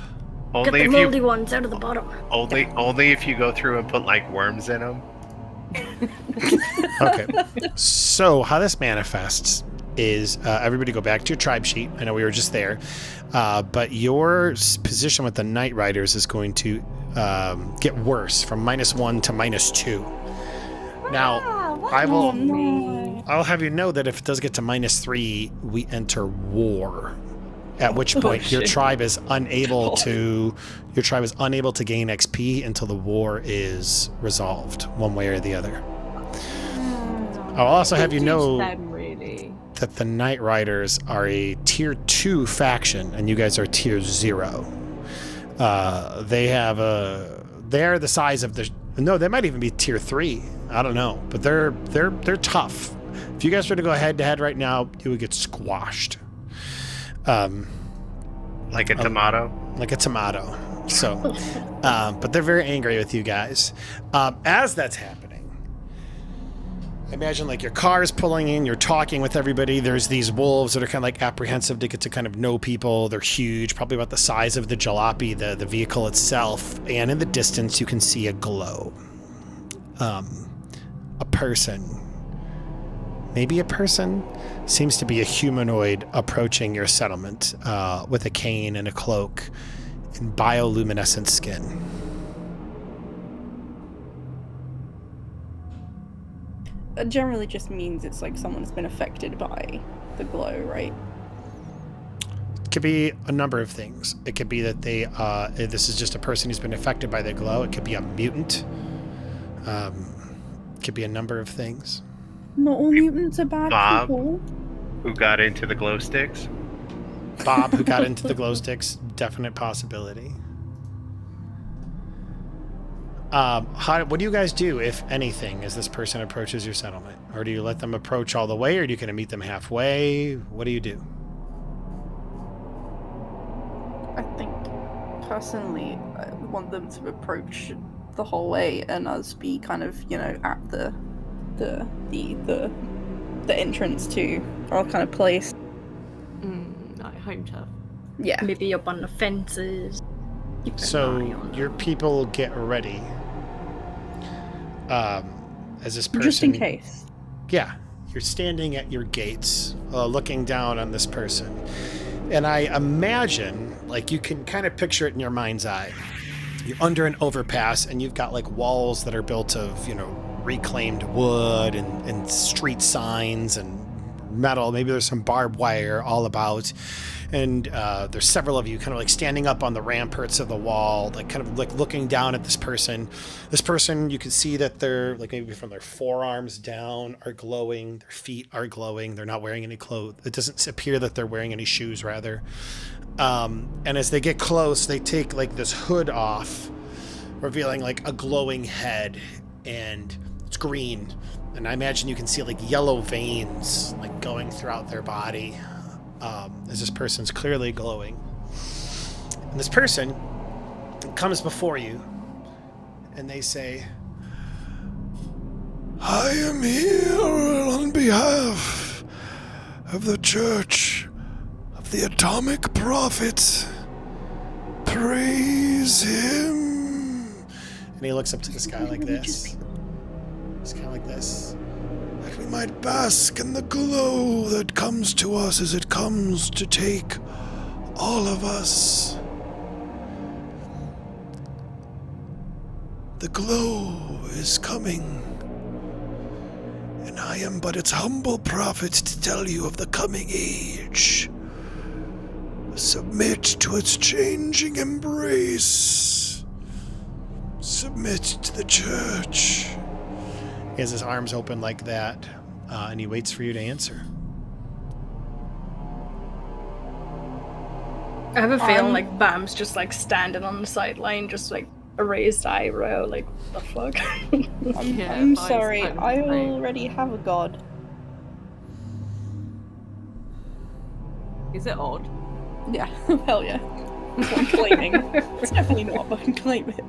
Only Get the if moldy you ones out of the bottom. only if you go through and put like worms in them. Okay. So, how this manifests is everybody go back to your tribe sheet. I know we were just there, but your position with the Night Riders is going to get worse from -1 to -2. Now, I will. Oh, no. I'll have you know that if it does get to -3, we enter war. At which point your shit. tribe is unable to gain XP until the war is resolved, one way or the other. I'll also have you know Them, really. that the Night Riders are a tier 2 faction, and you guys are tier 0. They're the size of the. No, they might even be tier 3. I don't know, but they're tough. If you guys were to go head to head right now, you would get squashed. Like a tomato. Like a tomato. So, but they're very angry with you guys. As that's happening, imagine like your car is pulling in, you're talking with everybody. There's these wolves that are kind of like apprehensive to get to kind of know people. They're huge, probably about the size of the jalopy, the vehicle itself. And in the distance, you can see a glow. A person. Maybe a person. Seems to be a humanoid approaching your settlement with a cane and a cloak and bioluminescent skin. It generally just means it's like someone's been affected by the glow, right? It could be a number of things. It could be that this is just a person who's been affected by the glow. It could be a mutant. It could be a number of things. Not all mutants are bad Bob? people. Who got into the glow sticks? Bob, who got into the glow sticks, definite possibility. What do you guys do, if anything, as this person approaches your settlement? Or do you let them approach all the way, or do you kind of meet them halfway? What do you do? I think, personally, I want them to approach the whole way and us be kind of, at the entrance to our kind of place. Like home turf. Yeah. Maybe up on the fences. Keep an eye So on your them. people get ready. As this person, Just in case. Yeah, you're standing at your gates, looking down on this person, and I imagine, like, you can kind of picture it in your mind's eye. You're under an overpass, and you've got like walls that are built of, reclaimed wood and street signs and metal. Maybe there's some barbed wire all about. And there's several of you kind of like standing up on the ramparts of the wall, like kind of like looking down at this person. This person, you can see that they're like maybe from their forearms down are glowing. Their feet are glowing. They're not wearing any clothes. It doesn't appear that they're wearing any shoes, rather. And as they get close, they take like this hood off, revealing like a glowing head, and it's green. And I imagine you can see like yellow veins like going throughout their body. As this person's clearly glowing. And this person comes before you, and they say, I am here on behalf of the Church of the Atomic Prophet. Praise him. And he looks up to the sky like this. It's kind of like this. That we might bask in the glow that comes to us as it comes to take all of us. The glow is coming, and I am but its humble prophet to tell you of the coming age. Submit to its changing embrace. Submit to the church. He has his arms open like that, and he waits for you to answer. I have a feeling like Bam's just like standing on the sideline, just like a raised eyebrow, like what the fuck? I'm mine's sorry, kind of I the same. already have a god. Is it odd? Yeah, hell yeah. That's what I'm claiming. It's definitely not, but I can claim it.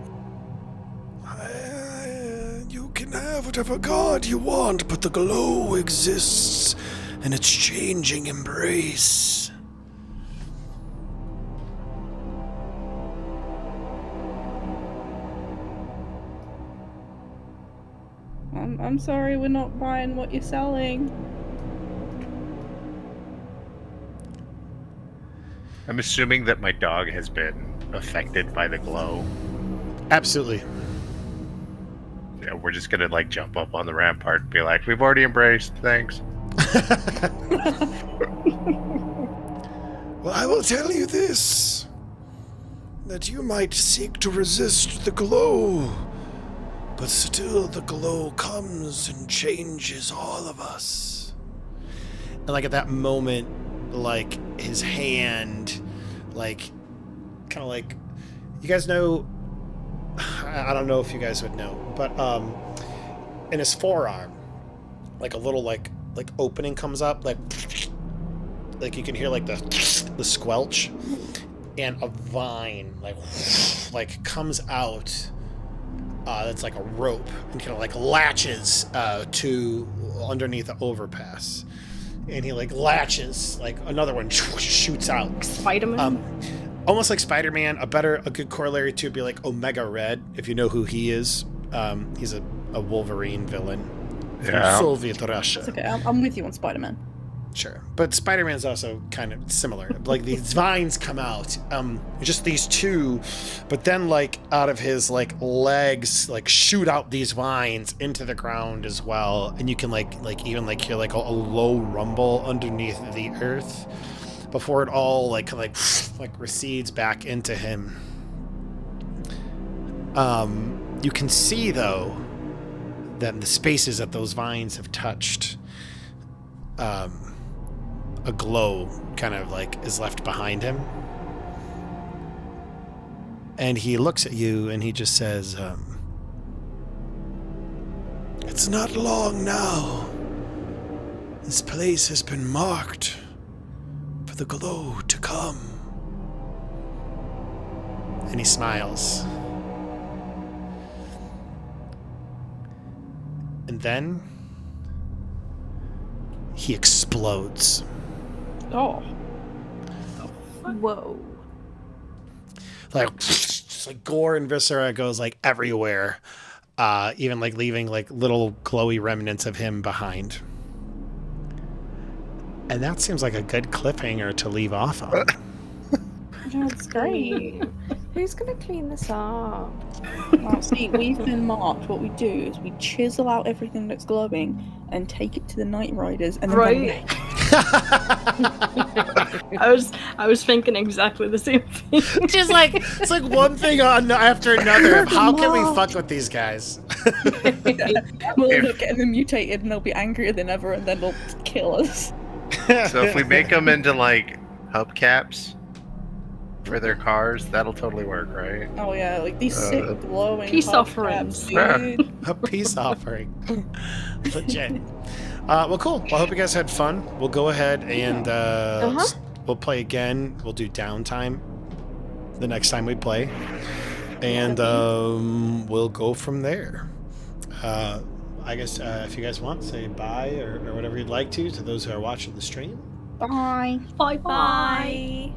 You can have whatever god you want, but the glow exists, and its changing embrace. I'm sorry, we're not buying what you're selling. I'm assuming that my dog has been affected by the glow. Absolutely. Yeah, we're just gonna like jump up on the rampart and be like, "We've already embraced. Thanks." Well, I will tell you this, that you might seek to resist the glow, but still the glow comes and changes all of us. And like at that moment, like his hand, like kind of like, you guys know, I don't know if you guys would know, but in his forearm, like a little like opening comes up, like you can hear like the squelch, and a vine like comes out. That's like a rope and kind of like latches to underneath the overpass, and he like latches, like another one shoots out. Spider-Man. Almost like Spider-Man. A good corollary to would be like Omega Red, if you know who he is. He's a Wolverine villain from Yeah. Soviet Russia. It's okay. I'm with you on Spider-Man. Sure, but Spider-Man's also kind of similar. Like these vines come out, just these two, but then like out of his like legs, like shoot out these vines into the ground as well, and you can like even like hear like a low rumble underneath the earth before it all like recedes back into him. You can see though that the spaces that those vines have touched, a glow kind of like is left behind him. And he looks at you and he just says, it's not long now. This place has been marked for the glow to come. And he smiles. And then he explodes. Oh. Whoa. Like, just like gore and viscera goes like everywhere, even like leaving like little glowy remnants of him behind. And that seems like a good cliffhanger to leave off on. That's great. Who's gonna clean this up? Well, see, we've been marked. What we do is we chisel out everything that's glowing and take it to the Night Riders, and then Right. I was thinking exactly the same thing. Just like it's like one thing after another. Of how can we fuck with these guys? we'll end up getting them mutated, and they'll be angrier than ever, and then they'll kill us. So if we make them into like hubcaps for their cars, that'll totally work, right? Oh yeah, like these sick glowing Peace hubcaps, offerings. dude. A peace offering. Legit. Well, cool. Well, I hope you guys had fun. We'll go ahead and we'll play again. We'll do downtime the next time we play, and we'll go from there. I guess if you guys want, say bye or whatever you'd like to those who are watching the stream. Bye. Bye Bye.